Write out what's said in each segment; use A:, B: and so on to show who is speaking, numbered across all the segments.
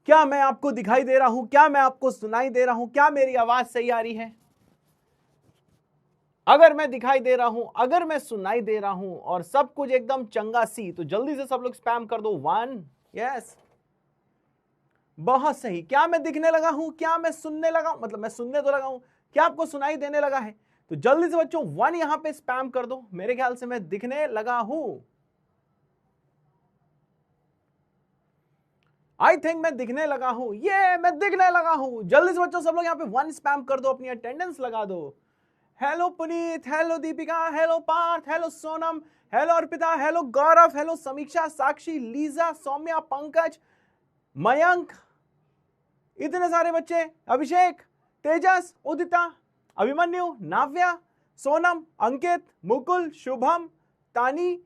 A: क्या मैं आपको दिखाई दे रहा हूं? क्या मैं आपको सुनाई दे रहा हूं? क्या मेरी आवाज सही आ रही है? अगर मैं दिखाई दे रहा हूं, अगर मैं सुनाई दे रहा हूं और सब कुछ एकदम चंगा सी, तो जल्दी से सब लोग स्पैम कर दो 1। यस, बहुत सही। क्या मैं दिखने लगा हूं? क्या मैं सुनने लगा हूं? मतलब मैं सुनने तो लगा हूं, क्या आपको सुनाई देने लगा है? तो जल्दी से बच्चों 1 यहां पे स्पैम कर दो। मेरे ख्याल से मैं दिखने लगा हूं। आई थिंक मैं दिखने लगा हूं। ये मैं दिखने लगा हूं। जल्दी से बच्चों सब लोग यहां पे 1 स्पैम कर दो, अपनी अटेंडेंस लगा दो। Hello Puneet, hello Deepika, hello Parth, hello Sonam, hello Arpita, hello Gaurav, hello Samiksha, Sakshi, Liza, Saumya, Pankaj, Mayank, इतने सारे बच्चे, अभिषेक, तेजस, उदिता, अभिमन्यु, नाव्या, सोनम, अंकित, मुकुल, शुभम, तानी,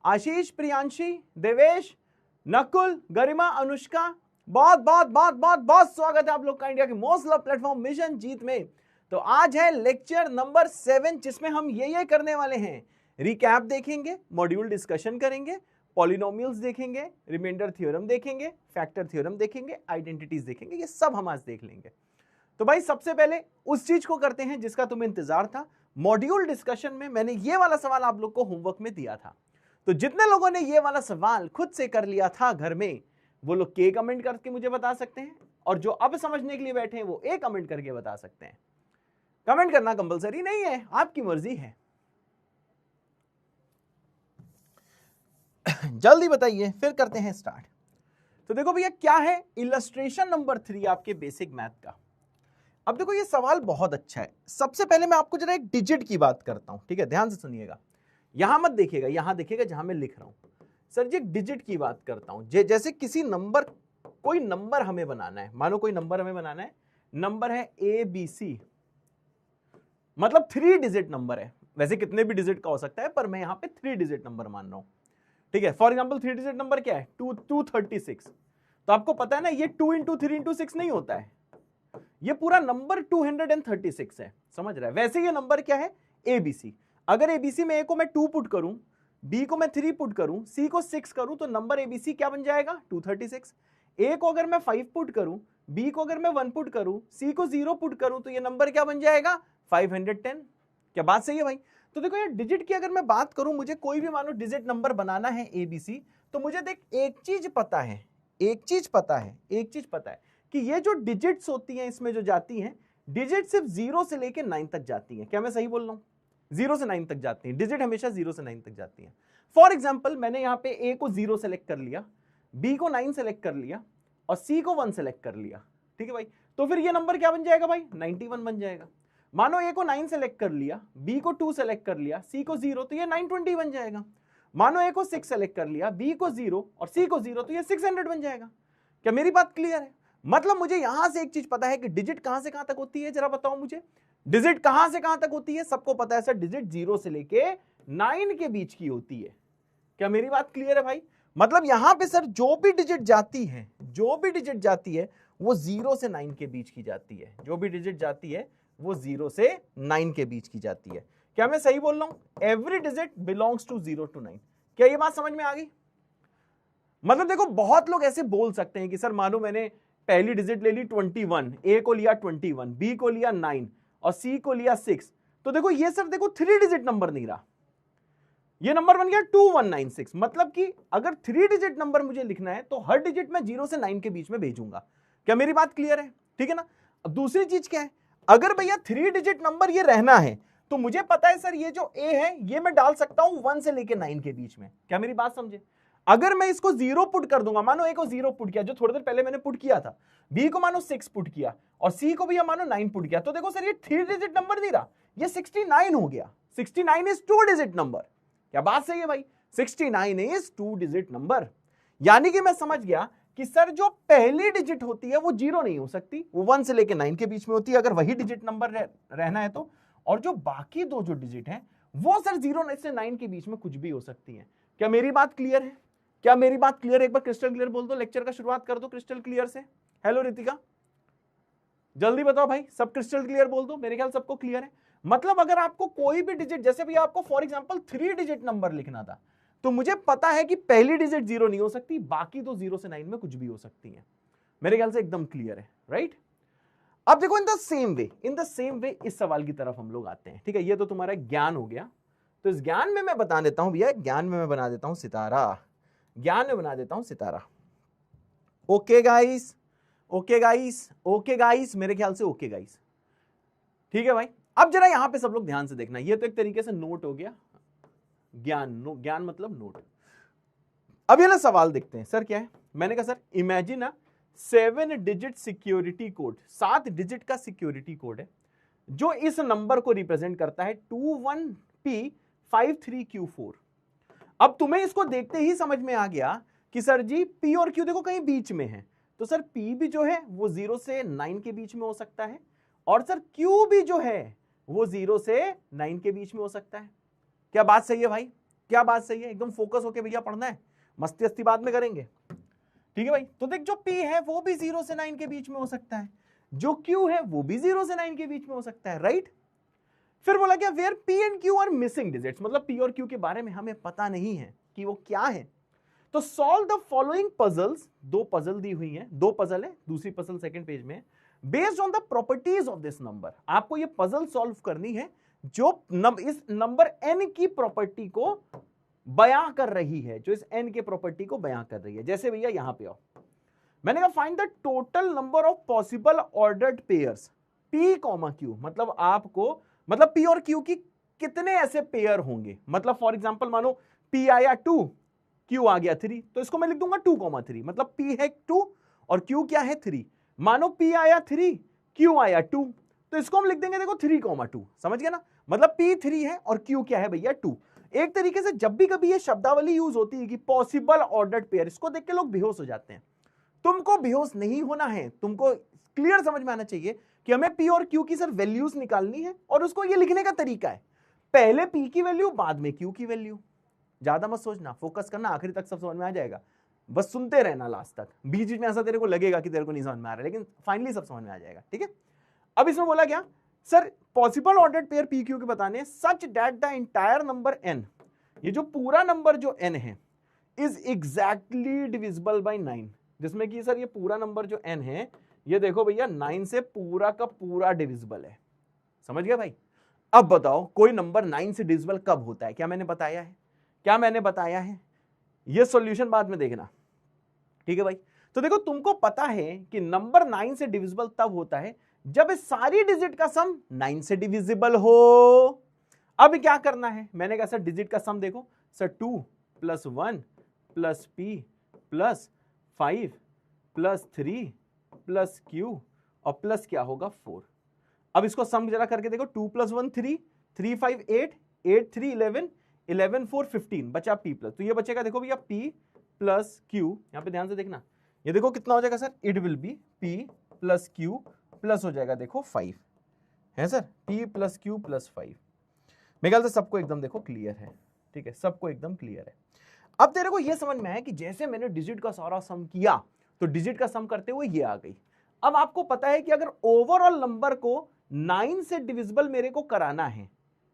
A: आशीष, प्रियांशी, देवेश, नकुल, गरिमा, अनुष्का, बहुत बहुत बहुत बहुत बहुत स्वागत है आप लोग का इंडिया के मोस्ट लव प्लेटफॉर्म मिशन जीत में। तो आज है लेक्चर नंबर 7, जिसमें हम ये करने वाले हैं। रिकैप देखेंगे, मॉड्यूल डिस्कशन करेंगे, पॉलिनोमियल्स देखेंगे, रिमाइंडर थ्योरम देखेंगे, फैक्टर थ्योरम देखेंगे, आइडेंटिटीज देखेंगे। ये सब हम आज देख लेंगे। तो भाई सबसे पहले उस चीज को करते हैं जिसका तुम्हें इंतजार था। मॉड्यूल डिस्कशन में मैंने ये वाला सवाल आप लोग को होमवर्क में दिया था। तो जितने लोगों ने ये वाला सवाल खुद से कर लिया था घर में, वो लोग के कमेंट करके मुझे बता सकते हैं, और जो अब समझने के लिए बैठे हैं वो ए कमेंट करके बता सकते हैं। कमेंट करना कंपलसरी नहीं है, आपकी मर्जी है। जल्दी बताइए, फिर करते हैं स्टार्ट। तो देखो भैया, क्या है इलस्ट्रेशन नंबर 3 आपके बेसिक मैथ का। अब देखो ये सवाल बहुत अच्छा है। सबसे पहले मैं आपको जरा एक डिजिट की बात करता हूं, ठीक है? ध्यान से सुनिएगा, यहां मत देखिएगा, यहां देखिएगा जहां मैं लिख रहा हूं। सर जी एक डिजिट की बात करता हूं, जैसे किसी नंबर, कोई नंबर हमें बनाना है। मानो कोई नंबर हमें बनाना है, नंबर है ABC, मतलब 3 डिजिट नंबर है। वैसे कितने भी डिजिट का हो सकता है, पर मैं यहां पे 3 डिजिट नंबर मान रहा हूं, ठीक है? फॉर एग्जाम्पल 3 डिजिट नंबर क्या है? 236। तो आपको पता है ना, ये 2 इंटू 3 इंटू 6 नहीं होता है, ये पूरा नंबर 236 है। समझ रहा है? वैसे ये नंबर क्या है? ABC। अगर ABC में A को मैं 2 पुट करूं, B को मैं 3 पुट करूं, C को 6 करूं, तो नंबर ABC क्या बन जाएगा? 236। A को अगर मैं 5 पुट करूं, B को अगर मैं 1 पुट करूं, C को 0 पुट करूं, तो ये नंबर क्या बन जाएगा? 510। क्या बात सही है भाई? तो देखो यार, डिजिट की अगर मैं बात करूं, मुझे कोई भी मानो डिजिट नंबर बनाना है ABC, तो मुझे देख एक चीज पता है, एक चीज पता है कि ये जो डिजिट्स होती हैं, इसमें जो जाती हैं डिजिट, सिर्फ 0 से लेके 9 तक जाती हैं। क्या मैं सही बोल रहा हूं? 0 से 9 तक जाती हैं डिजिट, हमेशा 0 से 9 तक जाती हैं। फॉर एग्जाम्पल मैंने यहां पे A को 0 सेलेक्ट कर लिया, B को 9 सेलेक्ट कर लिया, और C को 1 सेलेक्ट कर लिया, ठीक है भाई? तो फिर ये नंबर क्या बन जाएगा भाई? 91 बन जाएगा। मानो A को 9 सेलेक्ट कर लिया, B को 2 सेलेक्ट कर लिया, C को 0, तो ये 920 बन जाएगा। मानो A को 6 सेलेक्ट कर लिया, B को 0 और C को 0, तो ये 600 बन जाएगा। क्या मेरी बात क्लियर है? मतलब मुझे यहां से एक चीज पता है कि डिजिट कहां से कहां तक होती है। जरा बताओ मुझे, डिजिट कहां से कहां तक होती है? सबको पता है सर, डिजिट 0 से लेके 9 के बीच की होती है। क्या मेरी बात क्लियर है भाई? मतलब यहां पे सर जो भी डिजिट जाती है, जो भी डिजिट जाती है, वो 0 से 9 के बीच की जाती है। जो भी डिजिट जाती है वो 0 से 9 के बीच की जाती है। क्या मैं सही बोल रहा हूं? Every digit belongs to 0 to 9। क्या ये बात समझ में आ गई? मतलब देखो, बहुत लोग ऐसे बोल सकते हैं कि सर मानो मैंने पहली डिजिट ले ली 21, A को लिया 21, B को लिया 9 और C को लिया 6, तो देखो ये सर देखो 3 डिजिट नंबर नहीं रहा, ये नंबर बन गया 2196। मतलब कि अगर 3 डिजिट नंबर मुझे लिखना है तो हर डिजिट में 0 से 9 के बीच में भेजूंगा। क्या मेरी बात क्लियर है? ठीक है ना? अब दूसरी चीज क्या है, अगर भैया 3 डिजिट नंबर ये रहना है, तो मुझे पता है सर ये जो A है ये मैं डाल सकता हूं 1 से लेके 9 के बीच में। क्या मेरी बात समझे? अगर मैं इसको 0 पुट कर दूंगा, मानो A को 0 पुट किया, जो थोड़ी देर पहले मैंने पुट किया था, B को मानो 6 पुट किया और C को भी मानो 9 पुट किया, तो देखो सर ये 3 डिजिट नंबर नहीं रहा, ये 69 हो गया। 69 इज 2 डिजिट नंबर। क्या बात सही है भाई? 69 इज 2 डिजिट नंबर। यानी कि मैं समझ गया कि सर जो पहली डिजिट होती है वो 0 नहीं हो सकती, वो 1 से लेके 9 के बीच में होती है, अगर वही डिजिट नंबर रहना है तो। और जो बाकी दो जो डिजिट हैं वो सर 0 से 9 के बीच में कुछ भी हो सकती है। क्या मेरी बात क्लियर है? क्या मेरी बात क्लियर है? एक बार क्रिस्टल क्लियर बोल दो, लेक्चर का शुरुआत कर दो क्रिस्टल क्लियर से। हेलो रितिका, जल्दी बताओ भाई, सब क्रिस्टल क्लियर बोल दो। मेरे ख्याल सबको क्लियर है। मतलब अगर आपको कोई भी डिजिट, जैसे भी आपको फॉर एग्जांपल 3 डिजिट नंबर लिखना था, तो मुझे पता है कि पहली डिजिट 0 नहीं हो सकती, बाकी तो 0 से 9 में कुछ भी हो सकती है। मेरे ख्याल से एकदम क्लियर है, राइट? अब देखो इन द सेम वे इस सवाल की तरफ हम लोग आते हैं, ठीक है? ये तो तुम्हारा ज्ञान हो गया, तो इस ज्ञान में मैं बता देता हूं भैया, ज्ञान में मैं बना देता हूं सितारा, ज्ञान में बना देता हूं सितारा। Okay guys, okay guys, okay guys, मेरे ख्याल से ओके गाइस, ठीक है भाई। अब जरा यहां पे सब लोग ध्यान से देखना, ये तो एक तरीके से नोट हो गया, ज्ञान मतलब नोट। अब ये ना सवाल देखते हैं, सर क्या है? मैंने कहा sir imagine a 7 digit security code, 7 digit का सिक्योरिटी कोड है जो इस नंबर को रिप्रेजेंट करता है 21P53Q4। अब तुम्हें इसको देखते ही समझ में आ गया कि सर जी P और Q देखो कहीं बीच में है, तो सर P भी जो है वो 0 से 9 के बीच में हो सकता है, और सर Q भी जो है वो 0 से 9 के बीच में हो सकता है। क्या बात सही है भाई? क्या बात सही है? एकदम फोकस होके भैया पढ़ना है, मस्ती अस्ती बाद में करेंगे, ठीक है भाई? तो देख जो P है वो भी 0 से 9 के बीच में हो सकता है, जो Q है वो भी 0 से 9 के बीच में हो सकता है, राइट? फिर बोला क्या where P and Q are missing digits, मतलब P और Q के बारे में हमें पता नहीं है कि वो क्या है। तो solve the following puzzles, 2 puzzle दी हुई हैं, 2 पजल है, दूसरी पजल सेकंड पेज में, based on the properties of this number. आपको ये पजल सॉल्व करनी है जो इस नंबर n की प्रॉपर्टी को बयां कर रही है, जो इस n के प्रॉपर्टी को बयां कर रही है। जैसे भैया यहां पे आओ, मैंने कहा find the total number of possible ordered pairs P, Q, मतलब आपको मतलब P और Q की कितने ऐसे पेयर होंगे, मतलब फॉर एग्जांपल मानो P आया 2, Q आ गया 3, तो इसको मैं लिख दूंगा 2,3, मतलब P है 2 और Q क्या है 3। मानो P आया 3, Q आया 2, तो इसको हम लिख देंगे देखो 3,2, समझ गया ना? मतलब P 3 है और Q क्या है भैया 2। एक तरीके से जब भी कभी ये शब्दावली यूज होती है कि पॉसिबल ऑर्डर्ड पेयर, इसको देख के लोग बेहोश हो जाते हैं। तुमको बेहोश नहीं होना है, तुमको क्लियर समझ में आना चाहिए कि हमें P और Q की सर वैल्यूज निकालनी है, और उसको ये लिखने का तरीका है पहले P की वैल्यू बाद में Q की वैल्यू। ज्यादा मत सोचना, फोकस करना, आखिरी तक सब समझ में आ जाएगा, बस सुनते रहना लास्ट तक। बीच बीच में ऐसा तेरे को लगेगा कि तेरे को नहीं समझ में आ रहा है, लेकिन फाइनली सब समझ में आ जाएगा, ठीक है? अब इसमें बोला क्या sir, possible ordered pair P Q के बताने such that the entire number n, ये जो पूरा नंबर जो n है, इज एग्जैक्टली डिविजिबल बाय 9, जिसमें कि सर ये पूरा नंबर जो n है ये देखो भैया 9 से पूरा का पूरा डिविजिबल है। समझ गया भाई? अब बताओ कोई नंबर 9 से डिविजिबल कब होता है? क्या मैंने बताया है? क्या मैंने बताया है? ये सॉल्यूशन बाद में देखना, ठीक है भाई? तो देखो तुमको पता है कि नंबर 9 से डिविजिबल तब होता है जब इस सारी डिजिट का सम 9 से डिविजिबल हो। अब क्या करना है? मैंने कहा सर डिजिट का सम देखो सर, 2 + 1 + P + 5 + 3 + Q और प्लस क्या होगा 4। अब इसको सम जरा करके देखो, 2 + 1 3, 3 5 8, 8 3 11, 11 4 15, बचा P प्लस, तो ये बचेगा देखो भैया P + Q, यहां पे ध्यान से देखना, ये देखो कितना हो जाएगा sir, it will be P + Q plus हो जाएगा देखो 5 है सर, P + Q + 5। मेरे ख्याल से सबको एकदम देखो क्लियर है, ठीक है? सबको एकदम क्लियर है। अब तेरे को ये समझ में आया कि जैसे मैंने डिजिट का सारा सम किया तो डिजिट का सम करते हुए ये आ गई। अब आपको पता है कि अगर ओवरऑल नंबर को 9 से डिविजिबल मेरे को कराना है,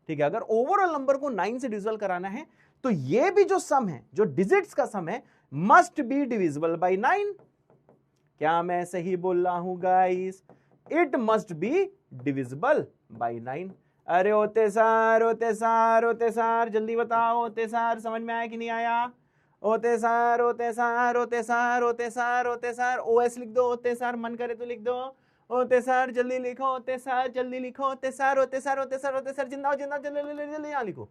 A: ठीक है? अगर ओवरऑल नंबर को 9 से डिविजिबल कराना है तो ये भी जो सम है, जो डिजिट्स का सम है, मस्ट बी डिविजिबल बाय 9। क्या मैं सही बोल रहा हूं guys? It must be divisible by 9। अरे होते सार जल्दी बताओ, होते सार समझ में आया कि नहीं आया? होते सार OS लिख दो, होते सार मन करे तो लिख दो, होते सार जल्दी लिखो, होते सार जल्दी लिखो, होते सार जिंदा जल्दी यहाँ लिखो।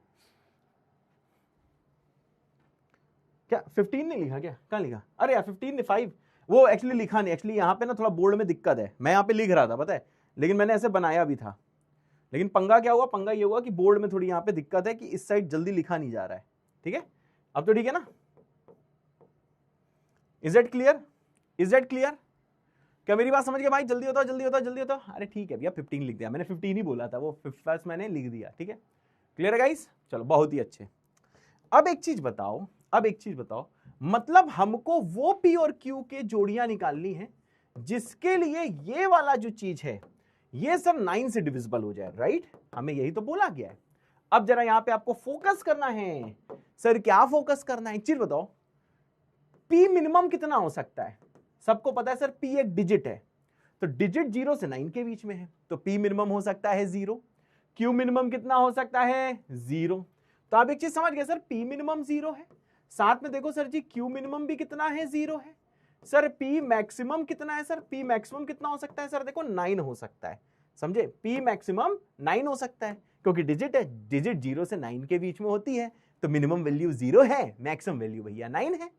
A: क्या 15 नहीं लिखा? क्या कहाँ लिखा? अरे यार 15 नहीं 5, वो एक्चुअली लिखा नहीं, एक्चुअली यहाँ पे ना थोड़ा बोर्ड में दिक्कत है, मैं यहाँ पे लिख रहा था पता है, लेकिन मैंने ऐसे बनाया भी था, लेकिन पंगा क्या हुआ? पंगा ये हुआ कि बोर्ड में थोड़ी यहाँ पे दिक्कत है कि इस साइड जल्दी लिखा नहीं जा रहा है, ठीक है? अब तो ठीक है ना? Is that clear? Is that clear? क्या मेरी बात समझ गए भाई? जल्दी होता जल्दी होता जल्दी होता। अरे ठीक है भैया 15 लिख दिया मैंने, 15 ही बोला था, वो 5 मैंने लिख दिया, ठीक है? क्लियर है गाइस? चलो बहुत ही अच्छे। अब एक चीज बताओ, मतलब हमको वो P और Q के जोड़ियां निकालनी है जिसके लिए ये वाला जो चीज है ये सर 9 से डिविजिबल हो जाए, राइट? हमें यही तो बोला गया है। अब जरा यहां पे आपको फोकस करना है। सर क्या फोकस करना है? एक चीज बताओ, P मिनिमम कितना हो सकता है? सबको पता है सर P एक डिजिट है, तो डिजिट 0 से 9 के बीच में है, तो P मिनिमम हो सकता है 0, Q मिनिमम कितना हो सकता है 0। तो आप एक चीज समझ गए सर, P मिनिमम 0 है, साथ में देखो सर जी Q मिनिमम भी कितना है 0 है। सर P मैक्सिमम कितना है सर, P मैक्सिमम कितना हो सकता है सर, देखो 9 हो सकता है, समझे, P मैक्सिमम 9 हो सकता है क्योंकि डिजिट है, डिजिट 0 से 9 के बीच में होती है, तो मिनिमम वैल्यू 0 है, मैक्सिमम वैल्यू भैया 9 है।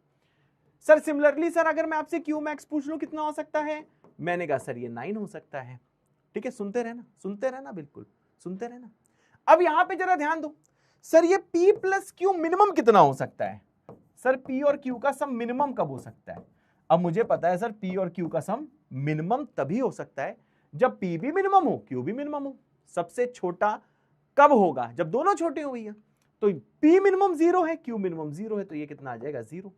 A: सर सिमिलरली सर अगर मैं आपसे Q मैक्स पूछ लूं कितना हो सकता है, मैंने कहा सर ये 9 हो सकता है। ठीक है, सुनते रहना, बिल्कुल सुनते रहना। अब यहां पे जरा ध्यान दो, सर ये P प्लस Q मिनिमम कितना हो सकता है, सर P और Q का सम मिनिमम कब हो सकता है। अब मुझे पता है सर P और Q का सम मिनिमम तभी हो सकता है जब P भी मिनिमम हो, Q भी मिनिमम हो। सबसे छोटा कब होगा, जब दोनों छोटे हो भैया, तो P मिनिमम 0 है, Q मिनिमम 0 है, तो ये कितना आ जाएगा 0।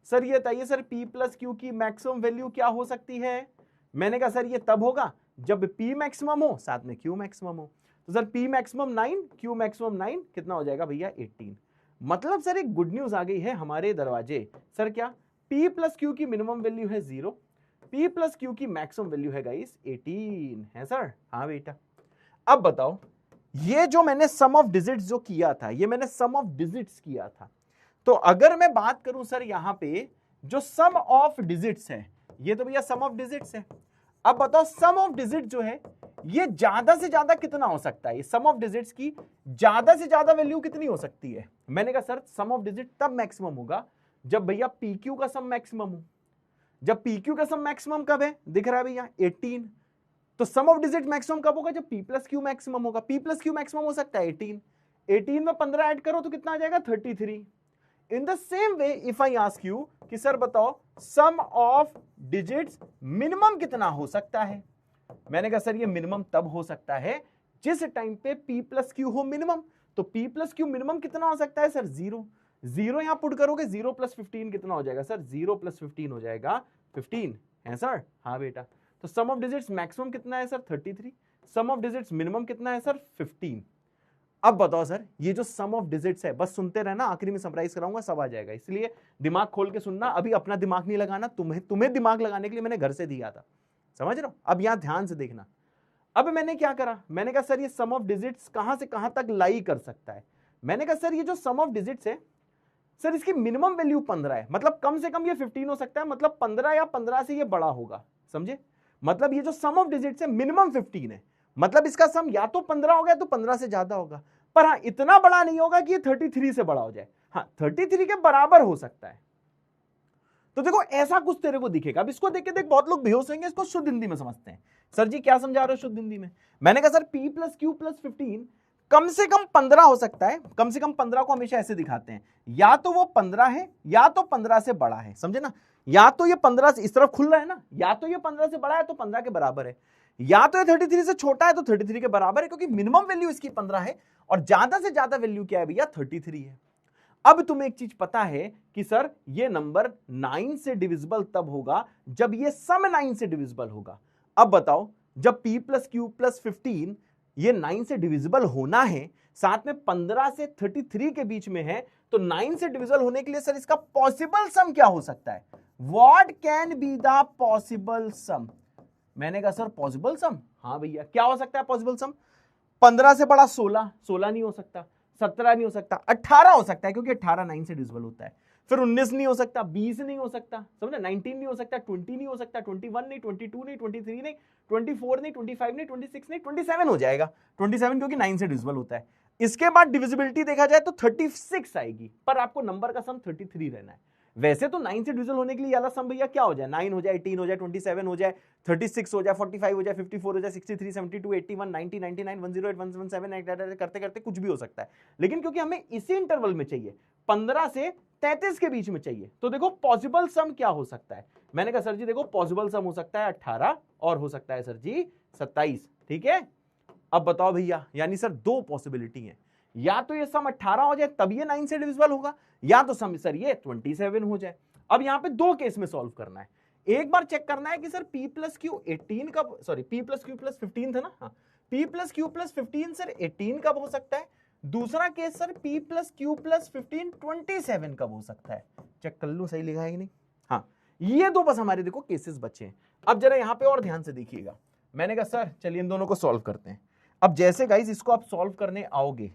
A: सर ये बताइए सर P प्लस Q की मैक्सिमम वैल्यू क्या हो सकती है, मैंने कहा सर ये तब होगा जब P मैक्सिमम हो साथ में Q मैक्सिमम हो। तो sir P maximum 9, Q maximum 9, कितना हो जाएगा भैया 18। मतलब सर एक गुड न्यूज आ गई है हमारे दरवाजे। सर क्या, P प्लस Q की मिनिमम वैल्यू है 0, P प्लस Q की मैक्सिमम वैल्यू है गाइस 18 है सर। हाँ बेटा, अब बताओ ये जो मैंने सम ऑफ डिजिट्स जो किया था, ये मैंने सम ऑफ डिजिट्स किया था, तो अगर मैं बात करूं सर यहां पे जो सम ऑफ डिजिट्स है, ये तो भैया सम ऑफ डिजिट्स है। अब बताओ सम ऑफ डिजिट जो है ये ज्यादा से ज्यादा कितना हो सकता है, सम ऑफ डिजिट्स की ज्यादा से ज्यादा वैल्यू कितनी हो सकती है। मैंने कहा सर सम ऑफ डिजिट तब मैक्सिमम होगा जब भैया PQ का सम मैक्सिमम हो। जब PQ का सम मैक्सिमम कब है, दिख रहा है भैया 18, तो सम ऑफ डिजिट मैक्सिमम कब होगा, जब P प्लस Q मैक्सिमम होगा। P प्लस Q मैक्सिमम हो सकता है 18, 18 में 15 ऐड करो तो कितना आ जाएगा 33। In the same way if I ask you कि सर बताओ सम ऑफ डिजिट्स मिनिमम कितना हो सकता है, मैंने कहा सर ये मिनिमम तब हो सकता है जिस टाइम पे P प्लस Q हो मिनिमम। तो P प्लस Q मिनिमम कितना हो सकता है सर 0, 0 यहां पुट करोगे 0 प्लस 15 कितना हो जाएगा सर, 0 प्लस 15 हो जाएगा 15 है सर। हाँ बेटा, तो सम ऑफ डिजिट्स मैक्सिमम कितना है sir 33, sum of digits minimum कितना है सर 15। अब बताओ सर ये जो सम ऑफ डिजिट्स है, बस सुनते रहना, आखिरी में समराइज कराऊंगा सब आ जाएगा, इसलिए दिमाग खोल के सुनना, अभी अपना दिमाग नहीं लगाना, तुम्हें दिमाग लगाने के लिए मैंने घर से दिया था, समझ रहे हो। अब यहां ध्यान से देखना, अब मैंने क्या करा, मैंने कहा सर ये सम ऑफ डिजिट्स कहां से कहां तक लाई कर सकता है। मैंने कहा सर ये जो सम ऑफ डिजिट्स है सर इसकी मिनिमम वैल्यू 15 है, मतलब कम से कम ये 15 हो सकता है, मतलब 15 या 15 से ये बड़ा होगा, समझे। मतलब ये जो सम ऑफ डिजिट्स है मिनिमम 15 है, मतलब इसका सम या तो 15 हो गया तो 15 से ज्यादा होगा, पर हाँ इतना बड़ा नहीं होगा कि ये 33 से बड़ा हो जाए, हाँ 33 के बराबर हो सकता है। तो देखो ऐसा कुछ तेरे को दिखेगा। अब इसको देख के देख बहुत लोग बेहोश होंगे, इसको शुद्ध हिंदी में समझते हैं। सर जी क्या समझा रहे हो शुद्ध हिंदी में, मैंने कहा sir P plus Q plus 15 कम से कम 15 हो सकता है, कम से कम 15 को हमेशा ऐसे दिखाते हैं, या तो वो 15 है या तो 15 से बड़ा है, समझे ना, या तो ये 15 से इस तरफ खुल रहा है ना, या तो ये 15 से बड़ा है तो 15 के बराबर है, या तो ये 33 से छोटा है तो 33 के बराबर है, क्योंकि मिनिमम वैल्यू इसकी 15 है और ज्यादा से ज्यादा वैल्यू क्या है भैया 33 है। अब तुम्हें एक चीज पता है कि सर ये नंबर 9 से डिविजिबल तब होगा जब ये सम 9 से डिविजिबल होगा। अब बताओ जब P प्लस Q प्लस 15 ये 9 से डिविजिबल होना है, साथ में 15 से 33 के बीच में है, तो 9 से डिविजिबल होने के लिए सर इसका पॉसिबल सम क्या हो सकता है, what can be the possible sum. मैंने कहा सर पॉसिबल सम, हाँ भैया क्या हो सकता है पॉसिबल सम, 15 से बड़ा 16, 16 नहीं हो सकता, 17 नहीं हो सकता, 18 हो सकता है क्योंकि 18 9 से डिविजिबल होता है, फिर 19 नहीं हो सकता, 20 नहीं हो सकता, समझे, 19 नहीं हो सकता, 20 नहीं हो सकता, 21 नहीं, 22 नहीं, 23 नहीं, 24 नहीं, 25 नहीं, 26 नहीं, 27 हो जाएगा, 27 क्योंकि 9 से डिविजिबल होता है। इसके बाद डिविजिबिलिटी देखा जाए तो 36 आएगी, पर आपको नंबर का सम 33 रहना है। वैसे तो 9 से डिविजिबल होने के लिए वाला सम भैया क्या हो जाए, 9 हो जाए, 18 हो जाए, 27 हो जाए, 36 हो जाए, 45 हो जाए, 54 हो जाए, 63, 72, 81, 90, 99, 108, 117 करते करते कुछ भी हो सकता है, लेकिन क्योंकि हमें इसी इंटरवल में चाहिए 15 से 33 के बीच में चाहिए, तो देखो पॉसिबल सम क्या हो सकता है। मैंने कहा सर जी देखो पॉसिबल सम हो सकता है 18 और हो सकता है सर जी 27, ठीक है। अब बताओ भैया, यानी सर दो पॉसिबिलिटी है, या तो ये सम 18 हो जाए तब ये 9 से डिविजिबल होगा, या तो सम सर ये 27 हो जाए। अब यहां पे दो केस में सॉल्व करना है, एक बार चेक करना है कि सर P प्लस Q 18 कब, sorry P plus Q plus 15 था ना, हाँ P plus Q plus 15 sir 18 कब हो सकता है। दूसरा case sir P plus Q plus 15 27 कब हो सकता है, चेक कर लूं सही लिखा है कि नहीं। हाँ ये दो बस हमारे देखो केसेस बचे हैं। अब जरा यहां पे और ध्यान से देखिएगा, मैंने कहा सर चलिए इन दोनों को सॉल्व करते हैं। अब जैसे गाइस इसको आप सॉल्व करने आओगे,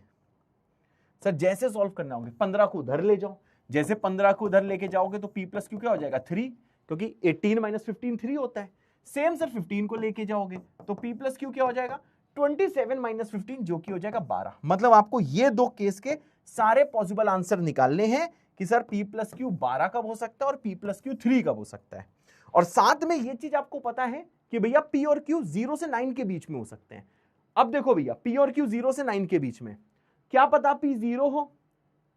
A: सर जैसे सॉल्व करने आओगे 15 को उधर ले जाओ, जैसे 15 को उधर लेके जाओगे तो p प्लस क्यू क्या हो जाएगा 3, क्योंकि 18 माइनस 15 3 होता है। सेम सर 15 को लेके जाओगे तो p प्लस क्यू क्या हो जाएगा 27 माइनस 15 जो कि हो जाएगा 12। मतलब आपको ये दो केस के सारे पॉसिबल आंसर निकालने हैं कि सर p प्लस क्यू 12 कब हो सकता है और p प्लस क्यू 3 कब हो सकता है। और साथ में ये चीज आपको पता है कि भैया p और q 0 से 9 के बीच में हो सकते हैं। अब देखो भैया p और q 0 से 9 के बीच में, क्या पता p 0 हो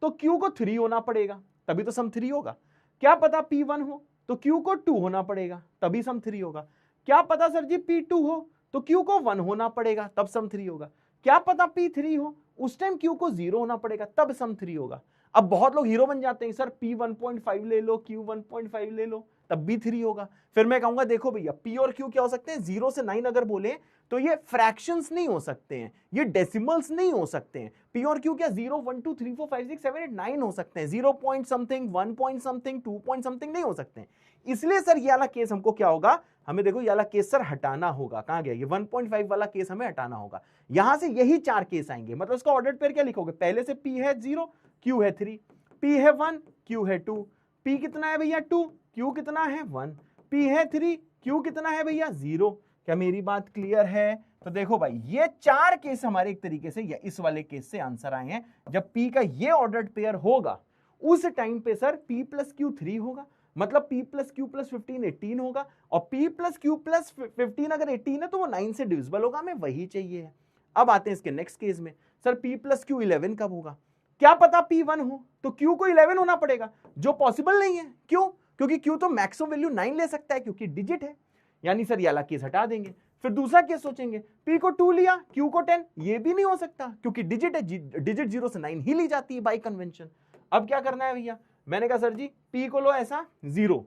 A: तो q को 3 होना पड़ेगा तभी तो सम 3 होगा। क्या पता p 1 हो तो q को 2 होना पड़ेगा तभी सम 3 होगा। क्या पता सर जी p 2 हो तो q को 1 होना पड़ेगा तब सम 3 होगा। क्या पता p 3 हो उस टाइम q को 0 होना पड़ेगा तब सम 3 होगा। अब बहुत लोग हीरो बन जाते हैं, सर p 1.5 ले लो, q 1.5 ले लो तब भी 3 होगा। फिर मैं कहूंगा देखो भैया p और q क्या हो सकते हैं 0 से 9 अगर बोले तो ये फ्रैक्शंस नहीं हो सकते हैं, ये डेसिमल्स नहीं हो सकते हैं। p और q क्या 0 1 2 3 4 5 6 7 8 9 हो सकते हैं, 0 point something 1 point something 2 point something नहीं हो सकते हैं। इसलिए सर ये वाला केस हमको क्या होगा, हमें देखो ये वाला केस सर हटाना होगा। कहां गया ये 1.5 वाला केस, हमें हटाना होगा। यहां से यही 4 केस आएंगे, मतलब इसका ऑर्डर पेयर क्या लिखोगे, पहले से p है 0 q है 3, p है 1 q है 2, p कितना है भैया 2, q कितना है 1, p है 3 q कितना है भैया 0। क्या मेरी बात क्लियर है? तो देखो भाई ये 4 केस हमारे एक तरीके से या इस वाले केस से आंसर आए हैं। जब p का ये ऑर्डर्ड पेयर होगा उस टाइम पे सर p प्लस क्यू 3 होगा, मतलब p प्लस क्यू प्लस 15 18 होगा, और p प्लस क्यू प्लस 15 अगर 18 है तो वो 9 से डिविजिबल होगा, हमें वही चाहिए है। अब आते हैं इसके नेक्स्ट केस में, सर p प्लस क्यू 11 कब होगा। क्या पता p 1 हो तो q को 11 होना पड़ेगा, जो पॉसिबल नहीं है। क्यों? क्योंकि q तो मैक्सिमम वैल्यू 9 ले सकता है क्योंकि डिजिट है, यानी सर ये वाला केस हटा देंगे। फिर दूसरा केस सोचेंगे, p को 2 लिया q को 10, ये भी नहीं हो सकता क्योंकि डिजिट है, डिजिट 0 से 9 ही ली जाती है बाय कन्वेंशन। अब क्या करना है भैया, मैंने कहा सर जी p को लो ऐसा 0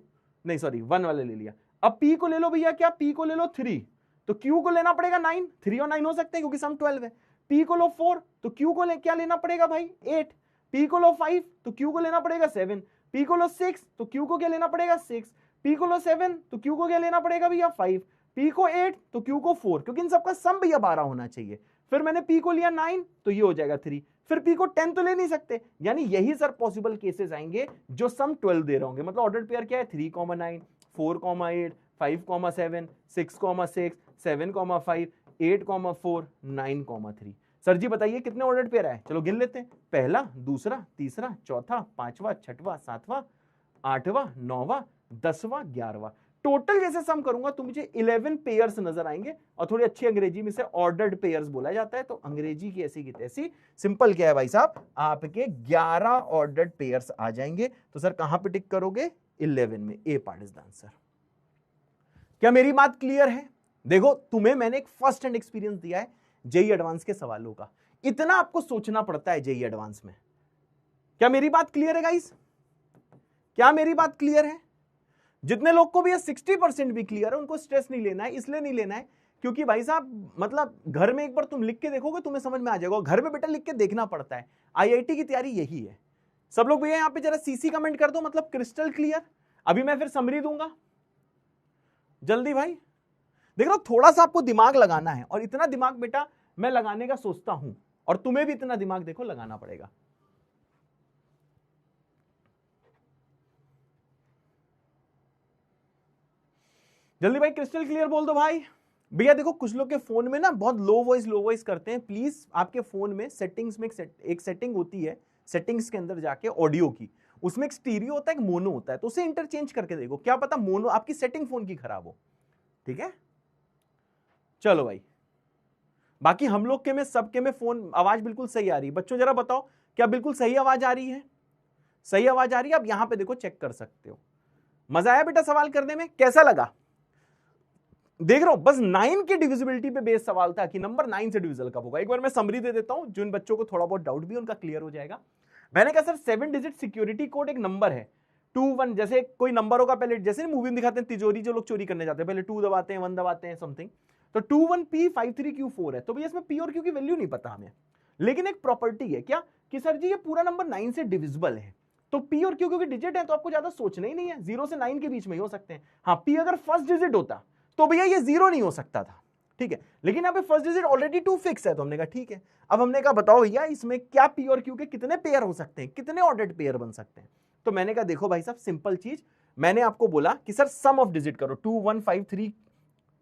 A: नहीं सॉरी 1 वाले ले लिया। अब p को ले लो भैया, क्या p को ले लो 3 तो q को लेना पड़ेगा 9, 3 और 9 हो सकते हैं क्योंकि सम 12 है। p को लो 4 तो q को क्या लेना पड़ेगा भाई 8, p को लो 5 तो q को लेना पड़ेगा 7, p को लो 6 तो q को क्या लेना पड़ेगा 6, p को लो 7 तो q को क्या लेना पड़ेगा भैया 5, p को 8 तो q को 4, क्योंकि इन सबका सम भैया 12 होना चाहिए। फिर मैंने p को लिया 9 तो ये हो जाएगा 3, फिर p को 10 तो ले नहीं सकते, यानी यही सर पॉसिबल केसेस आएंगे जो सम 12 दे रहे होंगे। मतलब ऑर्डर पेयर क्या है 3, 9, 4, 8, 5, 7, 6, 6, 7, 5, 8, 4, 9, 3। सर जी बताइए कितने ऑर्डर पेयर आए, चलो गिन लेते हैं। पहला, दूसरा, तीसरा, चौथा, पांचवा, छठवां, सातवां, आठवां, नौवां, 10वां, 11वां। टोटल जैसे सम करूंगा तो मुझे 11 पेयर्स नजर आएंगे, और थोड़ी अच्छी अंग्रेजी में से ऑर्डर्ड पेयर्स बोला जाता है, तो अंग्रेजी की ऐसी की तैसी। सिंपल क्या है भाई साहब, आपके 11 ऑर्डर्ड पेयर्स आ जाएंगे। तो सर कहां पे टिक करोगे 11 में, ए पार्ट इज द आंसर। क्या मेरी बात क्लियर है? देखो तुम्हें मैंने एक फर्स्ट हैंड एक्सपीरियंस दिया है जेईई एडवांस के सवालों का, इतना आपको सोचना पड़ता है जेईई एडवांस में। क्या मेरी बात क्लियर है गाइस? क्या मेरी बात क्लियर है? जितने लोग को भी 60% भी क्लियर है उनको स्ट्रेस नहीं लेना है, इसलिए नहीं लेना है क्योंकि भाई साहब मतलब घर में एक बार तुम लिख के देखोगे तुम्हें समझ में आ जाएगा, घर में बेटा लिख के देखना पड़ता है। आईआईटी की तैयारी यही है। सब लोग भैया यहां पे जरा सीसी कमेंट कर दो, मतलब क्रिस्टल क्लियर। अभी मैं फिर समरी दूंगा जल्दी भाई। देख रहा हूं थोड़ा सा आपको दिमाग लगाना है, और इतना दिमाग बेटा मैं लगाने का सोचता हूं, और तुम्हें भी इतना दिमाग देखो लगाना पड़ेगा। जल्दी भाई क्रिस्टल क्लियर बोल दो भाई। भैया देखो कुछ लोग के फोन में ना बहुत लो वॉइस करते हैं, प्लीज आपके फोन में सेटिंग्स में एक सेटिंग होती है, सेटिंग्स के अंदर जाके ऑडियो की, उसमें एक स्टीरियो होता है एक मोनो होता है, तो उसे इंटरचेंज करके देखो, क्या पता मोनो आपकी सेटिंग फोन की खराब हो। ठीक है चलो भाई, बाकी हम लोग के में सबके में फोन आवाज बिल्कुल सही आ रही है। बच्चों जरा बताओ क्या बिल्कुल सही आवाज आ रही है? सही आवाज आ रही है? आप यहां पे देखो चेक कर सकते हो। मजा आया बेटा सवाल करने में? कैसा लगा? देख रहा हूं बस 9 की डिविजिबिलिटी पे बेस सवाल था कि नंबर 9 से डिविजिबल कब होगा। एक बार मैं समरी दे देता हूं, जिन बच्चों को थोड़ा बहुत डाउट भी उनका क्लियर हो जाएगा। मैंने कहा सर 7 डिजिट सिक्योरिटी कोड एक नंबर है 2 1, जैसे कोई नंबर होगा पहले, जैसे मूवी में दिखाते हैं तिजोरी जो लोग चोरी करने जाते हैं, पहले 2 दबाते हैं 1 दबाते हैं समथिंग, तो 2 1 P 5 3 Q 4 है। तो भैया इसमें P और Q की वैल्यू नहीं पता हमें, लेकिन एक प्रॉपर्टी है क्या कि सर जी ये पूरा नंबर 9 से डिविजिबल है, तो पी और क्यू क्योंकि डिजिट है तो आपको ज्यादा सोचना ही नहीं है, 0 से 9 के बीच में ही हो सकते हैं। हाँ, पी अगर फर्स्ट डिजिट होता तो भैया ये 0 नहीं हो सकता था, ठीक है, लेकिन यहाँ पे फर्स्ट डिजिट ऑलरेडी 2 फिक्स है, तो हमने कहा ठीक है। अब हमने कहा बताओ भैया इसमें क्या पी और क्यू के कितने पेयर हो सकते हैं, कितने ऑर्डर्ड पेयर बन सकते हैं। तो मैंने कहा देखो भाई साहब सिंपल चीज, मैंने आपको बोला कि सर सम ऑफ डिजिट करो,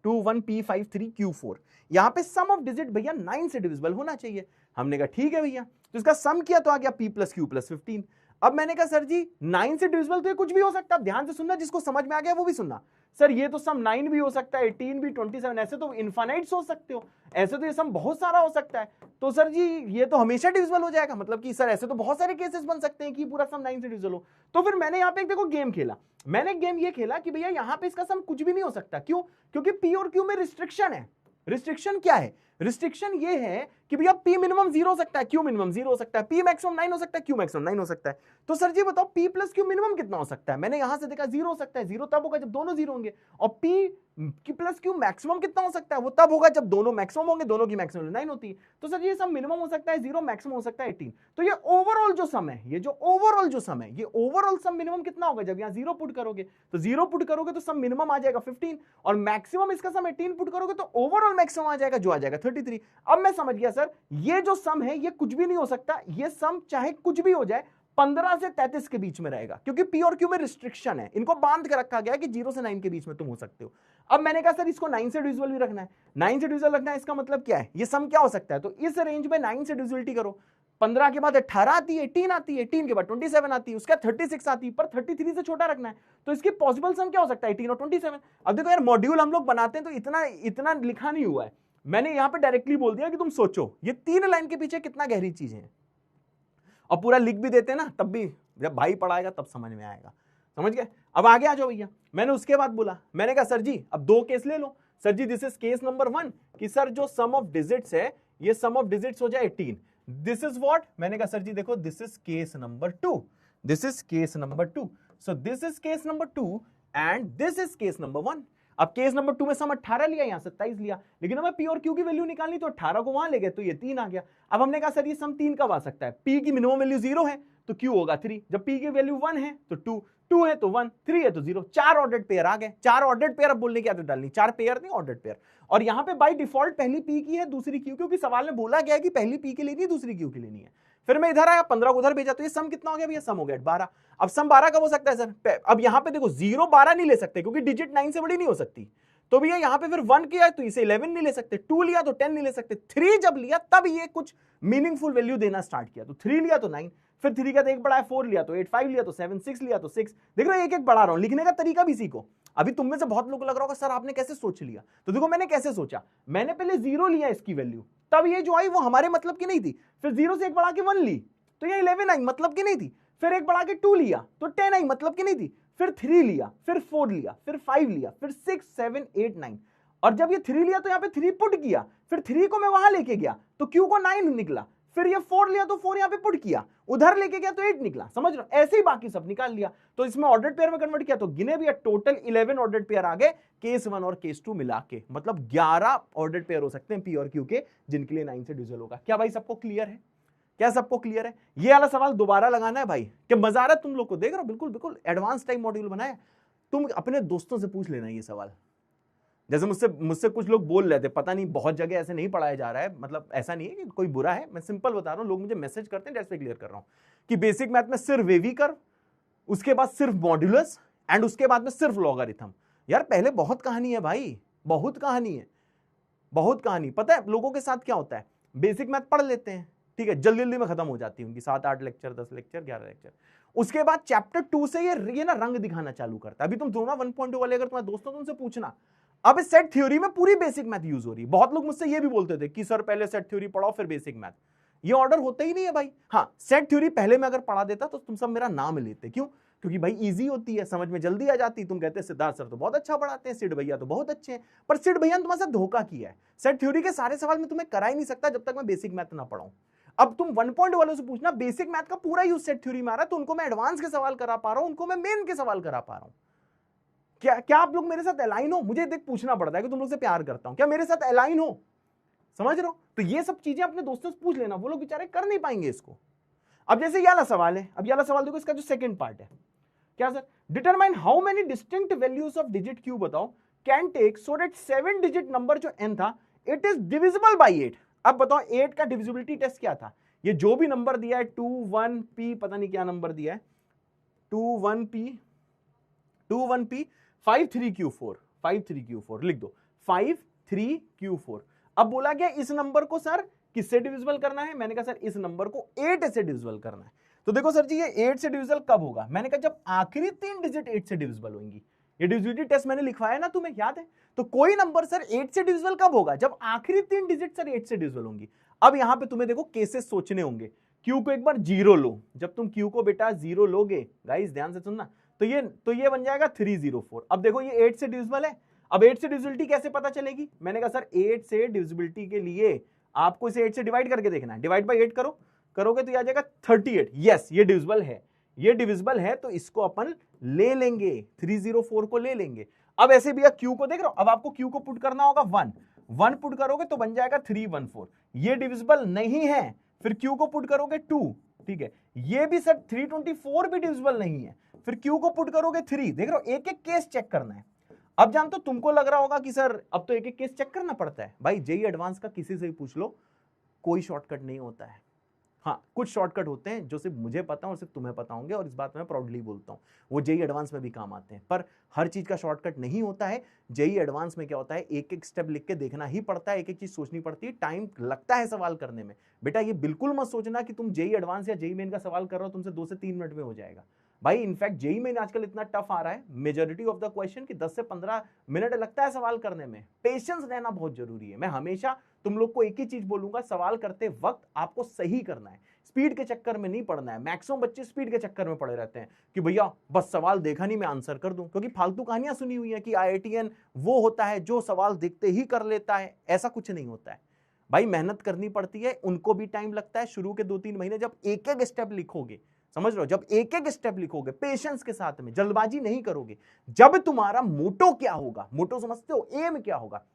A: 21P53Q4, यहां पे सम ऑफ डिजिट भैया 9 से डिविजिबल होना चाहिए। हमने कहा ठीक है भैया, तो इसका सम किया तो आ गया P + Q + 15। अब मैंने कहा सर जी 9 से डिविजिबल तो ये कुछ भी हो सकता है, ध्यान से सुनना, जिसको समझ में आ गया वो भी सुनना। सर ये तो सम 9 भी हो सकता है, 18 भी, 27, ऐसे तो इनफाइनाइट सोच सकते हो, ऐसे तो ये सम बहुत सारा हो सकता है। तो सर जी ये तो हमेशा डिविजिबल हो जाएगा, मतलब कि सर ऐसे तो बहुत सारे केसेस बन सकते हैं कि पूरा सम 9 से डिविजिबल हो। तो फिर मैंने यहाँ पे एक देखो गेम खेला, मैंने गेम ये खेला कि भैया यहाँ पे इसका सम कुछ भी नहीं हो सकता। क्यों? क्योंकि पी और क्यू में रिस्ट्रिक्शन है। रिस्ट्रिक्शन क्या है? रिस्ट्रिक्शन ये है कि भैया पी मिनिमम 0 हो सकता है, क्यू मिनिमम 0 हो सकता है, पी मैक्सिमम 9 हो सकता है, क्यू मैक्सिमम 9 हो सकता है। तो सर जी बताओ पी + क्यू मिनिमम कितना हो सकता है? मैंने यहां से देखा 0 हो सकता है, 0 तब होगा जब दोनों 0 होंगे, और पी + क्यू मैक्सिमम कितना हो सकता है? वो तब होगा जब दोनों मैक्सिमम होंगे, दोनों की मैक्सिमम 9 होती है। तो सर ये सम मिनिमम हो सकता है 0, मैक्सिमम हो सकता है 18। तो ये ओवरऑल जो सम है, ये जो ओवरऑल जो सम है, ये ओवरऑल सम मिनिमम कितना होगा? जब यहां 0 पुट करोगे, तो 0 पुट करोगे तो सम मिनिमम आ जाएगा 15, और मैक्सिमम इसका सम 18 पुट करोगे तो ओवरऑल मैक्सिमम आ जाएगा, जो आ जाएगा 33। अब मैं समझ गया सर, ये जो सम है ये कुछ भी नहीं हो सकता, ये सम चाहे कुछ भी हो जाए 15 से 33 के बीच में रहेगा, क्योंकि पी और क्यू में रिस्ट्रिक्शन है, इनको बांध के रखा गया है कि 0 से 9 के बीच में तुम हो सकते हो। अब मैंने कहा सर इसको 9 से डिविजिबल भी रखना है, 9 से डिविजिबल रखना है, इसका मतलब क्या है? ये सम क्या हो सकता है? तो इस रेंज में 9 से डिविजिबिलिटी करो, 15 के बाद 18 आती है, 18 आती है, 18 के बाद 27 आती है, उसका 36 आती है, पर 33 से छोटा रखना है। तो इसकी पॉसिबल सम क्या हो सकता है? 18 और 27। अब देखो यार, मॉड्यूल हम लोग बनाते हैं तो इतना लिखा नहीं हुआ है, मैंने यहां पे डायरेक्टली बोल दिया कि तुम सोचो ये 3 लाइन के पीछे कितना गहरी चीज है, और पूरा लिख भी देते ना, तब भी जब भाई पढ़ाएगा तब समझ में आएगा। समझ गए? अब आगे आ जाओ भैया। मैंने उसके बाद बोला, मैंने कहा सर जी अब 2 केस ले लो। Sir ji this is case number 1 कि सर जो सम ऑफ डिजिट्स है ये सम ऑफ डिजिट्स हो जाए 18। This is what? मैंने कहा सर जी देखो this is case number 2, this is case number 2, so this is case number 2 and this is case number 1। अब केस नंबर 2 में सम 18 लिया, यहां 27 लिया, लेकिन हमें पी और क्यू की वैल्यू निकालनी, तो 18 को वहां ले गए तो ये 3 आ गया। अब हमने कहा सर ये सम 3 कब आ सकता है? पी की मिनिमम वैल्यू 0 है तो क्यू होगा 3, जब पी की वैल्यू 1 है तो 2, 2 है तो 1, 3 है तो 0, 4 ऑर्डर्ड पेयर आ गए। 4 ऑर्डर्ड पेयर अब बोलने की आदत डालनी, 4 पेयर नहीं ऑर्डर्ड पेयर। और यहां पे बाय डिफॉल्ट पहली पी की है दूसरी क्यू, क्योंकि सवाल में बोला गया है कि पहली पी की लेनी है दूसरी क्यू की लेनी है। फिर मैं इधर आया, 15 को उधर भेजा, तो ये सम कितना हो गया भैया? सम हो गया 12। अब सम 12 कब हो सकता है सर? अब यहां पे देखो 0 12 नहीं ले सकते क्योंकि डिजिट 9 से बड़ी नहीं हो सकती, तो भैया यहां पे फिर 1 किया तो इसे 11 नहीं ले सकते, 2 लिया तो 10 नहीं ले सकते, 3 जब लिया तब ये कुछ मीनिंगफुल वैल्यू देना स्टार्ट किया। तो 3 लिया तो 9, फिर 3 का तो एक बढ़ा है, 4 लिया तो 8, 5 लिया तो 7, 6 लिया तो 6। देख रहे हो एक एक बढ़ा रहा हूं, लिखने का तरीका भी सीखो। अभी तुम में से बहुत लोग लग रहा होगा सर आपने कैसे सोच लिया, तो देखो मैंने कैसे सोचा, मैंने पहले 0 लिया इसकी वैल्यू, तब ये जो आई वो हमारे मतलब की नहीं थी, फिर 0 से एक बढ़ा के 1 ली तो ये 11 आई, मतलब की नहीं थी, फिर एक बढ़ा के 2 लिया तो 10 आई, मतलब की नहीं थी, फिर 3 लिया, फिर 4 लिया, फिर 5 लिया, फिर 6, 7, 8, 9, और जब ये 3 लिया तो यहां पे 3 पुट किया, फिर 3 को मैं वहां लेके गया तो क्यू को 9 निकला, फिर ये 4 लिया तो 4 यहां पे पुट किया, उधर लेके गया तो 8 निकला। समझ रहे हो? ऐसे ही बाकी सब निकाल लिया, तो इसमें ऑर्डर्ड पेयर में कन्वर्ट किया तो गिने भी टोटल 11 ऑर्डर्ड पेयर आ गए केस 1 और केस 2 मिला के, मतलब 11 ऑर्डर्ड पेयर हो सकते हैं पी और क्यू के, जिनके लिए 9 से डिविजिबल होगा। क्या भाई सबको क्लियर है? क्या सबको क्लियर है? ये वाला सवाल दोबारा लगाना है भाई, कि मजा आ रहा है तुम लोग को? देख रहे हो, बिल्कुल बिल्कुल एडवांस टाइप मॉड्यूल बनाया। तुम अपने दोस्तों से पूछ लेना ये सवाल, जैसे मुझसे कुछ लोग बोल रहे थे, पता नहीं बहुत जगह ऐसे नहीं पढ़ाया जा रहा है, मतलब ऐसा नहीं है कि कोई बुरा है, मैं सिंपल बता रहा हूं, लोग मुझे मैसेज करते हैं, जैसे क्लियर कर रहा हूं कि बेसिक मैथ में सिर्फ वेवी कर्व, उसके बाद सिर्फ मॉड्यूलस, एंड उसके बाद में सिर्फ लॉगरिथम। यार पहले बहुत कहानी है भाई, बहुत कहानी है, बहुत कहानी। पता है लोगों के साथ क्या होता है, बेसिक मैथ पढ़ लेते हैं, ठीक है, जल्दी जल्दी में खत्म हो जाती है उनकी, 7-8 लेक्चर, 10 लेक्चर, 11 लेक्चर, उसके बाद चैप्टर 2 से ये ना रंग दिखाना चालू करता है। अभी तुम दोनों 1.2 वाले अगर तुम्हारे दोस्तों तुमसे पूछना, अब सेट थ्योरी में पूरी बेसिक मैथ यूज हो रही है। बहुत लोग मुझसे ये भी बोलते थे कि सर पहले सेट थ्योरी पढ़ाओ फिर बेसिक मैथ, ये ऑर्डर होता ही नहीं है भाई। हाँ, सेट थ्योरी पहले मैं अगर पढ़ा देता तो तुम सब मेरा नाम लेते, क्यों? क्योंकि भाई इजी होती है, समझ में जल्दी आ जाती। तुम कहते सिद्धार्थ सर तो बहुत अच्छा पढ़ाते हैं, सिड भैया तो बहुत अच्छे हैं, पर सिड भैया ने तुम्हारे साथ धोखा किया है। सेट थ्योरी के सारे सवाल में तुम्हें करा ही नहीं सकता जब तक मैं बेसिक मैथ ना पढ़ाऊं। अब तुम 1 वालों से पूछना, बेसिक मैथ का पूरा यूज सेट थ्योरी में आ रहा है, तो उनको मैं एडवांस के सवाल करा पा रहा हूं, उनको मैं मेन के सवाल करा पा रहा हूं। क्या आप लोग मेरे साथ अलाइन हो? मुझे देख पूछना पड़ता है कि तुम लोग से प्यार करता हूं, क्या मेरे साथ अलाइन हो? समझ रहे हो? तो ये सब चीजें अपने दोस्तों से पूछ लेना, वो लोग बेचारे कर नहीं पाएंगे इसको। अब जैसे ये वाला सवाल है, अब ये वाला सवाल देखो, इसका जो सेकंड पार्ट है क्या sir, determine how many distinct values of digit q बताओ can take so that 7 digit number जो n था इट इज डिविजिबल बाय 8। अब बताओ 8 का डिविजिबिलिटी टेस्ट क्या था, ये जो भी नंबर दिया है 21p, पता नहीं क्या नंबर दिया है, 21p 53q4, 53q4 लिख दो, 53q4। अब बोला गया इस नंबर को सर किससे डिविजिबल करना है, मैंने कहा सर इस नंबर को 8 से डिविजिबल करना है। तो देखो सर जी ये 8 से डिविजिबल कब होगा, मैंने कहा जब आखिरी 3 डिजिट 8 से डिविजिबल होंगी। ये डिविजिबिलिटी टेस्ट मैंने लिखवाया ना, तुम्हें याद है। तो कोई नंबर सर 8 से डिविजिबल कब होगा, जब आखिरी 3 डिजिट सर 8 से डिविजिबल होंगी। अब यहां पे तुम्हें देखो केसेस सोचने होंगे, क्यू को एक बार 0 लो, जब तुम क्यू को बेटा 0 लोगे, गाइस ध्यान से सुनना, तो ये बन जाएगा 304। अब देखो ये 8 से डिविजिबल है, अब 8 से डिविजिबिलिटी कैसे पता चलेगी, मैंने कहा सर 8 से डिविजिबिलिटी के लिए आपको इसे 8 से डिवाइड करके देखना है, डिवाइड बाय 8 करो, करोगे तो ये आ जाएगा 38। यस ये डिविजिबल है, ये डिविजिबल है, तो इसको अपन ले लेंगे, 304 को ले लेंगे। अब ऐसे भी क्यू को देख रहे हो, अब आपको क्यू को पुट करना होगा 1 पुट करोगे तो बन जाएगा 314। ये डिविजिबल नहीं है, फिर क्यू को पुट करोगे 2, ठीक है। ये भी सर 324 भी डिविजिबल नहीं है, फिर क्यू को पुट करोगे 3। देख रहे हो एक एक केस चेक करना है। अब जानते हो तुमको लग रहा होगा कि सर अब तो एक एक केस चेक करना पड़ता है, भाई जेईई एडवांस का किसी से भी पूछ लो, कोई शॉर्टकट नहीं होता है। हाँ कुछ शॉर्टकट होते हैं जो सिर्फ मुझे पता है और सिर्फ तुम्हें पता होंगे, और इस बात में मैं प्राउडली बोलता हूँ, वो जेईई एडवांस में भी काम आते हैं, पर हर चीज का शॉर्टकट नहीं होता है। जेईई एडवांस में क्या होता है, एक एक स्टेप लिख के देखना ही पड़ता है, एक एक चीज सोचनी पड़ती है, टाइम लगता है सवाल करने में। बेटा ये बिल्कुल मत सोचना कि तुम जेईई एडवांस या जेईई मेन का सवाल कर रहे हो तुमसे 2 से 3 मिनट में हो जाएगा। भाई इनफैक्ट जेईई मेन आजकल इतना टफ आ रहा है, मेजॉरिटी ऑफ द क्वेश्चन की 10 से 15 मिनट लगता है सवाल करने में। पेशेंस रहना बहुत जरूरी है। मैं हमेशा तुम लोग को एक ही चीज बोलूंगा, सवाल करते वक्त आपको सही करना है, स्पीड के चक्कर में नहीं पढ़ना है। मैक्सिमम बच्चे स्पीड के चक्कर में पड़े रहते हैं कि भैया बस सवाल देखा नहीं मैं आंसर कर दूं, क्योंकि फालतू कहानियां सुनी हुई है कि IITN वो होता है जो सवाल देखते ही कर लेता है, ऐसा कुछ नहीं होता है भाई। मेहनत करनी पड़ती है, उनको भी टाइम लगता है। शुरू के 2-3 महीने जब एक एक स्टेप लिखोगे, समझ रहे हो, जब एक एक स्टेप लिखोगे पेशेंस के साथ में, जल्दबाजी नहीं करोगे, जब तुम्हारा मोटो क्या होगा, मोटो समझते हो, एम क्या होगा,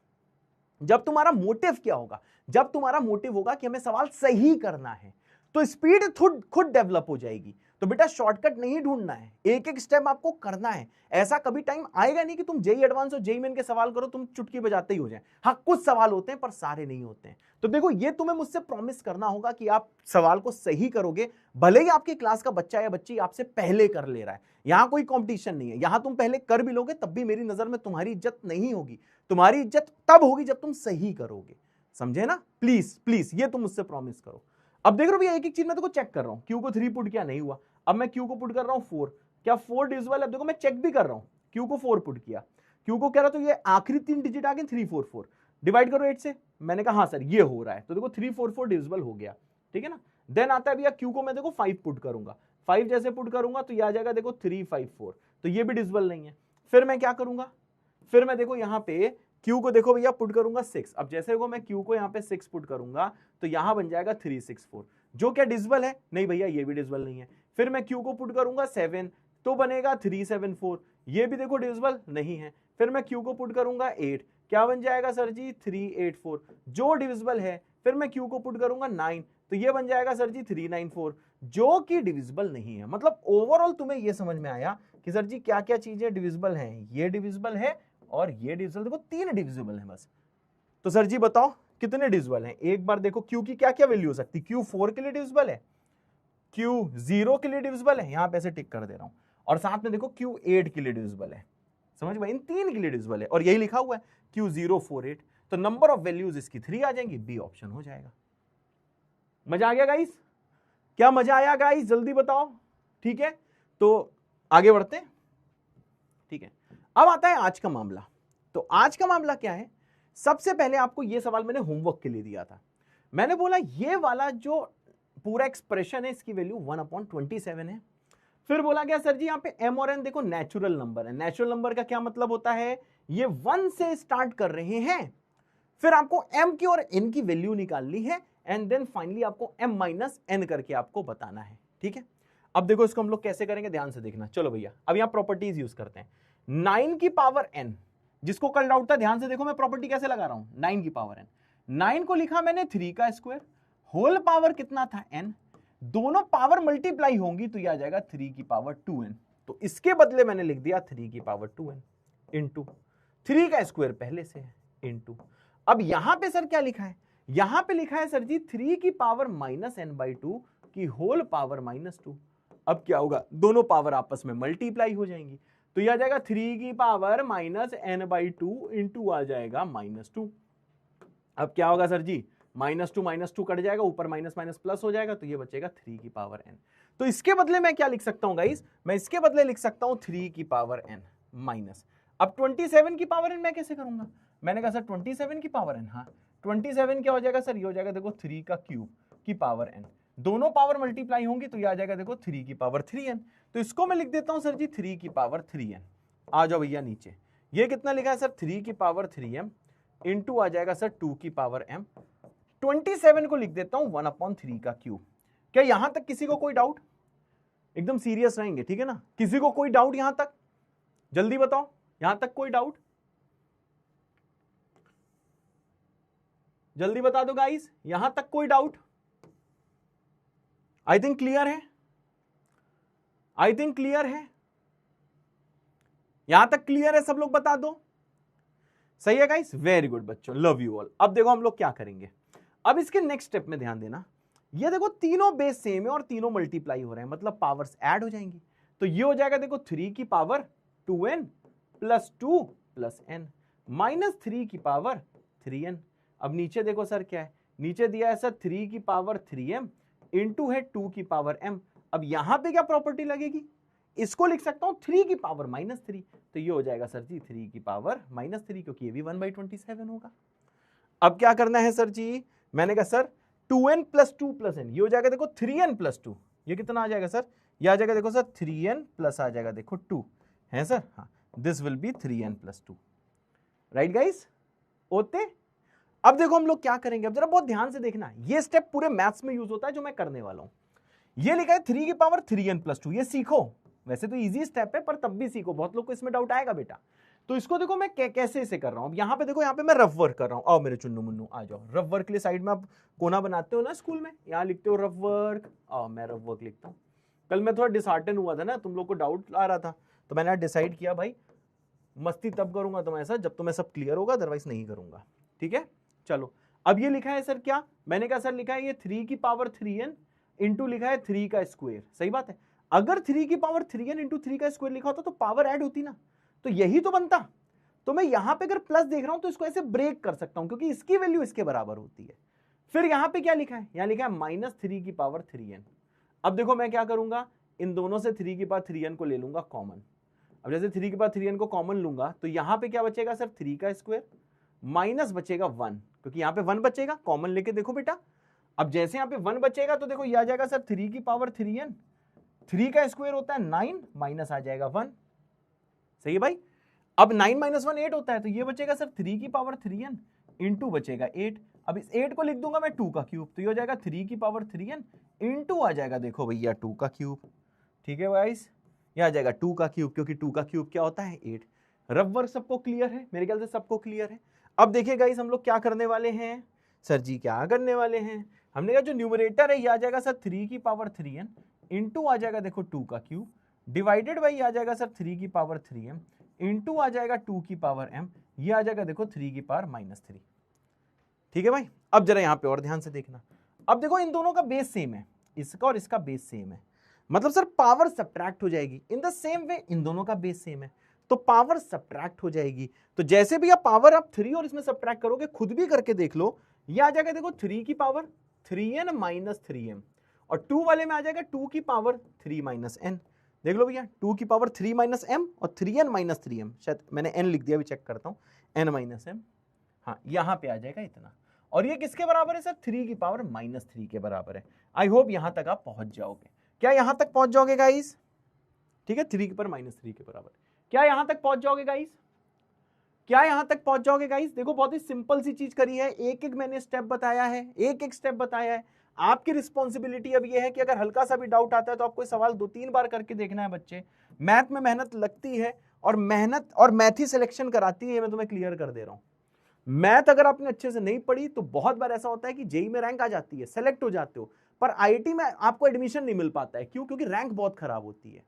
A: जब तुम्हारा मोटिव क्या होगा, जब तुम्हारा मोटिव होगा कि हमें सवाल सही करना है, तो स्पीड खुद डेवलप हो जाएगी। तो बेटा शॉर्टकट नहीं ढूंढना है, एक एक स्टेप आपको करना है। ऐसा कभी टाइम आएगा नहीं कि तुम जेईई एडवांस और जेईई मेन के सवाल करो तुम चुटकी बजाते ही हो जाए। हाँ कुछ सवाल होते हैं पर सारे नहीं होते हैं। तो देखो ये तुम्हें मुझसे प्रॉमिस करना होगा कि आप सवाल को सही करोगे, भले ही आपकी क्लास का बच्चा या बच्ची आपसे पहले कर ले रहा है। यहां कोई कंपटीशन नहीं है, यहां तुम पहले कर भी लोगे तब भी मेरी नजर में तुम्हारी इज्जत नहीं होगी। तुम्हारी इज्जत तब होगी जब तुम सही करोगे, समझे ना। प्लीज प्लीज ये तुम मुझसे प्रॉमिस करो। अब देख रहे हो भैया एक एक चीज मैं देखो चेक कर रहा हूं, क्यू को 3 पुट किया नहीं हुआ, अब मैं क्यू को पुट कर रहा हूं 4, क्या 4 डिविजिबल है। अब देखो मैं चेक भी कर रहा हूं, क्यू को 4 पुट किया, क्यू को कह रहा तो ये आखिरी 3 डिजिट आ गए 344, डिवाइड करो 8 से, मैंने कहा हाँ सर ये हो रहा है, तो देखो 344 डिविजिबल हो गया, ठीक है ना। देन आता है भैया क्यू को मैं देखो 5 पुट करूंगा, 5 जैसे पुट करूंगा तो ये आ जाएगा देखो 354, तो ये भी डिविजिबल नहीं है। फिर मैं क्या करूंगा, फिर मैं देखो यहाँ पे क्यू को देखो भैया पुट करूंगा 6, अब जैसे को मैं क्यू को यहाँ पे 6 पुट करूंगा तो यहां बन जाएगा 364, जो क्या डिविजिबल है, नहीं भैया ये भी डिविजिबल नहीं है। फिर मैं क्यू को पुट करूंगा 7 तो बनेगा 374, ये भी देखो डिविजिबल नहीं है। फिर मैं क्यू को पुट करूंगा 8, क्या बन जाएगा सर जी 384, जो डिविजिबल है। फिर मैं क्यू को पुट करूंगा 9 तो ये बन जाएगा सर जी 394, जो कि डिविजिबल नहीं है। मतलब ओवरऑल तुम्हें ये समझ में आया कि सर जी क्या क्या चीजें डिविजिबल हैं, ये डिविजिबल है और ये डिविजिबल, देखो 3 डिविजिबल है बस। तो सर जी बताओ कितने डिविजिबल हैं, एक बार देखो क्यू की क्या क्या वैल्यू हो सकती है। क्यू 4 के लिए डिविजिबल है, क्यू 0 के लिए डिविजिबल है, यहां पे ऐसे टिक कर दे रहा हूं, और साथ में देखो क्यू 8 के लिए डिविजिबल है, समझ में, इन 3 के लिए डिविजिबल है, और यही लिखा हुआ है क्यू 048, तो नंबर ऑफ वैल्यूज इसकी 3 आ जाएंगी, बी ऑप्शन हो जाएगा। मजा आ गया गाइस, क्या मजा आया गाइस, जल्दी बताओ, ठीक है। तो आगे बढ़ते हैं, ठीक है। अब आता है आज का मामला। तो आज का मामला क्या है, सबसे पहले आपको यह सवाल मैंने होमवर्क के लिए दिया था। मैंने बोला ये वाला जो पूरा एक्सप्रेशन है इसकी वैल्यू 1/27 है। फिर बोला गया सर जी यहाँ पे m और n देखो नेचुरल नंबर है। नेचुरल नंबर का क्या मतलब होता है, ये 1 से स्टार्ट कर रहे हैं, फिर आपको m की और n की वैल्यू निकालनी है, एंड देन फाइनली आपको m माइनस n करके आपको बताना है, ठीक है। अब देखो इसको हम लोग कैसे करेंगे, ध्यान से देखना। चलो भैया अब यहाँ प्रॉपर्टीज यूज करते हैं। 9 की पावर n, जिसको कल डाउट था, ध्यान से देखो मैं प्रॉपर्टी कैसे लगा रहा हूं। 9 की पावर n, 9 को लिखा मैंने 3 का स्क्वायर, होल पावर कितना था n, दोनों पावर मल्टीप्लाई होंगी तो यह आ जाएगा 3 की पावर 2n। तो इसके बदले मैंने लिख दिया 3 की पावर 2n इंटू 3 का स्क्वायर पहले से है इंटू, अब यहां पे सर क्या लिखा है, यहां पे लिखा है सर जी 3 की पावर -n/2 की होल पावर -2। अब क्या होगा, दोनों पावर आपस में मल्टीप्लाई हो जाएंगी तो यह आ जाएगा 3 की पावर -n/2 इंटू आ जाएगा -2। अब क्या होगा सर जी, -2 कट जाएगा, ऊपर माइनस माइनस प्लस हो जाएगा तो ये बचेगा 3 की पावर n। तो इसके बदले मैं क्या लिख सकता हूं गाइस, मैं इसके बदले लिख सकता हूं 3 की पावर n माइनस, अब 27 की पावर n मैं कैसे करूंगा, मैंने कहा सर 27 की पावर n, हाँ 27 क्या हो जाएगा सर, ये हो जाएगा देखो 3 का क्यूब की पावर n, दोनों पावर मल्टीप्लाई होंगी तो ये आ जाएगा देखो 3 की पावर 3n। तो इसको मैं लिख देता हूं सर जी 3 की पावर 3n। आ जाओ भैया नीचे, ये कितना लिखा है सर 3 की पावर 3m इंटू आ जाएगा सर 2 की पावर m, 27 को लिख देता हूं 1/3 का क्यूब। क्या यहां तक किसी को कोई डाउट, एकदम सीरियस रहेंगे ठीक है ना, किसी को कोई डाउट यहां तक, जल्दी बताओ यहां तक कोई डाउट, जल्दी बता दो गाइस, यहां तक कोई डाउट, आई थिंक क्लियर है, आई थिंक क्लियर है, यहां तक क्लियर है, सब लोग बता दो, सही है गाइस, वेरी गुड बच्चों, लव यू ऑल। अब देखो हम लोग क्या करेंगे, अब इसके नेक्स्ट स्टेप में ध्यान देना, ये देखो तीनों बेस सेम है और तीनों मल्टीप्लाई हो रहे हैं, मतलब पावर्स ऐड हो जाएंगी, तो ये हो जाएगा देखो 3 की power 2n plus 2 plus n minus 3 की पावर 3n। अब नीचे देखो सर क्या है, नीचे दिया है सर 3 की पावर 3m इंटू है 2 की पावर m। अब यहां पे क्या प्रॉपर्टी लगेगी, इसको लिख सकता हूं 3 की पावर -3, तो ये हो जाएगा सर जी 3 की पावर -3, क्योंकि ये भी 1/27 होगा। अब क्या करना है सर जी, मैंने कहा sir 2n plus 2 plus n, ये हो जाएगा देखो 3n प्लस 2, ये कितना आ जाएगा सर, ये आ जाएगा देखो सर 3n प्लस आ जाएगा देखो 2 है सर, हाँ this will be 3n plus 2, right guys ओते। अब देखो हम लोग क्या करेंगे, अब जरा बहुत ध्यान से देखना, ये स्टेप पूरे मैथ्स में यूज होता है जो मैं करने वाला हूं। ये लिखा है 3 की पावर 3n प्लस 2, ये सीखो, वैसे तो इजी स्टेप है पर तब भी सीखो, बहुत लोग को इसमें डाउट आएगा बेटा। तो इसको देखो मैं कैसे इसे कर रहा हूं, यहां पे देखो, यहां पे मैं रफ वर्क कर रहा हूं, आओ मेरे चुन्नू मुन्नू आ जाओ, रफ वर्क के लिए साइड में आप कोना बनाते हो ना स्कूल में, यहां लिखते हो रफ वर्क, आओ मैं रफ वर्क लिखता हूं। कल मैं थोड़ा डिसहार्टन हुआ था ना, तुम लोग को डाउट आ रहा था, तो मैंने डिसाइड किया भाई मस्ती तब करूंगा तुम्हारे साथ जब तुम्हें सब क्लियर होगा, अदरवाइज नहीं करूंगा, ठीक है। चलो अब ये लिखा है सर क्या, मैंने कहा सर लिखा है ये 3 की पावर 3n इंटू लिखा है 3 का स्क्वायर, सही बात है, अगर 3 की पावर 3n इंटू 3 का स्क्वायर लिखा होता तो पावर ऐड होती ना, तो यही तो बनता। तो मैं यहां पे अगर प्लस देख रहा हूं तो इसको ऐसे ब्रेक कर सकता हूं, क्योंकि इसकी वैल्यू इसके बराबर होती है। फिर यहां पे क्या लिखा है, यहां लिखा है -3 की पावर 3n। अब देखो मैं क्या करूंगा, इन दोनों से 3 की पावर 3n को ले लूंगा कॉमन। अब जैसे 3 की पावर 3n को कॉमन लूंगा तो यहां पे क्या बचेगा सर 3 का स्क्वायर माइनस बचेगा 1, क्योंकि यहां पे 1 बचेगा, कॉमन लेके देखो बेटा। अब जैसे यहां पे 1 बचेगा तो देखो ये आ जाएगा सर 3 की पावर 3n, 3 का स्क्वायर होता है 9 माइनस आ जाएगा 1, सही है भाई। अब 9 माइनस 1 8 होता है, तो ये बचेगा सर 3 की पावर 3n इंटू बचेगा 8। अब इस 8 को लिख दूंगा मैं 2 का क्यूब, तो ये हो जाएगा 3 की पावर 3n इंटू आ जाएगा देखो भैया 2 का क्यूब, ठीक है गाइस, ये आ जाएगा 2 का क्यूब, क्योंकि 2 का क्यूब क्या होता है 8। रफ वर्क सबको क्लियर है, मेरे ख्याल से सबको क्लियर है। अब देखिए गाइस हम लोग क्या करने वाले हैं, सर जी क्या करने वाले हैं, हमने कहा जो न्यूमरेटर है ये आ जाएगा सर 3 की पावर 3n इंटू आ जाएगा देखो 2 का क्यूब, डिवाइडेड बाई आ जाएगा सर 3 की पावर 3m इंटू आ जाएगा 2 की पावर m, ये आ जाएगा देखो 3 की पावर -3, ठीक है भाई। अब जरा यहां पे और ध्यान से देखना, अब देखो इन दोनों का बेस सेम है, इसका और इसका बेस सेम है, मतलब सर पावर सब्ट्रैक्ट हो जाएगी। इन द सेम वे इन दोनों का बेस सेम है तो पावर सब्ट्रैक्ट हो जाएगी, तो जैसे भी आप पावर आप 3 और इसमें सब्ट्रैक्ट करोगे, खुद भी करके देख लो, ये आ जाएगा देखो 3 की पावर 3n माइनस 3m, और 2 वाले में आ जाएगा 2 की पावर 3 माइनस n, देख लो भैया 2 की पावर 3 माइनस m और 3n माइनस 3m, शायद मैंने n लिख दिया, अभी चेक करता हूं, n माइनस m, हाँ यहां पे आ जाएगा इतना, और ये किसके बराबर है सर 3 की पावर -3 के बराबर है। आई होप यहां तक आप पहुंच जाओगे, क्या यहां तक पहुंच जाओगे गाइस, ठीक है 3 की पावर -3 के बराबर, क्या यहां तक पहुंच जाओगे गाइस, क्या यहां तक पहुंच जाओगे गाइस। देखो बहुत ही सिंपल सी चीज करी है, एक एक मैंने स्टेप बताया है, एक एक स्टेप बताया है। आपकी रिस्पॉन्सिबिलिटी अब ये है कि अगर हल्का सा भी डाउट आता है तो आपको सवाल 2-3 बार करके देखना है बच्चे। मैथ में मेहनत लगती है और मेहनत और मैथ ही सिलेक्शन कराती है, मैं तुम्हें क्लियर कर दे रहा हूं। मैथ अगर आपने अच्छे से नहीं पढ़ी तो बहुत बार ऐसा होता है कि जेई में रैंक आ जाती है, सेलेक्ट हो जाते हो, पर आईआईटी में आपको एडमिशन नहीं मिल पाता है। क्यों? क्योंकि रैंक बहुत खराब होती है।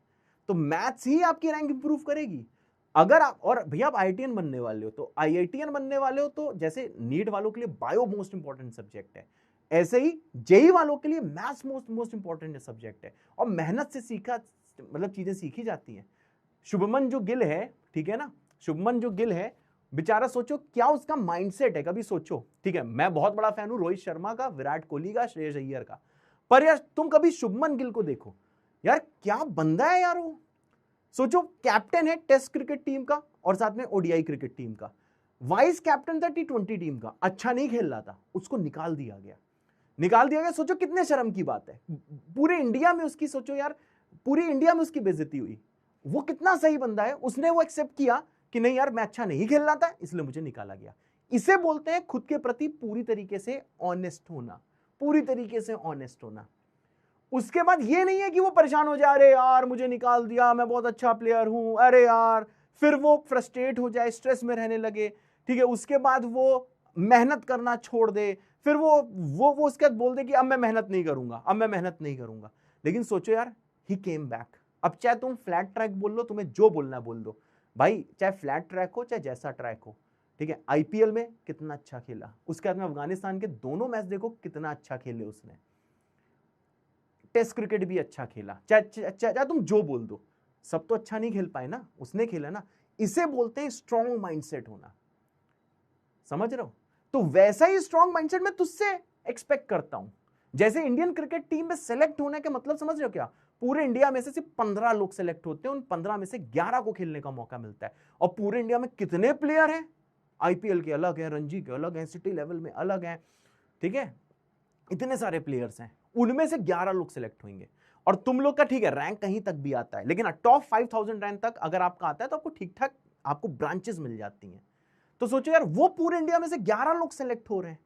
A: तो मैथ्स ही आपकी रैंक इंप्रूव करेगी। अगर आप, और भैया आप आईआईटीएन बनने वाले हो, तो आईआईटीएन बनने वाले हो तो जैसे नीट वालों के लिए बायो मोस्ट इंपॉर्टेंट सब्जेक्ट है, ऐसे ही जेई वालों के लिए मैथ्स मोस्ट इंपॉर्टेंट सब्जेक्ट है। और मेहनत से सीखा, मतलब चीजें सीखी जाती हैं। शुभमन जो गिल है, ठीक है ना, शुभमन जो गिल है बेचारा, सोचो क्या उसका माइंडसेट है, कभी सोचो। ठीक है, मैं बहुत बड़ा फैन हूं रोहित शर्मा का, विराट कोहली का, श्रेयस अय्यर का, पर यार तुम कभी शुभमन गिल को देखो यार, क्या बंदा है यार वो। सोचो, कैप्टन है टेस्ट क्रिकेट टीम का और साथ में ओडीआई क्रिकेट टीम का, वाइस कैप्टन था टी20 टीम का, अच्छा नहीं खेल रहा था, उसको निकाल दिया गया, निकाल दिया गया। सोचो कितने शर्म की बात है, पूरे इंडिया में उसकी, सोचो यार, पूरी इंडिया में उसकी बेइज्जती हुई। वो कितना सही बंदा है, उसने वो एक्सेप्ट किया कि नहीं यार मैं अच्छा नहीं खेल रहा था इसलिए मुझे निकाला गया। इसे बोलते हैं खुद के प्रति पूरी तरीके से ऑनेस्ट होना, पूरी तरीके से ऑनेस्ट होना। उसके बाद ये नहीं है कि वो परेशान हो जाए, अरे यार मुझे निकाल दिया, मैं बहुत अच्छा प्लेयर हूं, अरे यार, फिर वो फ्रस्ट्रेट हो जाए, स्ट्रेस में रहने लगे, ठीक है, उसके बाद वो मेहनत करना छोड़ दे, फिर वो उसके बाद बोल दे कि अब मैं मेहनत नहीं करूंगा, अब मैं मेहनत नहीं करूंगा। लेकिन सोचो यार, ही केम बैक। अब चाहे तुम फ्लैट ट्रैक बोल लो, तुम्हें जो बोलना है बोल दो भाई, चाहे फ्लैट ट्रैक हो चाहे जैसा ट्रैक हो, ठीक है। आईपीएल में कितना अच्छा खेला, उसके बाद में अफगानिस्तान के दोनों मैच देखो कितना अच्छा खेले उसने, टेस्ट क्रिकेट भी अच्छा खेला, चाहे तुम जो बोल दो, सब तो अच्छा नहीं खेल पाए ना, उसने खेला ना। इसे बोलते हैं स्ट्रॉन्ग माइंडसेट होना, समझ रहे हो। तो वैसा ही स्ट्रॉन्ग माइंडसेट मैं तुझसे एक्सपेक्ट करता हूं। जैसे इंडियन क्रिकेट टीम में सेलेक्ट होने का मतलब समझ रहे हो क्या, पूरे इंडिया में से सिर्फ 15 लोग सेलेक्ट होते हैं, उन 15 में से 11 को खेलने का मौका मिलता है। और पूरे इंडिया में कितने प्लेयर हैं, आईपीएल के अलग है, रणजी के अलग है, सिटी लेवल में अलग है, ठीक है, इतने सारे प्लेयर्स हैं, उनमें से 11 लोग सिलेक्ट होंगे। और तुम लोग का ठीक है रैंक कहीं तक भी आता है, लेकिन टॉप 5000 रैंक तक अगर आपका आता है तो आपको ठीक ठाक आपको ब्रांचेस मिल जाती हैं। तो सोचो यार, वो पूरे इंडिया में से 11 लोग सिलेक्ट हो रहे हैं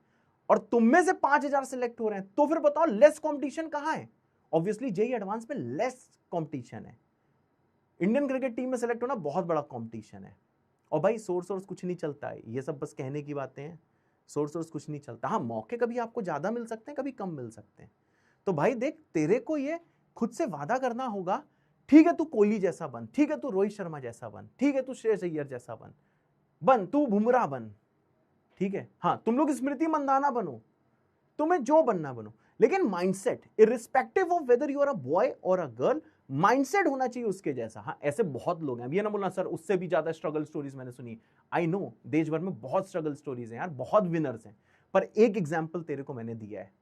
A: और तुम में से 5000 सिलेक्ट हो रहे हैं, तो फिर बताओ लेस कंपटीशन कहां है। ऑब्वियसली जेईई एडवांस में लेस कंपटीशन है, इंडियन क्रिकेट टीम में सिलेक्ट होना बहुत बड़ा कंपटीशन है। और भाई सोर्स कुछ नहीं चलता है, ये सब बस कहने की बातें हैं, सोर्स कुछ नहीं चलता। हाँ, मौके कभी आपको ज्यादा मिल सकते हैं, कभी कम मिल सकते हैं। तो भाई देख, तेरे को ये खुद से वादा करना होगा, ठीक है तू कोहली जैसा बन, ठीक है तू रोहित शर्मा जैसा बन, ठीक है तू श्रेयस अय्यर जैसा बन तू बुमराह बन, ठीक है, हाँ तुम लोग स्मृति मंदाना बनो, तुम्हें जो बनना बनो, लेकिन mindset irrespective of whether you are a boy और अ गर्ल, माइंडसेट होना चाहिए उसके जैसा। हाँ, ऐसे बहुत लोग हैं, अब ये ना बोलना सर उससे भी ज्यादा स्ट्रगल स्टोरीज मैंने सुनी। आई नो, देश भर में बहुत स्ट्रगल स्टोरीज हैं यार, बहुत विनर्स हैं, पर एक एग्जाम्पल तेरे को मैंने दिया है,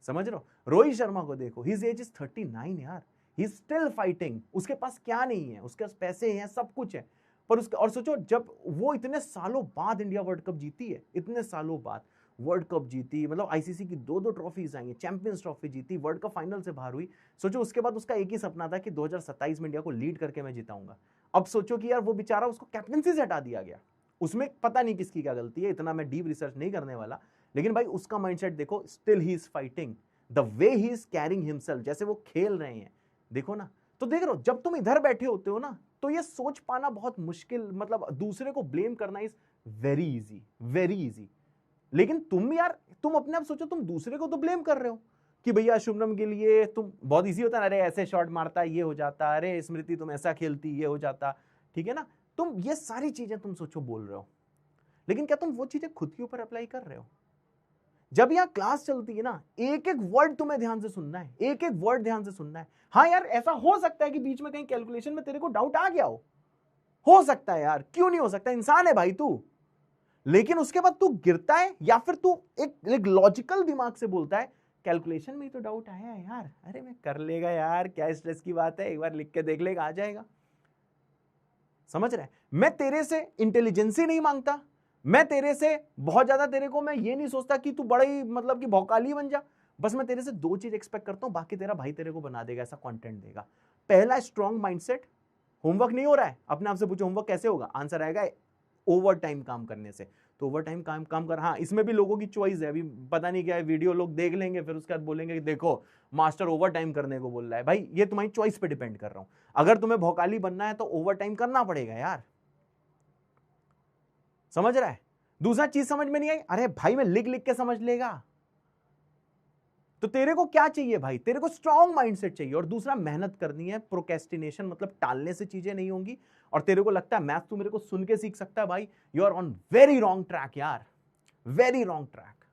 A: समझ रहे हो। रोहित शर्मा को देखो, हिज एज इज 39 यार, ही इज स्टिल फाइटिंग। उसके पास क्या नहीं है, उसके पास पैसे हैं, सब कुछ है, पर उसका, और सोचो जब वो इतने सालों बाद इंडिया वर्ल्ड कप जीती है, इतने सालों बाद वर्ल्ड कप जीती, मतलब आईसीसी की 2-2 ट्रॉफीज आई हैं, चैंपियंस ट्रॉफी जीती, वर्ल्ड कप फाइनल से बाहर हुई। सोचो उसके बाद उसका एक ही सपना था कि 2027 में इंडिया को लीड करके मैं जिताऊंगा। अब सोचो कि यार वो बेचारा, उसको कैप्टनसी से हटा दिया गया, उसमें पता नहीं किसकी क्या गलती है, इतना मैं डीप रिसर्च नहीं करने वाला, लेकिन भाई उसका माइंडसेट देखो, still he is fighting, the way he is carrying himself, जैसे वो खेल रहे हैं, देखो ना। तो देख रहे हो, जब तुम इधर बैठे होते हो ना, तो ये सोच पाना बहुत मुश्किल, मतलब दूसरे को ब्लेम करना is very easy, very easy. लेकिन तुम यार, तुम अपने आप सोचो, तुम दूसरे को तो ब्लेम कर रहे हो कि भैया शुभमन के लिए तुम, बहुत इजी होता है, अरे ऐसे शॉट मारता ये हो जाता, अरे स्मृति तुम ऐसा खेलती ये हो जाता, ठीक है ना। तुम ये सारी चीजें तुम सोचो बोल रहे हो, लेकिन क्या तुम वो चीजें खुद के ऊपर अप्लाई कर रहे हो। जब यहां क्लास चलती है ना, एक एक वर्ड तुम्हें ध्यान से सुनना है, एक एक वर्ड ध्यान से सुनना है। हाँ यार, ऐसा हो सकता है कि बीच में कहीं कैलकुलेशन में तेरे को डाउट आ गया हो सकता है यार, क्यों नहीं हो सकता, इंसान है भाई तू। लेकिन उसके बाद तू गिरता है, या फिर तू एक लॉजिकल दिमाग से बोलता है कैलकुलेशन में ही तो डाउट आया है यार, अरे मैं कर लेगा यार, क्या स्ट्रेस की बात है, एक बार लिख के देख लेगा, आ जाएगा। समझ रहे हैं, मैं तेरे से इंटेलिजेंसी नहीं मांगता, मैं तेरे से बहुत ज्यादा, तेरे को मैं ये नहीं सोचता कि तू बड़ा ही मतलब कि भौकाली बन जा, बस मैं तेरे से 2 चीज एक्सपेक्ट करता हूं, बाकी तेरा भाई तेरे को बना देगा, ऐसा कंटेंट देगा। पहला, स्ट्रॉन्ग माइंडसेट, होमवर्क नहीं हो रहा है, अपने आप से पूछो होमवर्क कैसे होगा, आंसर आएगा ओवर टाइम काम करने से। तो ओवर टाइम काम कर, हाँ इसमें भी लोगों की चॉइस है, अभी पता नहीं क्या है, वीडियो लोग देख लेंगे, फिर उसके बाद बोलेंगे कि देखो मास्टर ओवर टाइम करने को बोल रहा है। भाई ये तुम्हारी चॉइस पे डिपेंड कर रहा हूं, अगर तुम्हें भौकाली बनना है तो ओवर टाइम करना पड़ेगा यार, समझ रहा है। दूसरा चीज समझ में नहीं आई, अरे भाई मैं लिख लिख के समझ लेगा, तो तेरे को क्या चाहिए भाई, तेरे को स्ट्रॉन्ग माइंडसेट चाहिए, और दूसरा मेहनत करनी है, प्रोक्रेस्टिनेशन मतलब टालने से चीजें नहीं होंगी। और तेरे को लगता है मैथ तू मेरे को सुन के सीख सकता है, भाई you are on very wrong track यार, वेरी रॉन्ग ट्रैक।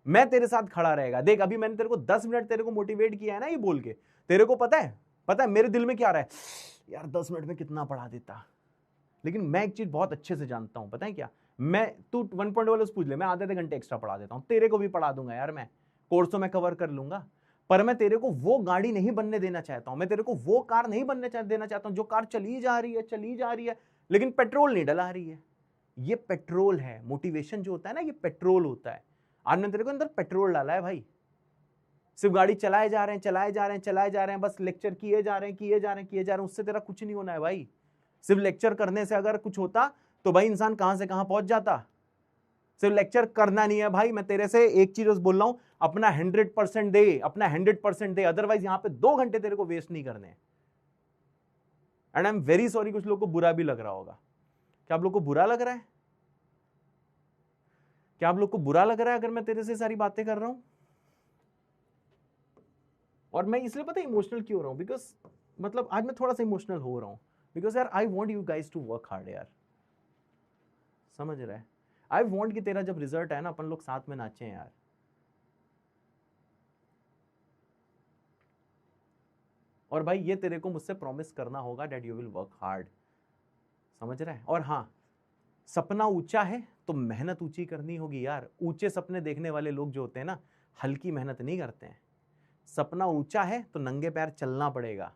A: मैं तेरे साथ खड़ा रहेगा। देख अभी मैंने तेरे को 10 मिनट तेरे को मोटिवेट किया है ना ये बोल के, तेरे को पता है मेरे दिल में क्या रहा है, यार 10 मिनट में कितना पढ़ा देता। लेकिन मैं एक चीज बहुत अच्छे से जानता हूं, पता है क्या, तू 1 वाले पूछ ले, मैं आधे घंटे एक्स्ट्रा पढ़ा देता हूं, तेरे को भी पढ़ा दूंगा यार, मैं कोर्सों में कवर कर लूंगा। पर मैं तेरे को वो गाड़ी नहीं बनने देना चाहता हूं, मैं तेरे को वो कार नहीं बनने देना चाहता हूं जो कार चली जा रही है लेकिन पेट्रोल नहीं डला रही है। ये पेट्रोल है, मोटिवेशन जो होता है ना ये पेट्रोल होता है। आज मैंने तेरे को अंदर पेट्रोल डाला है भाई, सिर्फ गाड़ी चलाए जा रहे हैं, बस लेक्चर किए जा रहे हैं, उससे तेरा कुछ नहीं होना है भाई। सिर्फ लेक्चर करने से अगर कुछ होता तो भाई इंसान कहां से कहां पहुंच जाता। सिर्फ लेक्चर करना नहीं है भाई, मैं तेरे से एक चीज बोल रहा हूं, अपना 100% दे, अपना 100% दे, अदरवाइज यहां पे 2 घंटे तेरे को वेस्ट नहीं करने। And I am very sorry, कुछ लोग को बुरा भी लग रहा होगा। क्या आप लोग को बुरा लग रहा है? क्या आप लोग को बुरा लग रहा है अगर मैं तेरे से सारी बातें कर रहा हूं? और मैं इसलिए पता है इमोशनल क्यों हो रहा हूं, बिकॉज मतलब आज मैं थोड़ा सा इमोशनल हो रहा हूं, बिकॉज यार I want you guys to work hard यार, समझ रहा है? आई वॉन्ट कि तेरा जब रिजल्ट है ना अपन लोग साथ में नाचे यार। और भाई ये तेरे को मुझसे प्रॉमिस करना होगा that you will work hard, समझ रहा है? और हाँ, सपना ऊंचा है तो मेहनत ऊंची करनी होगी यार। ऊंचे सपने देखने वाले लोग जो होते हैं ना, हल्की मेहनत नहीं करते हैं। सपना ऊंचा है तो नंगे पैर चलना पड़ेगा,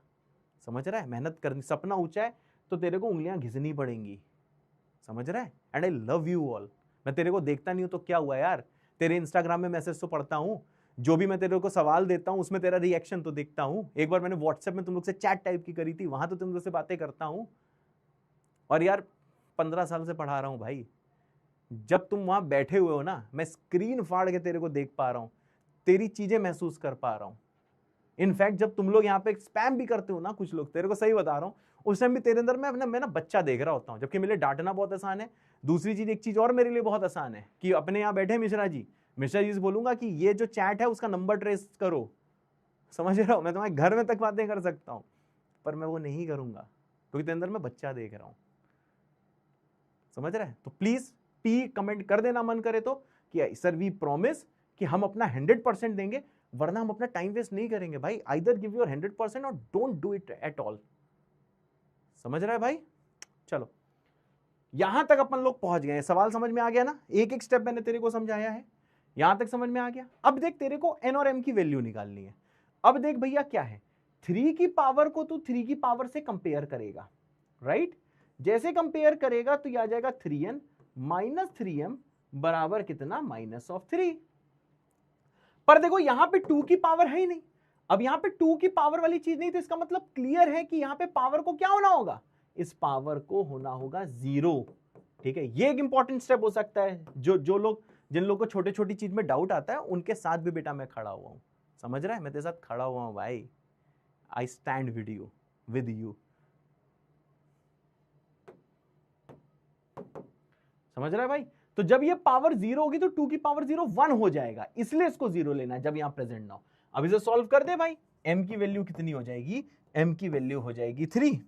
A: समझ रहा है? मेहनत करनी, सपना ऊंचा है तो तेरे को उंगलियां घिसनी पड़ेंगी, समझ रहा है? And I love you all. मैं तेरे को देखता नहीं हूं तो क्या हुआ यार, तेरे इंस्टाग्राम में मैसेज तो पढ़ता हूं, जो भी मैं तेरे को सवाल देता हूं उसमें तेरा रिएक्शन तो देखता हूं। एक बार मैंने व्हाट्सएप में तुम लोग से चैट टाइप की करी थी, वहां तो तुम लोग से बातें करता हूं। और यार 15 साल से पढ़ा रहा हूं भाई, जब तुम वहां बैठे हुए हो ना, मैं स्क्रीन फाड़ के तेरे को देख पा रहा हूं, तेरी चीजें महसूस कर पा रहा हूं। इनफैक्ट जब तुम लोग यहाँ पे स्पैम भी करते हो ना कुछ लोग, तेरे को सही बता रहा हूँ, उस टाइम भी तेरे अंदर मैं ना बच्चा देख रहा होता हूँ। जबकि मेरे लिए डांटना बहुत आसान है। दूसरी चीज, एक चीज और मेरे लिए बहुत आसान है कि अपने यहाँ बैठे मिश्रा जी से बोलूंगा कि ये जो चैट है उसका नंबर ट्रेस करो, समझ रहा हूँ? मैं तुम्हारे घर में तक बातें कर सकता हूँ, पर मैं वो नहीं करूंगा क्योंकि तेरे अंदर मैं बच्चा देख रहा हूँ, समझ रहा है? तो प्लीज पी कमेंट कर देना मन करे तो कि सर वी प्रॉमिस कि हम अपना 100% देंगे, वरना हम अपना टाइम वेस्ट नहीं करेंगे भाई। आइदर गिव योर 100% और don't do it at all, समझ रहा है भाई? चलो यहां तक अपन लोग पहुंच गए, सवाल समझ में आ गया ना? एक एक स्टेप मैंने तेरे को समझाया है, यहां तक समझ में आ गया। अब देख तेरे को एन और एम की वैल्यू निकालनी है। अब देख भैया क्या है, 3 की पावर को तू 3 की पावर से कंपेयर करेगा, राइट? जैसे कंपेयर करेगा तो यह आ जाएगा 3n माइनस 3m बराबर कितना, -3। पर देखो यहां पे 2 की पावर है ही नहीं। अब यहां पे 2 की पावर वाली चीज नहीं, तो इसका मतलब क्लियर है कि यहां पे पावर को क्या होना होगा, इस पावर को होना होगा 0। ठीक है, ये एक इंपॉर्टेंट स्टेप हो सकता है। जिन लोग को छोटे छोटी चीज में डाउट आता है उनके साथ भी बेटा मैं खड़ा हुआ हूं, समझ रहा है? मैं तेरे साथ खड़ा हुआ हूं भाई, आई स्टैंड विद यू, समझ रहा है भाई? तो जब ये पावर 0 होगी तो 2 की पावर 0 1 हो जाएगा, इसलिए इसको 0 लेना है जब यहां प्रेजेंट ना हो। अब इसे सॉल्व कर दे भाई, m की वैल्यू कितनी हो जाएगी, m की वैल्यू हो जाएगी 3।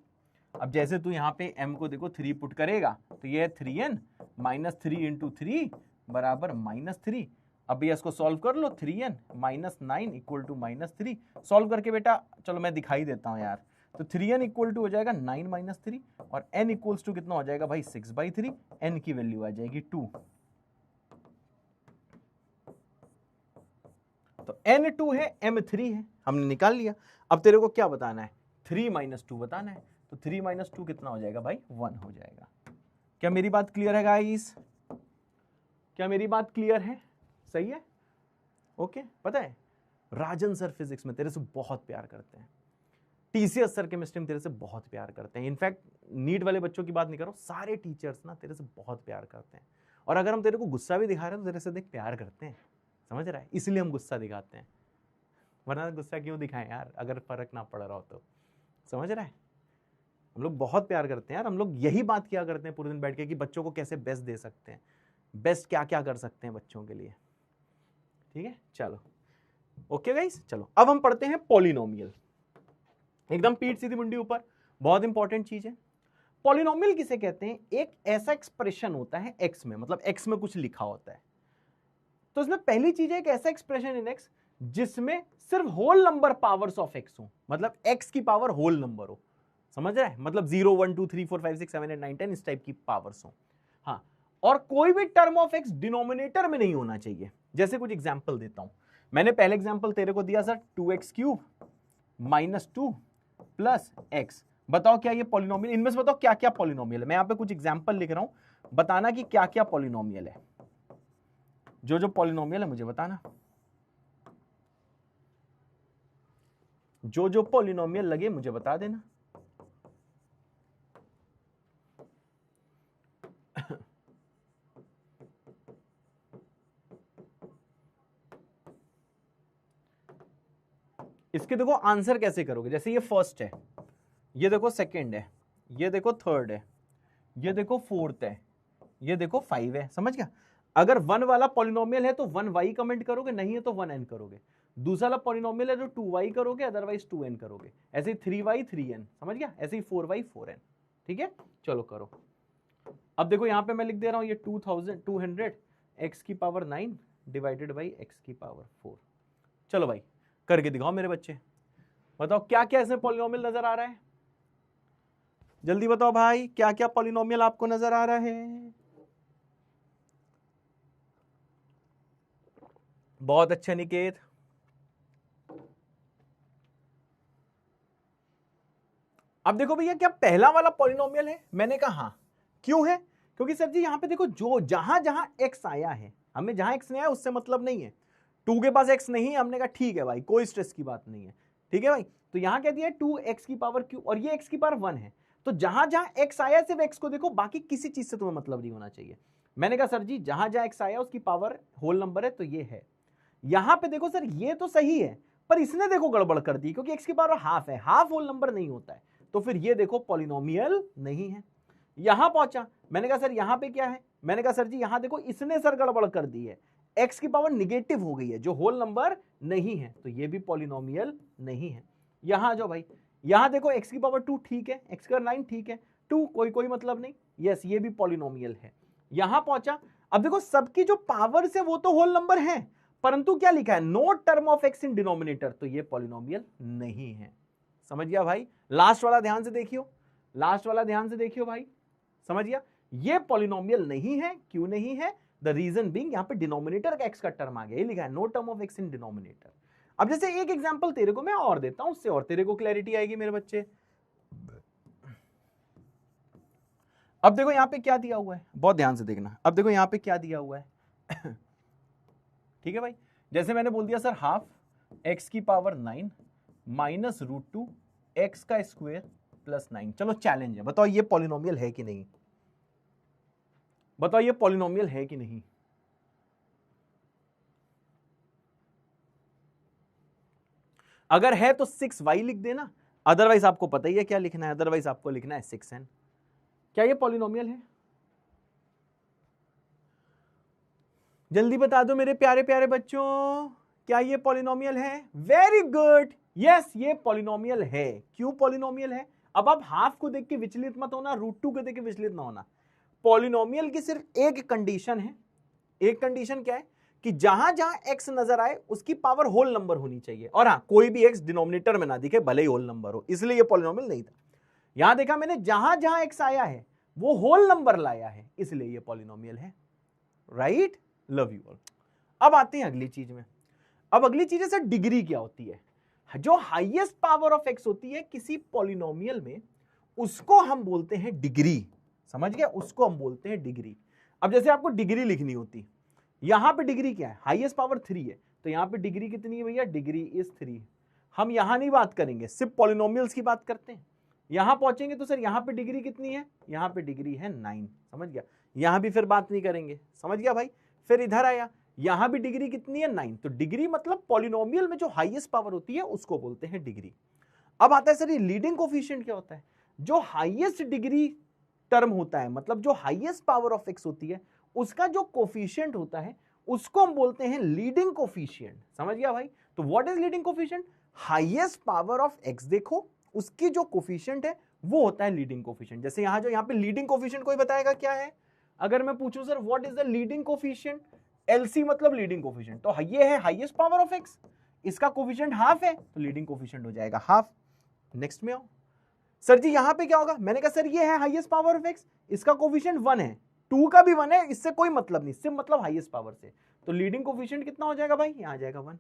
A: अब जैसे तू यहां पे m को देखो 3 पुट करेगा तो ये 3n माइनस 3 इंटू 3 बराबर -3। अब ये इसको सॉल्व कर लो, 3n minus 9 equal to -3। Solve करके बेटा चलो मैं दिखाई देता हूं यार, तो 3n इक्वल टू हो जाएगा 9 माइनस 3 और n इक्वल्स टू कितना हो जाएगा भाई 6/3। n की वैल्यू आ जाएगी 2। तो n2 है, m3 है, हमने निकाल लिया। अब तेरे को क्या बताना है, 3 - 2 बताना है। तो 3 - 2 कितना हो जाएगा भाई, 1 हो जाएगा। क्या मेरी बात क्लियर है गाइस? क्या मेरी बात क्लियर है? सही है, ओके। पता है राजन सर फिजिक्स में तेरे से बहुत प्यार करते हैं, टीसीएस सर केमिस्ट्री में तेरे से बहुत प्यार करते हैं। इनफैक्ट नीट वाले बच्चों की बात नहीं कर रहा हूं, सारे टीचर्स ना तेरे से बहुत प्यार करते हैं। और अगर हम तेरे को गुस्सा भी दिखा रहे हैं तो तेरे से देख प्यार करते हैं, समझ रहा है? इसलिए हम गुस्सा दिखाते हैं, वरना गुस्सा क्यों दिखाएं यार अगर फर्क ना पड़ रहा हो तो, समझ रहा है? हम लोग बहुत प्यार करते हैं यार, हम लोग यही बात किया करते हैं पूरे दिन बैठ के कि बच्चों को कैसे बेस्ट दे सकते हैं, बेस्ट क्या क्या कर सकते हैं बच्चों के लिए। ठीक है, चलो ओके गाइस, चलो अब हम पढ़ते हैं पॉलिनोमियल, एकदम पीठ सीधी मुंडी ऊपर, बहुत इंपॉर्टेंट चीज है। पॉलिनोमियल किसे कहते हैं? एक ऐसा एक्सप्रेशन होता है एक्स में, मतलब एक्स में कुछ लिखा होता है, तो इसमें पहली चीज है एक ऐसा एक्सप्रेशन इन एक्स जिसमें सिर्फ whole number powers of x हो, मतलब एक्स की पावर होल नंबर हो, समझ रहा है, मतलब 0 1 2 3 4 5 6 7 8 9 10 इस टाइप की पावर्स हो। हाँ, और कोई भी टर्म ऑफ एक्स डिनोमिनेटर में नहीं होना चाहिए। जैसे कुछ एग्जांपल देता हूं, मैंने पहले एग्जांपल तेरे को दिया सर 2x³ -2 प्लस x, बताओ क्या ये पॉलिनोमियल, इनमें से बताओ क्या क्या पॉलिनोमियल है। मैं यहां पे कुछ एग्जांपल लिख रहा हूं, बताना कि क्या क्या पॉलिनोमियल है, जो जो पॉलिनोमियल है मुझे बताना, जो जो पॉलिनोमियल लगे मुझे बता देना। इसके देखो आंसर कैसे करोगे, जैसे ये फर्स्ट है, ये देखो सेकंड है, ये देखो थर्ड है, ये देखो फोर्थ है, ये देखो 5 है, समझ गया। अगर 1 वाला पॉलिनोमियल है तो 1y कमेंट करोगे, नहीं है तो 1n करोगे। दूसरा वाला पॉलिनोमियल है तो 2y करोगे, अदरवाइज 2n करोगे। ऐसे ही 3y 3n, समझ गया, ऐसे ही 4y 4n, ठीक है। चलो करो। अब देखो यहां पे मैं लिख दे रहा हूं ये 2200 x की पावर 9 डिवाइडेड बाई x की पावर 4। चलो भाई करके दिखाओ मेरे बच्चे, बताओ क्या क्या इसमें पॉलिनोमियल नजर आ रहा है, जल्दी बताओ भाई क्या क्या पॉलिनोमियल आपको नजर आ रहा है। बहुत अच्छा निकेत। अब देखो भैया क्या पहला वाला पॉलिनोमियल है, मैंने कहा हाँ, क्यों है, क्योंकि सर जी यहां पे देखो जो जहां जहां x आया है, हमें जहां x नहीं आया उससे मतलब नहीं है। 2 के पास x नहीं है, हमने कहा ठीक है भाई कोई स्ट्रेस की बात नहीं है, ठीक है भाई। तो यहां कह दिया 2x की पावर क्यू, और ये x की पावर 1 है, तो जहां जहां x आया सिर्फ x को देखो, बाकी किसी चीज से तुम्हें मतलब नहीं होना चाहिए। मैंने कहा सर जी जहां जहां x आया उसकी पावर होल नंबर है, तो ये है। यहां पे देखो सर ये तो सही है, पर इसने देखो गड़बड़ कर दी, क्योंकि x की पावर हाफ है, हाफ होल नंबर नहीं होता है, तो फिर ये देखो पॉलिनोमियल नहीं है। यहां पहुंचा, मैंने कहा सर यहां पे क्या है, मैंने कहा सर जी यहां देखो इसने सर गड़बड़ कर दी है, x की पावर निगेटिव हो गई है जो होल नंबर नहीं है, तो ये भी पॉलिनोमियल नहीं है। यहां आ जाओ भाई, यहां देखो x की पावर 2 ठीक है, x का 9 ठीक है, 2 कोई कोई मतलब नहीं, यस ये भी पॉलिनोमियल है। यहां पहुंचा, अब देखो सबकी जो पावर्स है वो तो होल नंबर है, परंतु क्या लिखा है, no term of x in denominator, तो ये पॉलिनोमियल नहीं है। समझ गया भाई, लास्ट वाला ध्यान से देखियो, लास्ट वाला ध्यान से देखियो भाई, समझ गया, ये पॉलिनोमियल नहीं है। क्यों नहीं है? द रीजन बीइंग यहां पे डिनोमिनेटर का x का टर्म आ गया, ये लिखा है no term of x in denominator. अब जैसे एक एग्जांपल तेरे को मैं और देता हूं, उससे और तेरे को क्लैरिटी आएगी मेरे बच्चे। अब देखो यहां पे क्या दिया हुआ है, बहुत ध्यान से देखना। अब देखो यहां पे क्या दिया हुआ है ठीक है भाई, जैसे मैंने बोल दिया सर हाफ x की पावर 9 माइनस √2 x का स्क्वायर प्लस 9। चलो चैलेंज है, बताओ ये पॉलिनोमियल है कि नहीं, बताओ ये पॉलिनोमियल है कि नहीं। अगर है तो 6y लिख देना, अदरवाइज आपको पता ही है क्या लिखना है, अदरवाइज आपको लिखना है 6n। क्या ये पॉलिनोमियल है? जल्दी बता दो मेरे प्यारे प्यारे बच्चों, क्या ये पॉलिनोमियल है? वेरी गुड, यस ये पॉलिनोमियल है। क्यों पॉलिनोमियल है? अब आप हाफ को देख के विचलित मत होना, √2 को देख के विचलित ना होना। पॉलिनोमियल की सिर्फ एक कंडीशन है, एक कंडीशन क्या है कि जहां जहां x नजर आए उसकी पावर होल नंबर होनी चाहिए, और हां कोई भी x डिनोमिनेटर में ना दिखे भले ही होल नंबर हो, इसलिए ये पॉलिनोमियल नहीं था। यहां देखा मैंने जहां जहां x आया है वो होल नंबर लाया है, इसलिए ये पॉलिनोमियल है। Right, love you all. अब आते हैं अगली चीज में। अब अगली चीज है सर डिग्री क्या होती है। जो हाईएस्ट पावर ऑफ x होती है किसी पॉलिनोमियल में, उसको हम बोलते हैं डिग्री, समझ गया, उसको हम बोलते हैं डिग्री। अब जैसे आपको डिग्री लिखनी होती, यहां पे डिग्री क्या है, हाईएस्ट पावर 3 है, तो यहां पे डिग्री कितनी है भैया, डिग्री इज 3। हम यहां नहीं बात करेंगे, सिर्फ पॉलिनोमियल्स की बात करते हैं। यहां पहुंचेंगे तो सर यहां पे डिग्री कितनी है, यहां पे डिग्री है 9, समझ गया, यहां भी फिर बात नहीं करेंगे, समझ गया भाई। फिर इधर आया, यहां भी डिग्री कितनी है 9, तो डिग्री मतलब पॉलिनोमियल में जो हाईएस्ट पावर होती है उसको बोलते हैं डिग्री। अब आता है सर ये लीडिंग कोफिशिएंट क्या होता है। जो हाईएस्ट डिग्री टर्म होता है, मतलब जो हाईएस्ट पावर ऑफ x होती है उसका जो कोफिशिएंट होता है उसको हम बोलते हैं लीडिंग कोफिशिएंट, समझ गया भाई। तो what is leading coefficient? Highest power of x, देखो उसकी जो कोफिशिएंट है वो होता है लीडिंग कोफिशिएंट। जैसे यहाँ पे लीडिंग कोफिशिएंट कोई बताएगा क्या है? अगर मैं पूछूं sir what is the leading coefficient, LC मतलब लीडिंग कोफिशिएंट, तो ये है हाईएस्ट पावर ऑफ x, इसका कोफिशिएंट हाफ है तो लीडिंग कोफिशिएंट हो जाएगा हाफ। नेक्स्ट में आओ सर जी, यहां पे क्या होगा? मैंने कहा सर ये है हाईएस्ट पावर ऑफ x, इसका कोफिशिएंट 1 है, 2 का भी 1 है, इससे कोई मतलब नहीं, सिर्फ मतलब हाईएस्ट पावर से, तो लीडिंग कोफिशिएंट कितना हो जाएगा भाई? यहां आ जाएगा 1।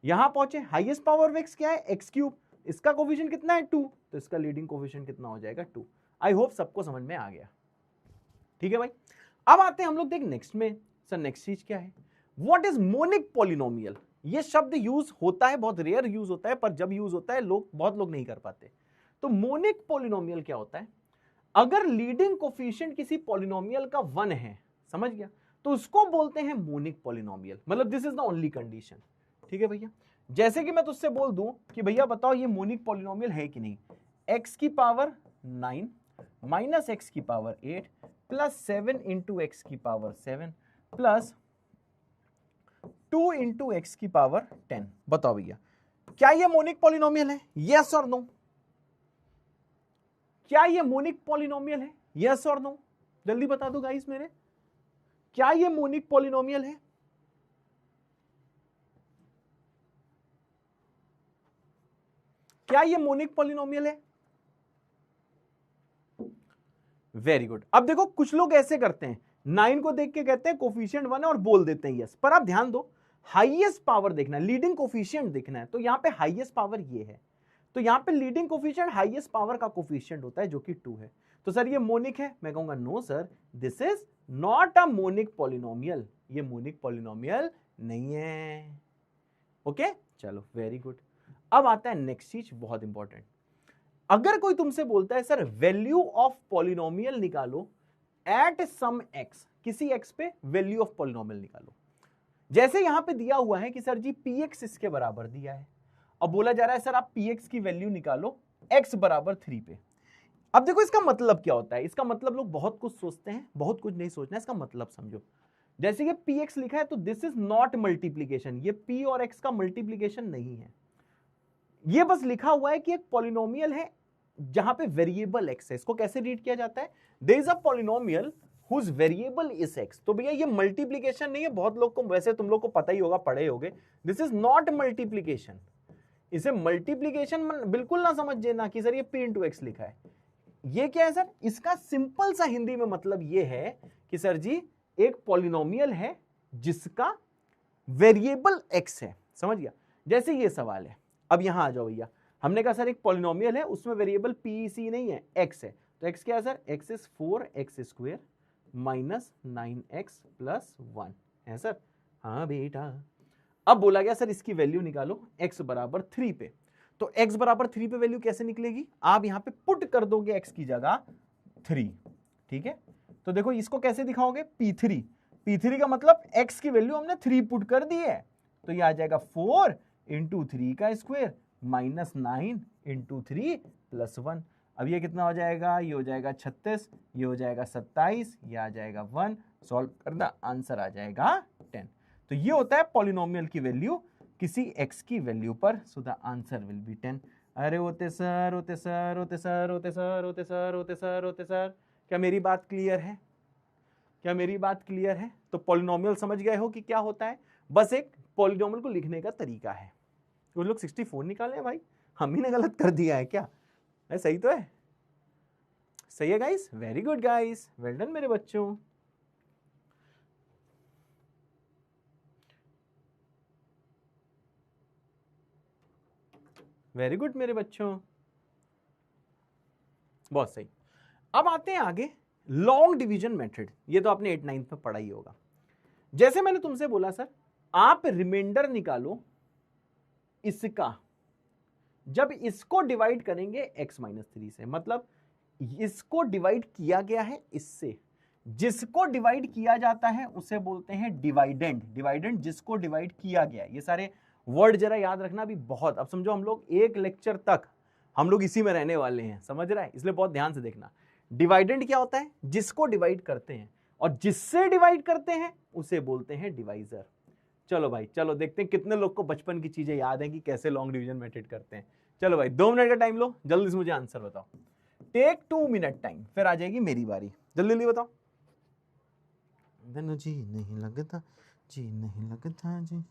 A: यहां पहुंचे हाईएस्ट पावर ऑफ x क्या है? x क्यूब, इसका कोफिशिएंट कितना है? 2, तो इसका लीडिंग कोफिशिएंट कितना हो जाएगा? 2। आई होप सबको समझ में आ गया, ठीक है भाई। अब आते हैं हम लोग देख नेक्स्ट में, सर नेक्स्ट चीज क्या है? What is monic polynomial? ये शब्द यूज होता है, बहुत रेयर यूज होता है, पर जब यूज होता है बहुत लोग नहीं कर पाते। तो मोनिक पॉलिनोमियल क्या होता है? अगर लीडिंग कोफिशिएंट किसी पॉलिनोमियल का 1 है, समझ गया, तो उसको बोलते हैं मोनिक पॉलिनोमियल, मतलब this is the only condition, ठीक है भैया। जैसे कि मैं तुझसे बोल दूं कि भैया बताओ ये मोनिक पॉलिनोमियल है कि नहीं, x की पावर 9 माइनस x की पावर 8 प्लस 7 इंटू एक्स की पावर 7 प्लस 2 इंटू एक्स की पावर 10, बताओ भैया क्या ये मोनिक पॉलिनोमियल है? यस और नो? क्या ये मोनिक पॉलिनोमियल है? यस और नो? जल्दी बता दो गाइस मेरे, क्या ये मोनिक पॉलिनोमियल है? क्या ये मोनिक पॉलिनोमियल है? Very good. अब देखो कुछ लोग ऐसे करते हैं, 9 को देख के कहते हैं कोफिशिएंट 1 है और बोल देते हैं यस, पर आप ध्यान दो हाईएस्ट पावर देखना है, लीडिंग कोफिशिएंट देखना है, तो यहां पे हाईएस्ट पावर ये है, तो यहां पे लीडिंग कोफिशिएंट हाईएस्ट पावर का कोफिशिएंट होता है जो कि 2 है। तो सर ये मोनिक है? मैं कहूंगा no sir, this is not a monic polynomial, ये मोनिक पॉलिनोमियल नहीं है। ओके चलो वेरी गुड। अब आता है नेक्स्ट चीज बहुत इंपॉर्टेंट, अगर कोई तुमसे बोलता है सर वैल्यू ऑफ पॉलिनोमियल निकालो एट सम x, किसी x पे वैल्यू ऑफ पॉलिनोमियल निकालो, जैसे यहां पे दिया हुआ है कि सर जी px इसके बराबर दिया है, अब बोला जा रहा है सर आप px की वैल्यू निकालो x बराबर 3 पे। अब देखो इसका मतलब क्या होता है, इसका मतलब लोग बहुत कुछ सोचते हैं, बहुत कुछ नहीं सोचना है, इसका मतलब समझो। जैसे ये px लिखा है तो दिस इज नॉट मल्टीप्लीकेशन, ये p और x का मल्टीप्लीकेशन नहीं है, ये बस लिखा हुआ है कि एक पॉलिनोमियल है जहां पे वेरिएबल x है। इसको कैसे रीड किया जाता है? There is a polynomial whose variable is x। तो भैया ये मल्टीप्लीकेशन नहीं है, बहुत लोग को वैसे तुम लोग को पता ही होगा, पढ़े होगे, दिस इज नॉट मल्टीप्लीकेशन। इसे मल्टीप्लीकेशन बिल्कुल ना समझ लेना कि सर ये p इंटू एक्स लिखा है, ये क्या है सर? इसका सिंपल सा हिंदी में मतलब ये है कि सर जी एक पॉलिनोमियल है जिसका वेरिएबल x है, समझ गया? जैसे ये सवाल है, अब यहां आ जाओ भैया, हमने कहा सर एक पॉलिनोमियल है उसमें वेरिएबल p c नहीं है, x है, तो x क्या है sir? x is 4x square minus 9x plus 1 है सर? हाँ बेटा। अब बोला गया सर इसकी वैल्यू निकालो x बराबर 3 पे, तो x बराबर 3 पे वैल्यू कैसे निकलेगी? आप यहां पे पुट कर दोगे x की जगह 3, ठीक है? तो देखो इसको कैसे दिखाओगे? p3, p3 का मतलब x की वैल्यू हमने 3 पुट कर दी है, तो ये आ जाएगा 4 इंटू 3 का स्क्वायर माइनस 9 इंटू 3 प्लस 1। अब ये कितना हो जाएगा? ये हो जाएगा 36, ये हो जाएगा 27, ये आ जाएगा 1, सॉल्व करना आंसर आ जाएगा 10। तो ये होता है पॉलिनोमियल की वैल्यू किसी x की वैल्यू पर, so the answer will be 10। अरे होते सर होते सर होते सर होते सर होते सर होते सर होते सर, क्या मेरी बात क्लियर है? क्या मेरी बात क्लियर है? तो पॉलिनोमियल समझ गए हो कि क्या होता है? बस एक पॉलिनोमियल को लिखने का तरीका है। वो लोग 64 निकाले भाई, हम ही ने गलत कर दिया है क्या? सही तो है? सही है guys, very good guys, well done मेरे बच्चों। वेरी गुड मेरे बच्चों, बहुत सही। अब आते हैं आगे, लॉन्ग डिवीजन मेथड। ये तो आपने 8-9 में पढ़ा ही होगा। जैसे मैंने तुमसे बोला सर आप रिमाइंडर निकालो इसका, जब इसको डिवाइड करेंगे x-3 से, मतलब इसको डिवाइड किया गया है इससे, जिसको डिवाइड किया जाता है उसे बोलते हैं डिवाइडेंड। डिवाइडेंड जिसको डिवाइड किया गया है, ये सारे वर्ड जरा याद रखना भी बहुत। अब समझो हम लोग एक लेक्चर तक हम लोग इसी में रहने वाले हैं, समझ रहा है? इसलिए बहुत ध्यान से देखना। डिवाइडेंड क्या होता है? जिसको डिवाइड करते हैं, और जिससे डिवाइड करते हैं उसे बोलते हैं डिवाइजर। चलो भाई चलो देखते हैं कितने लोग को बचपन की चीजें याद है कि कैसे लॉन्ग डिवीजन मेथड करते हैं। चलो भाई 2 मिनट का टाइम लो, जल्दी से मुझे आंसर बताओ। टेक 2 मिनट टाइम, फिर आ जाएगी मेरी बारी। जल्दी जल्दी बताओ। जी नहीं लगता, जी नहीं लगता जी।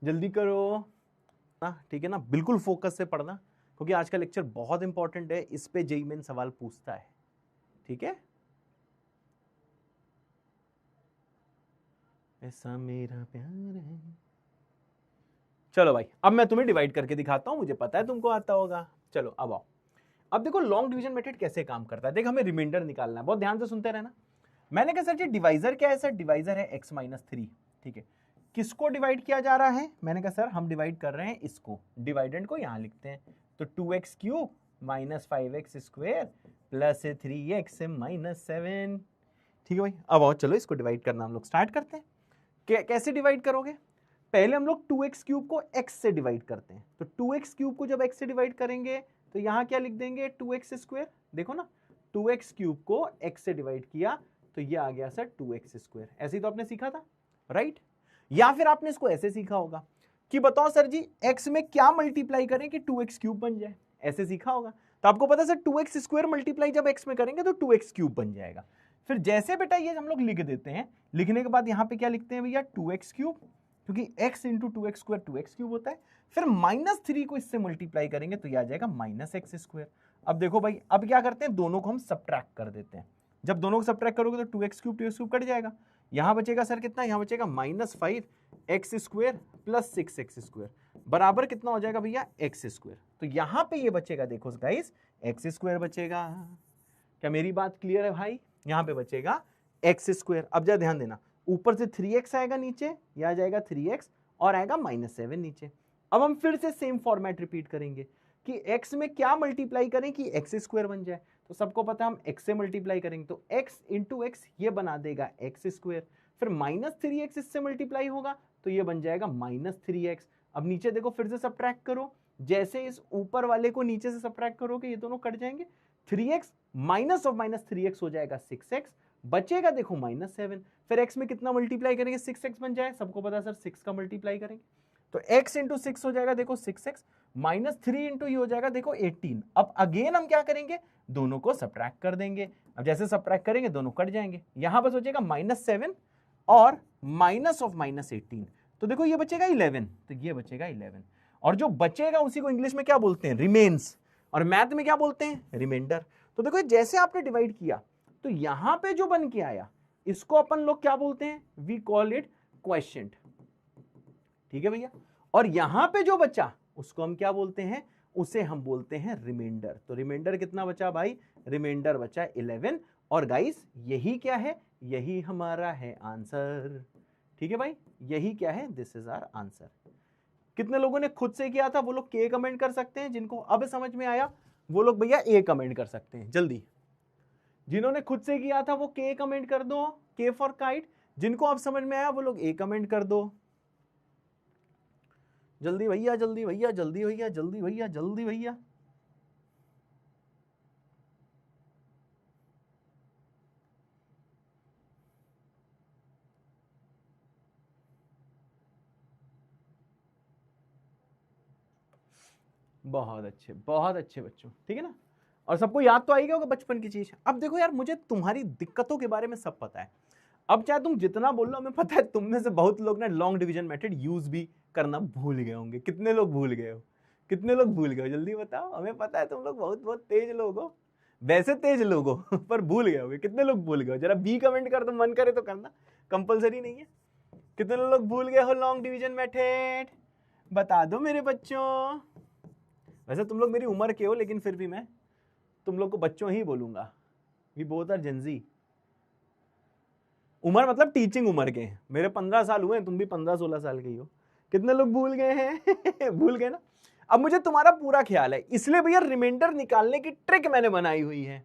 A: जल्दी करो ना, ठीक है ना, बिल्कुल फोकस से पढ़ना क्योंकि आज का लेक्चर बहुत इंपॉर्टेंट है, इस पे जेईई मेन सवाल पूछता है, ठीक है। ऐसा मेरा प्यार है। चलो भाई अब मैं तुम्हें डिवाइड करके दिखाता हूं, मुझे पता है तुमको आता होगा। चलो अब आओ। अब देखो लॉन्ग डिवीजन मेथड कैसे काम करता है। देख हमें रिमाइंडर निकालना है, बहुत ध्यान से सुनते रहना। मैंने कहा सर जी डिवाइजर क्या है? सर डिवाइजर है x-3, ठीक है। किसको डिवाइड किया जा रहा है? मैंने कहा सर हम डिवाइड कर रहे हैं इसको, डिवाइडेंड को यहां लिखते हैं। तो 2x³ minus 5x square plus 3x minus 7, ठीक है भाई। अब आओ चलो इसको डिवाइड करना हम लोग स्टार्ट करते हैं। कैसे डिवाइड करोगे? पहले हम लोग 2x³ को x से डिवाइड करते हैं। तो 2x³ को जब x से डिवाइड करेंगे तो यहां क्या लिख देंगे? 2x square. देखो ना 2x³ को x से डिवाइड किया तो ये आ गया सर 2x स्क्वेयर। ऐसे ही तो आपने सीखा था, राइट? या फिर आपने इसको ऐसे सीखा होगा कि बताओ सर जी x में क्या मल्टीप्लाई करें कि 2x³ बन जाए, ऐसे सीखा होगा। तो आपको पता है सर 2x स्क्वेयर मल्टीप्लाई जब x में करेंगे तो 2x³ बन जाएगा। फिर जैसे बेटा ये हम लोग लिख देते हैं, लिखने के बाद यहां पे क्या लिखते हैं भैया? 2x³ क्योंकि x into 2x square 2x³ होता है। फिर -3 को इससे मल्टीप्लाई करेंगे तो यह आ जाएगा -x स्क्वायर। अब देखो भाई अब क्या करते हैं, दोनों को हम सब्ट्रैक्ट कर देते हैं। जब दोनों को सब्ट्रैक्ट करोगे तो 2x³ कट जाएगा। यहां बचेगा सर कितना? यहां बचेगा -5x square plus 6x square बराबर कितना हो जाएगा भैया? x square. तो यहां पे ये बचेगा, देखो गाइस x स्क्वायर बचेगा। क्या मेरी बात क्लियर है भाई? यहां पे बचेगा x स्क्वायर। अब जरा ध्यान देना, ऊपर से 3x आएगा, नीचे यह आ जाएगा 3x और आएगा -7 नीचे। अब हम फिर से सेम फॉर्मेट रिपीट करेंगे कि x में क्या मल्टीप्लाई करें कि x स्क्वायर बन जाए। तो सबको पता है हम x से मल्टीप्लाई करेंगे तो x इंटू एक्स ये बना देगा x स्क्वायर। फिर -3x इससे मल्टीप्लाई होगा तो ये बन जाएगा -3x। अब नीचे देखो फिर से सब्ट्रैक्ट करो, जैसे इस ऊपर वाले को नीचे से सब्ट्रैक्ट करोगे ये दोनों कट जाएंगे। 3x माइनस ऑफ -3x हो जाएगा 6x, बचेगा देखो -7। फिर x में कितना मल्टीप्लाई करेंगे? 6x बन जाए। सबको पता है सर 6 का मल्टीप्लाई करेंगे तो x इंटू 6 हो जाएगा देखो 6x, -3 इंटू ये हो जाएगा देखो 18। अब अगेन हम क्या करेंगे? दोनों को सब्ट्रैक्ट कर देंगे। अब जैसे सब्ट्रैक्ट करेंगे दोनों कट जाएंगे, यहां बस बचेगा -7 और माइनस ऑफ -18 तो देखो ये बचेगा 11, तो ये बचेगा 11 और जो बचेगा उसी को इंग्लिश में क्या बोलते हैं? रिमेन्स, और मैथ में क्या बोलते हैं? रिमाइंडर। तो देखो जैसे आपने डिवाइड किया तो यहां पे जो बन के आया इसको अपन लोग क्या बोलते हैं? वी कॉल इट क्वोशिएंट, ठीक है भैया। और यहां पे जो बचा उसको हम क्या बोलते हैं? उसे हम बोलते हैं रिमाइंडर। तो रिमाइंडर कितना बचा भाई? रिमाइंडर बचा 11। और गाइस यही क्या है? यही हमारा है आंसर, ठीक है भाई, यही क्या है? This is our answer. कितने लोगों ने खुद से किया था वो लोग के कमेंट कर सकते हैं, जिनको अब समझ में आया वो लोग भैया ए कमेंट कर सकते हैं जल्दी। जिन्होंने खुद से किया था वो के कमेंट कर दो, के फॉर काइट। जिनको अब समझ में आया वो लोग ए कमेंट कर दो। जल्दी भैया, जल्दी भैया, जल्दी भैया, जल्दी भैया, जल्दी भैया। बहुत अच्छे बच्चों, ठीक है ना। और सबको याद तो आएगा होगा बचपन की चीज। अब देखो यार मुझे तुम्हारी दिक्कतों के बारे में सब पता है। अब चाहे तुम जितना बोल लो, हमें पता है तुम में से बहुत लोग ना लॉन्ग डिवीजन मेथड यूज भी करना भूल गए होंगे। कितने लोग भूल गए हो? कितने लोग भूल गए हो? जल्दी बताओ, हमें पता है तुम लोग बहुत बहुत तेज लोग हो, वैसे तेज लोग हो पर भूल गए होगे। कितने लोग भूल गए हो? जरा बी कमेंट कर दो, मन करे तो करना, कंपलसरी नहीं है। कितने लोग भूल गए हो लॉन्ग डिवीजन मेथड? बता दो मेरे बच्चों। वैसे तुम लोग मेरी उम्र के हो, लेकिन फिर भी मैं तुम लोग को बच्चों ही बोलूंगा। We both are Gen Z. उम्र मतलब टीचिंग उम्र के। मेरे 15 साल हुए, तुम भी 15-16 साल के ही हो। कितने लोग भूल गए हैं? भूल गए ना। अब मुझे तुम्हारा पूरा ख्याल है, इसलिए भैया रिमाइंडर निकालने की ट्रिक मैंने बनाई हुई है।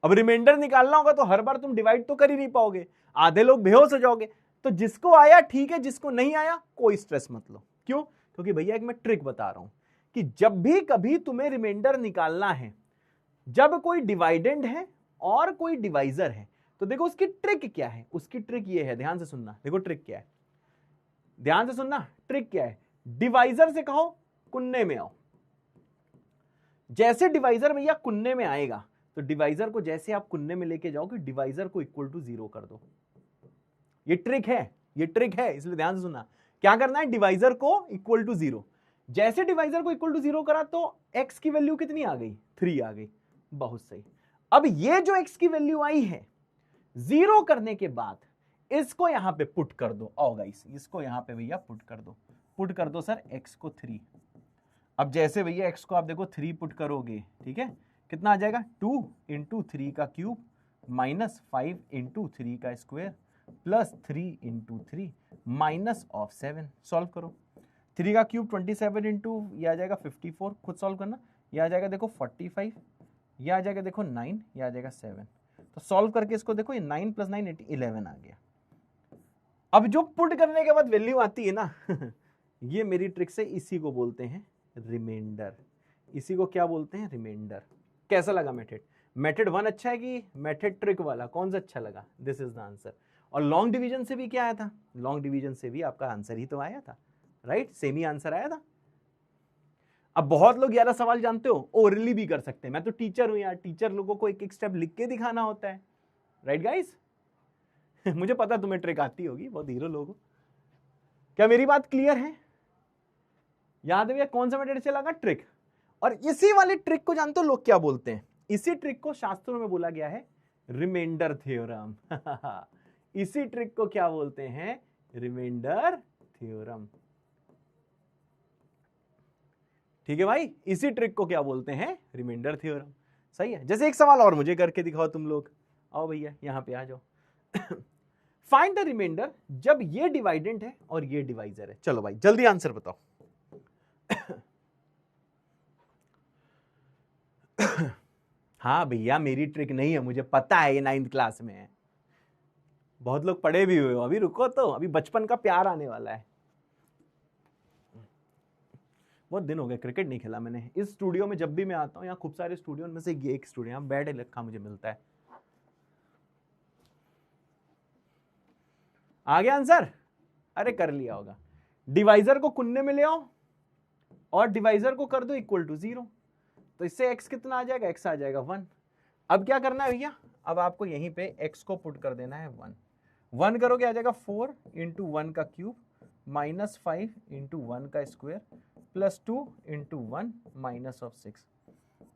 A: अब रिमाइंडर निकालना होगा तो हर बार तुम डिवाइड तो कर ही नहीं पाओगे, आधे लोग बेहोश हो जाओगे। तो जिसको आया ठीक है, जिसको नहीं आया कोई स्ट्रेस मत लो। क्यों? क्योंकि भैया एक मैं ट्रिक बता रहा हूं कि जब भी कभी तुम्हें रिमाइंडर निकालना है, जब कोई डिवाइडेंड है और कोई डिवाइजर है, तो देखो उसकी ट्रिक क्या है। उसकी ट्रिक ये है, ध्यान से सुनना। देखो ट्रिक क्या है, ध्यान से सुनना। ट्रिक क्या है? डिवाइजर से कहो कुन्ने में आओ। जैसे डिवाइजर भैया कुन्ने में आएगा, तो डिवाइजर को जैसे आप कुन्ने में लेके जाओ कि डिवाइजर को इक्वल टू 0 कर दो। ये ट्रिक है, ये ट्रिक है, इसलिए ध्यान से सुनना। क्या करना है? डिवाइजर को इक्वल टू 0। जैसे डिवाइजर को इक्वल टू 0 करा तो x की वैल्यू कितनी आ गई? 3 आ गई। बहुत सही। अब ये जो x की वैल्यू आई है, 0 करने के बाद इसको यहां पे पुट कर दो। आओ गाइस, इसको यहां पे भैया पुट कर दो। पुट कर दो सर x को 3। अब जैसे भैया x को आप देखो 3 पुट करोगे, ठीक है, कितना आ जाएगा? 2 इंटू 3 का क्यूब माइनस 5 इंटू 3 का square plus 3 into 3 minus of 7। Solve करो। 3 का क्यूब 27 इंटू ये आ जाएगा 54। खुद सॉल्व करना। ये आ जाएगा देखो 45, ये आ जाएगा देखो 9, ये आ जाएगा 7। तो सॉल्व करके इसको देखो, ये 9 प्लस 9 11 आ गया। अब जो पुट करने के बाद वैल्यू आती है ना ये मेरी ट्रिक से, इसी को बोलते हैं रिमाइंडर। इसी को क्या बोलते हैं? रिमाइंडर। कैसा लगा मेथड? मेथड 1 अच्छा है कि मेथड ट्रिक वाला? कौन सा अच्छा लगा? This is the answer. और लॉन्ग डिवीजन से भी क्या आया था? लॉन्ग डिवीजन से भी आपका आंसर ही तो आया था, राइट? सेम ही आंसर आया था। अब बहुत लोग 11 सवाल जानते हो, ओरली भी कर सकते हैं। मैं तो टीचर हूं यार, टीचर लोगों को एक एक स्टेप लिख के दिखाना होता है, राइट गाइस? मुझे पता तुम्हें ट्रिक आती होगी, बहुत हीरो लोग हो। क्या मेरी बात क्लियर है? याद है भैया कौन सा मेथड अच्छा लगा? ट्रिक। और इसी वाली ट्रिक को जानते हो लोग क्या बोलते हैं? इसी ट्रिक को शास्त्रों में बोला गया है रिमाइंडर थ्योरम। इसी ट्रिक को क्या बोलते हैं? Remainder theorem. ठीक है भाई, इसी ट्रिक को क्या बोलते हैं? Remainder theorem. सही है। जैसे एक सवाल और मुझे करके दिखाओ तुम लोग। आओ भैया यहां पे आ जाओ। फाइंड द रिमाइंडर जब ये डिवाइडेंट है और ये डिवाइजर है। चलो भाई जल्दी आंसर बताओ। हाँ भैया मेरी ट्रिक नहीं है, मुझे पता है, ये 9th क्लास में है। बहुत लोग पढ़े भी हुए हो। अभी रुको तो, अभी बचपन का प्यार आने वाला है। बहुत दिन हो गए क्रिकेट नहीं खेला मैंने। इस स्टूडियो में जब भी मैं आता हूँ, यहाँ खूब सारे स्टूडियो में से ये एक स्टूडियो, यहाँ बैट लिखा मुझे मिलता है। आ गया आंसर? अरे कर लिया होगा। डिवाइजर को कुन्ने में ले आओ और डिवाइजर को कर दो इक्वल टू 0। तो इससे x कितना आ जाएगा? x आ जाएगा 1। अब क्या करना है भैया? अब आपको यहीं पे x को पुट कर देना है 1। 1 करोगे आ जाएगा 4 इंटू 1 का क्यूब माइनस 5 इंटू 1 का square plus 2 into 1 minus of 6।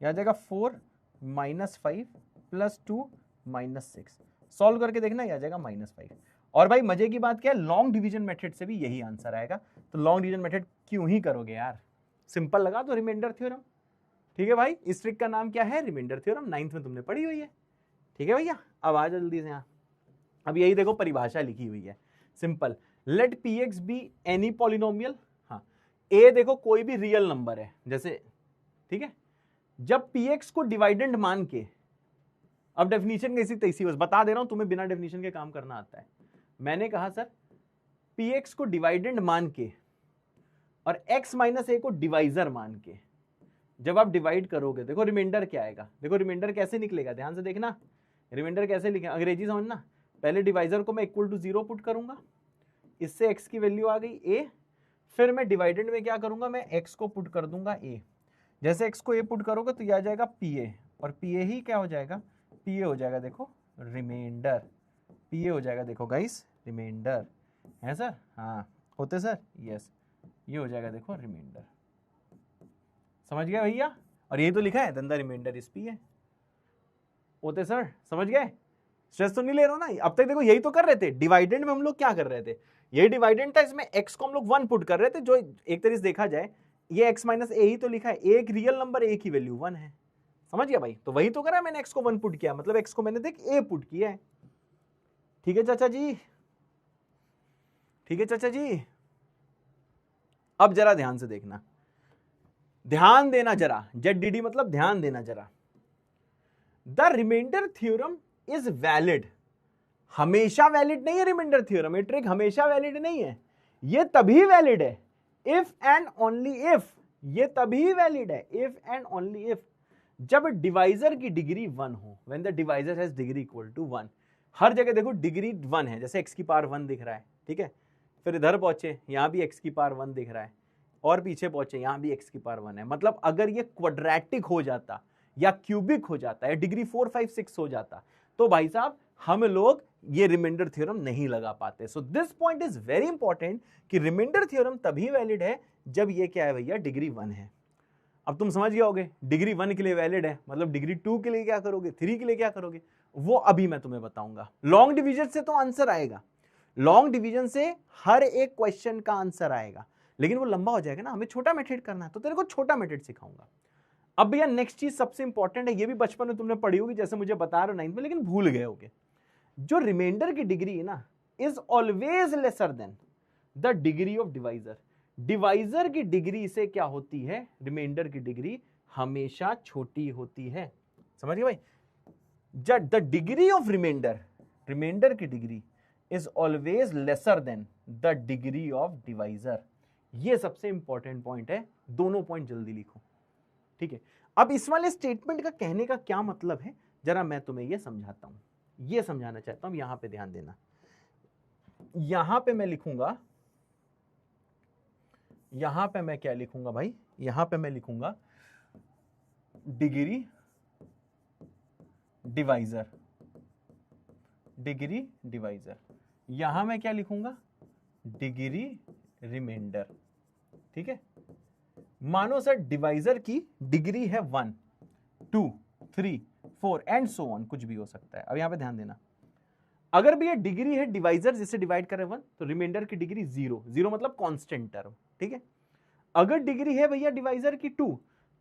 A: यह आ जाएगा 4 माइनस 5 प्लस 2 माइनस 6। सॉल्व करके देखना, यह आ जाएगा माइनस 5। और भाई मजे की बात क्या है, लॉन्ग डिवीजन मेथड से भी यही आंसर आएगा। तो लॉन्ग डिवीजन मेथड क्यों ही करोगे यार, सिंपल लगा तो रिमाइंडर थ्योरम। ठीक है भाई, इस ट्रिक का नाम क्या है? Remainder theorem. 9th में तुमने पढ़ी हुई है। ठीक है भैया, अब आ जल्दी से यहाँ। अब यही देखो परिभाषा लिखी हुई है, simple. Let p x be any polynomial. हाँ, ए देखो कोई भी रियल नंबर है जैसे, ठीक है। जब पी एक्स को डिवाइडेंड मान के, अब डेफिनेशन कैसी तैसी बस बता दे रहा हूं, तुम्हें बिना डेफिनेशन के काम करना आता है। मैंने कहा सर पी एक्स को डिवाइडेंड मान के और x माइनस ए को डिवाइजर मान के जब आप डिवाइड करोगे, देखो रिमाइंडर क्या आएगा। देखो रिमाइंडर कैसे निकलेगा, ध्यान से देखना। रिमाइंडर कैसे लिखे, अंग्रेजी समझना। पहले डिवाइजर को मैं इक्वल टू 0 पुट करूंगा, इससे x की वैल्यू आ गई a। फिर मैं डिवाइडेंड में क्या करूंगा, मैं x को पुट कर दूंगा a। जैसे x को a पुट करोगे तो यह आ जाएगा pa, और pa ही क्या हो जाएगा, pa हो जाएगा देखो रिमाइंडर। pa हो जाएगा देखो गाइस रिमाइंडर, है सर? हाँ होते सर, यस। ये हो जाएगा देखो रिमाइंडर। समझ गए भैया? और ये तो लिखा है धंधा रिमाइंडर इस पी है। होते सर, समझ गए? स्ट्रेस तो नहीं ले रहा ना। अब तक देखो यही तो कर रहे थे, डिवाइडेंड में हम लोग क्या कर रहे थे, यही डिवाइडेंड था, इसमें x को हम लोग 1 पुट कर रहे थे, जो एक तरीके से देखा जाए ये x माइनस ए ही तो लिखा है, एक रियल नंबर ए की वैल्यू 1 है, समझ गया भाई? तो वही तो करा मैंने, x को 1 पुट किया, मतलब x को मैंने देख a पुट किया है। ठीक है चाचा जी, ठीक है चाचा जी। अब जरा ध्यान से देखना, ध्यान देना जरा, ZDD मतलब ध्यान देना जरा। The remainder theorem is valid, हमेशा वैलिड नहीं है रिमाइंडर थ्योरम, ये ट्रिक हमेशा वैलिड नहीं है, ये तभी वैलिड है इफ एंड ओनली इफ, ये तभी वैलिड है इफ एंड ओनली इफ जब डिवाइजर की डिग्री 1 हो, when the divisor has degree equal to 1। हर जगह देखो डिग्री 1 है, जैसे x की पावर 1 दिख रहा है, ठीक है, फिर इधर पहुंचे यहां भी x की पावर 1 दिख रहा है, और पीछे पहुंचे यहां भी x की पावर 1 है। मतलब अगर ये क्वाड्रेटिक हो जाता या क्यूबिक हो जाता है, डिग्री 4, 5, 6 हो जाता, तो भाई साहब हम लोग ये रिमाइंडर थ्योरम नहीं लगा पाते। So this point is very important कि रिमाइंडर थ्योरम तभी वैलिड है जब ये क्या है भैया, डिग्री 1 है। अब तुम समझ गए होगे डिग्री 1 के लिए वैलिड है, मतलब डिग्री 2 के लिए क्या करोगे, 3 के लिए क्या करोगे, वो अभी मैं तुम्हें बताऊंगा। लॉन्ग डिवीजन से तो आंसर आएगा, लॉन्ग डिवीजन से हर एक क्वेश्चन का आंसर आएगा, लेकिन वो लंबा हो जाएगा ना, हमें छोटा मेथड करना है, तो तेरे को छोटा मेथड सिखाऊंगा। अब भैया नेक्स्ट चीज सबसे इंपॉर्टेंट है, ये भी बचपन में तुमने पढ़ी होगी जैसे मुझे बता रहे हो 9th में, लेकिन भूल गए होगे। जो रिमाइंडर की डिग्री है ना, is always lesser than the degree of divisor. Divisor की डिग्री से क्या होती है, रिमाइंडर की डिग्री हमेशा छोटी होती है। समझ गए भाई? जब the degree of remainder, remainder की degree is always lesser than the degree of divisor. ये सबसे इंपॉर्टेंट पॉइंट है, दोनों पॉइंट जल्दी लिखो, ठीक है। अब इस वाले स्टेटमेंट का कहने का क्या मतलब है, जरा मैं तुम्हें यह समझाता हूं, यह समझाना चाहता हूं, यहां पे ध्यान देना। यहां पे मैं लिखूंगा, यहां पे मैं क्या लिखूंगा भाई, यहां पे मैं लिखूंगा डिग्री डिवाइजर, डिग्री डिवाइजर। यहां मैं क्या लिखूंगा, डिग्री रिमाइंडर, ठीक है। मानो सर डिवाइजर की डिग्री है 1, 2, 3, 4 एंड सो ऑन, कुछ भी हो सकता है। अब यहां पे ध्यान देना, अगर भी ये डिग्री है डिवाइजर जिससे डिवाइड कर रहे हैं 1, तो रिमाइंडर की डिग्री 0, 0 मतलब कांस्टेंट टर्म, ठीक है। अगर डिग्री है भैया डिवाइजर की 2,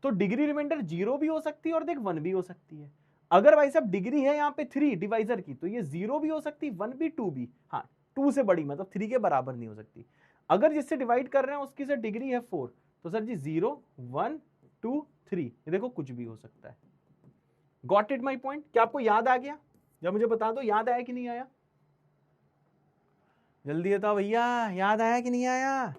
A: तो डिग्री रिमाइंडर 0 भी हो सकती है और देख 1 भी हो सकती है। अगर भाई साहब डिग्री है यहाँ पे 3 डिवाइजर की, तो ये 0 भी हो सकती, 1 भी, 2 भी, हाँ 2 से बड़ी मतलब 3 के बराबर नहीं हो सकती। अगर जिससे डिवाइड कर रहे हैं उसकी सर डिग्री है 4, तो सर जी 0, 1, 2, 3, ये देखो कुछ भी हो सकता है। Got it my point? क्या आपको याद आ गया? जब मुझे बता दो याद आया कि नहीं आया, जल्दी बताओ भैया, याद आया कि नहीं आया,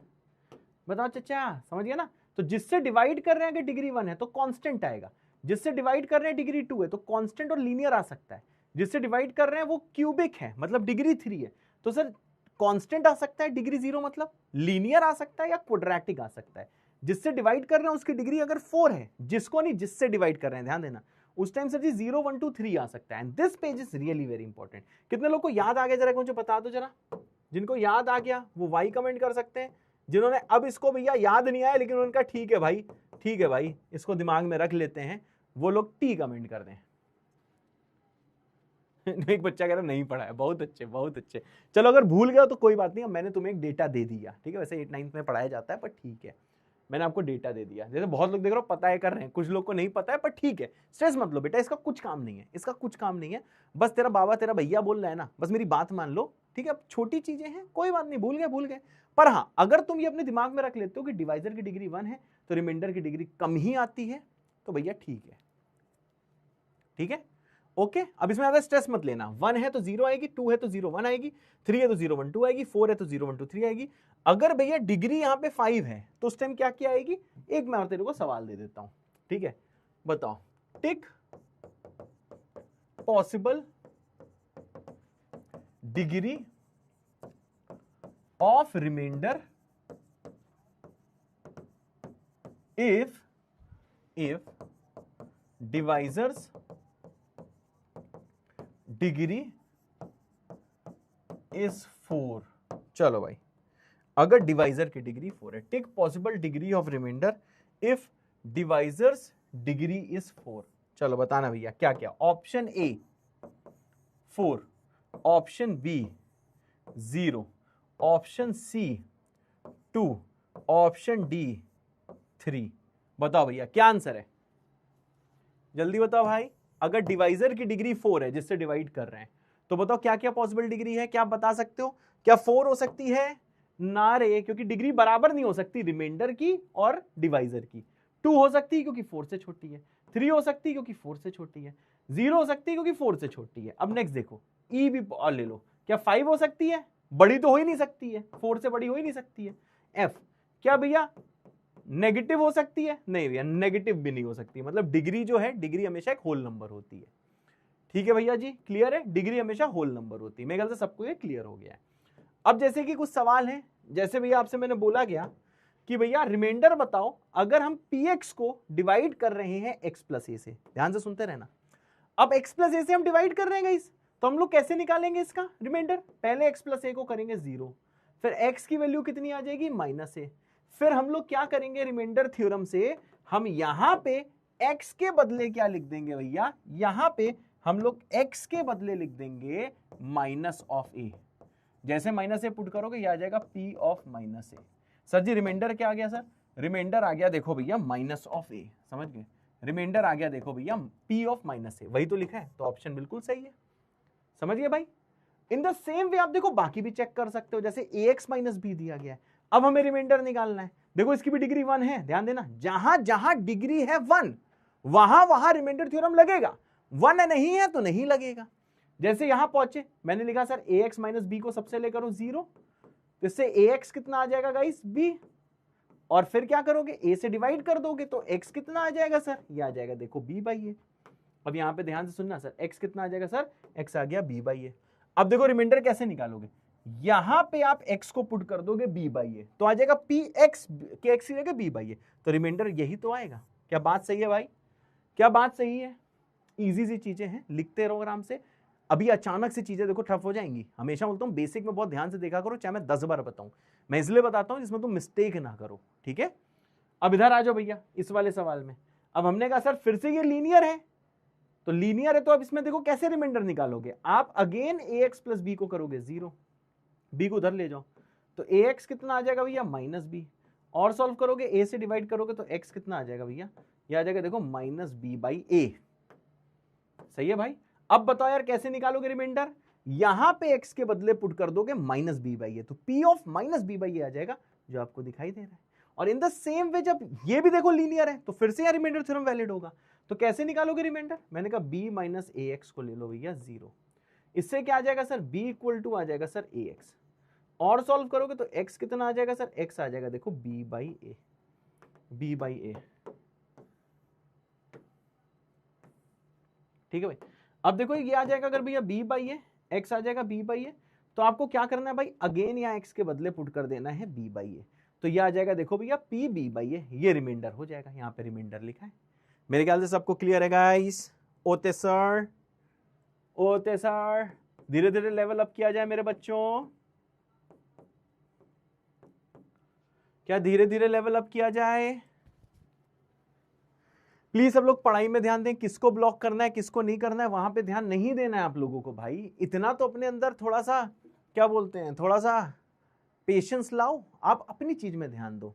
A: बताओ चचा, समझ गया ना? तो जिससे डिवाइड कर रहे हैं कि डिग्री 1 है तो कांस्टेंट आएगा, जिससे डिवाइड कर रहे हैं डिग्री 2 है तो कांस्टेंट और लीनियर आ सकता है, जिससे डिवाइड कर रहे हैं वो क्यूबिक है मतलब डिग्री 3 है, तो सर कांस्टेंट आ सकता है डिग्री 0 मतलब, लीनियर आ सकता है या क्वाड्रेटिक आ सकता है। जिससे डिवाइड कर रहे हैं उसकी डिग्री अगर 4 है, जिसको नहीं जिससे डिवाइड कर रहे हैं, ध्यान देना, उस टाइम सर जी 0, 1, 2, 3 आ सकता है। And this page is really very important. कितने लोग को याद आ गया, जरा मुझे बता दो जरा, जिनको याद आ गया वो वाई कमेंट कर सकते हैं, जिन्होंने अब इसको भैया याद नहीं आया लेकिन उनका ठीक है भाई, ठीक है भाई इसको दिमाग में रख लेते हैं, वो लोग टी कमेंट कर दें। एक बच्चा कह रहा नहीं पढ़ा है, बहुत अच्छे बहुत अच्छे। चलो अगर भूल गया तो कोई बात नहीं, मैंने तुम्हें एक डेटा दे दिया, ठीक है। वैसे 8, 9th में पढ़ाया जाता है पर ठीक है, मैंने आपको डेटा दे दिया। जैसे बहुत लोग देख रहे हो पता है कर रहे हैं, कुछ लोग को नहीं पता है, पर ठीक है, स्ट्रेस मत लो बेटा, इसका कुछ काम नहीं है, इसका कुछ काम नहीं है। बस तेरा बाबा तेरा भैया बोल रहा है ना, बस मेरी बात मान लो, ठीक है। अब छोटी चीजें हैं, कोई बात नहीं, भूल गए भूल गए, पर हाँ अगर तुम ये अपने दिमाग में रख लेते हो कि डिवाइजर की डिग्री 1 है तो रिमाइंडर की डिग्री कम ही आती है, तो भैया ठीक है, ठीक है, ओके। अब इसमें ज्यादा स्ट्रेस मत लेना, 1 है तो 0 आएगी, 2 है तो 0, 1 आएगी, 3 है तो 0, 1, 2 आएगी, 4 है तो 0, 1, 2, 3 आएगी। अगर भैया डिग्री यहां पे 5 है तो उस टाइम क्या क्या आएगी, एक मैं और तेरे को सवाल दे देता हूं, ठीक है। बताओ, tick possible degree of remainder if divisor's degree is 4। चलो भाई, अगर डिवाइजर की डिग्री 4 है, tick possible degree of remainder if divisor's degree is 4। चलो बताना भैया क्या क्या। Option A 4, option B 0, option C 2, option D 3। बताओ भैया क्या आंसर है, जल्दी बताओ भाई। अगर डिवाइजर की डिग्री 4 है जिससे डिवाइड कर रहे हैं, तो बताओ क्या क्या पॉसिबल डिग्री है, क्या आप बता सकते हो? क्या 4 हो सकती है? ना रे, क्योंकि डिग्री बराबर नहीं हो सकती रिमाइंडर की और डिवाइजर की। 2 हो सकती है क्योंकि 4 से छोटी है, 3 हो सकती है क्योंकि 4 से छोटी है, 0 हो सकती है क्योंकि 4 से छोटी है। अब नेक्स्ट देखो, ई भी ले लो। क्या 5 हो सकती है? बड़ी तो हो ही नहीं सकती है, 4 से बड़ी हो ही नहीं सकती है। एफ क्या भैया नेगेटिव हो सकती है? नहीं भैया, नेगेटिव भी नहीं हो सकती। मतलब डिग्री जो है, डिग्री हमेशा एक होल नंबर होती है। ठीक है भैया जी, क्लियर है? डिग्री हमेशा होल नंबर होती है। मेरे ख्याल से सबको ये क्लियर हो गया है। अब जैसे कि कुछ सवाल हैं, जैसे भैया आपसे मैंने बोला गया कि भैया रिमाइंडर बताओ अगर हम px को डिवाइड कर रहे हैं x प्लस ए से। ध्यान से सुनते रहना। अब x प्लस ए से हम डिवाइड कर रहे हैं गाइस, तो हम लोग कैसे निकालेंगे इसका रिमाइंडर? पहले x प्लस ए को करेंगे 0, फिर x की वैल्यू कितनी आ जाएगी? -a। फिर हम लोग क्या करेंगे रिमाइंडर थ्योरम से, हम यहां पे x के बदले क्या लिख देंगे भैया? यहां पे हम लोग x के बदले लिख देंगे माइनस ऑफ ए। जैसे माइनस ए पुट करोगे ये आ जाएगा p of minus a. Sir ji remainder क्या आ गया सर? रिमाइंडर आ गया देखो भैया माइनस ऑफ ए। समझ गए? रिमाइंडर आ गया देखो भैया p ऑफ माइनस ए, वही तो लिखा है, तो ऑप्शन बिल्कुल सही है। समझ गए भाई? इन द सेम वे आप देखो बाकी भी चेक कर सकते हो, जैसे ax माइनस b दिया गया है। अब हमें रिमाइंडर निकालना है। देखो इसकी भी डिग्री 1 है, ध्यान देना, जहां जहां डिग्री है 1 वहां वहां रिमाइंडर थ्योरम लगेगा, 1 नहीं है तो नहीं लगेगा। जैसे यहां पहुंचे, मैंने लिखा सर ax माइनस b को सबसे लेकर 0, तो इससे ax कितना आ जाएगा गाइस? b। और फिर क्या करोगे? a से डिवाइड कर दोगे तो x कितना आ जाएगा सर? ये आ जाएगा देखो b बाई a। अब यहां पे ध्यान से सुनना सर, x कितना आ जाएगा सर? x आ गया b बाई a। अब देखो रिमाइंडर कैसे निकालोगे? यहां पे आप x को पुट कर दोगे b बाई a, तो आ जाएगा px के x की जगह b बाई a, तो रिमाइंडर यही तो आएगा। क्या बात सही है भाई? क्या बात सही है? इजी सी चीजें हैं, लिखते रहो आराम से। अभी अचानक से चीजें देखो टफ हो जाएंगी। हमेशा बोलता हूं बेसिक में बहुत ध्यान से देखा करो, चाहे मैं 10 बार बताऊं। मैं इसलिए बताता हूं जिसमें तुम मिस्टेक ना करो, ठीक है? अब इधर आ जाओ भैया इस वाले सवाल में। अब हमने कहा सर फिर से ये लीनियर है, तो लीनियर है तो अब इसमें देखो कैसे रिमाइंडर निकालोगे? आप अगेन ax प्लस बी को करोगे 0, b को उधर ले जाओ, तो ax कितना आ जाएगा भैया? Minus b. और सॉल्व करोगे, a से डिवाइड करोगे तो x कितना आ जाएगा भैया? ये आ जाएगा देखो माइनस बी बाई ए। सही है भाई? अब बताओ यार कैसे निकालोगे रिमाइंडर? यहां पे x के बदले पुट कर दोगे माइनस बी बाई ए, तो p of minus b by a आ जाएगा जो आपको दिखाई दे रहा है। और इन द सेम वे जब ये भी देखो लीनियर है तो फिर से यार रिमाइंडर थ्योरम वैलिड होगा। तो कैसे निकालोगे रिमाइंडर? मैंने कहा b माइनस ए एक्स को ले लो भैया 0। इससे क्या आ जाएगा सर? b इक्वल टू आ जाएगा सर ए एक्स। और सॉल्व करोगे तो x कितना आ जाएगा सर? x आ जाएगा देखो b by a, b by a. ठीक है भाई? अब देखो ये आ जाएगा अगर भैया b बाई ए, x आ जाएगा b बाई ए, तो आपको क्या करना है भाई? अगेन यहाँ x के बदले पुट कर देना है b बाई ए, तो ये आ जाएगा देखो भैया p b बाई ए, ये रिमाइंडर हो जाएगा। यहाँ पे रिमाइंडर लिखा है। मेरे ख्याल से सबको क्लियर है गाइस? ओते सर, ओते सर, धीरे धीरे लेवल अप किया जाए मेरे बच्चों। क्या धीरे धीरे लेवल अप किया जाए? प्लीज सब लोग पढ़ाई में ध्यान दें, किसको ब्लॉक करना है किसको नहीं करना है वहां पे ध्यान नहीं देना है आप लोगों को। भाई इतना तो अपने अंदर थोड़ा सा क्या बोलते हैं, थोड़ा सा पेशेंस लाओ, आप अपनी चीज में ध्यान दो।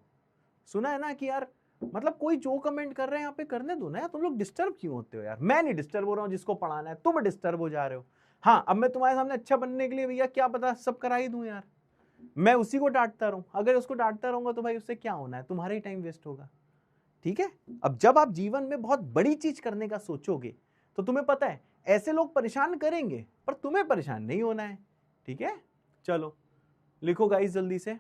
A: सुना है ना कि यार मतलब कोई जो कमेंट कर रहे हैं यहाँ पे करने दो ना यार, तुम लोग डिस्टर्ब क्यों होते हो यार? मैं नहीं डिस्टर्ब हो रहा हूँ, जिसको पढ़ाना है तुम डिस्टर्ब हो जा रहे हो। हाँ अब मैं तुम्हारे सामने अच्छा बनने के लिए भैया क्या पता सब करा ही दूं यार, मैं उसी को डांटता रहूं। अगर उसको डांटता रहूंगा तो भाई उससे क्या होना है? तुम्हारा ही टाइम वेस्ट होगा। ठीक है? अब जब आप जीवन में बहुत बड़ी चीज करने का सोचोगे तो तुम्हें पता है ऐसे लोग परेशान करेंगे पर तुम्हें परेशान नहीं होना है। ठीक है? चलो लिखो गाइस जल्दी से।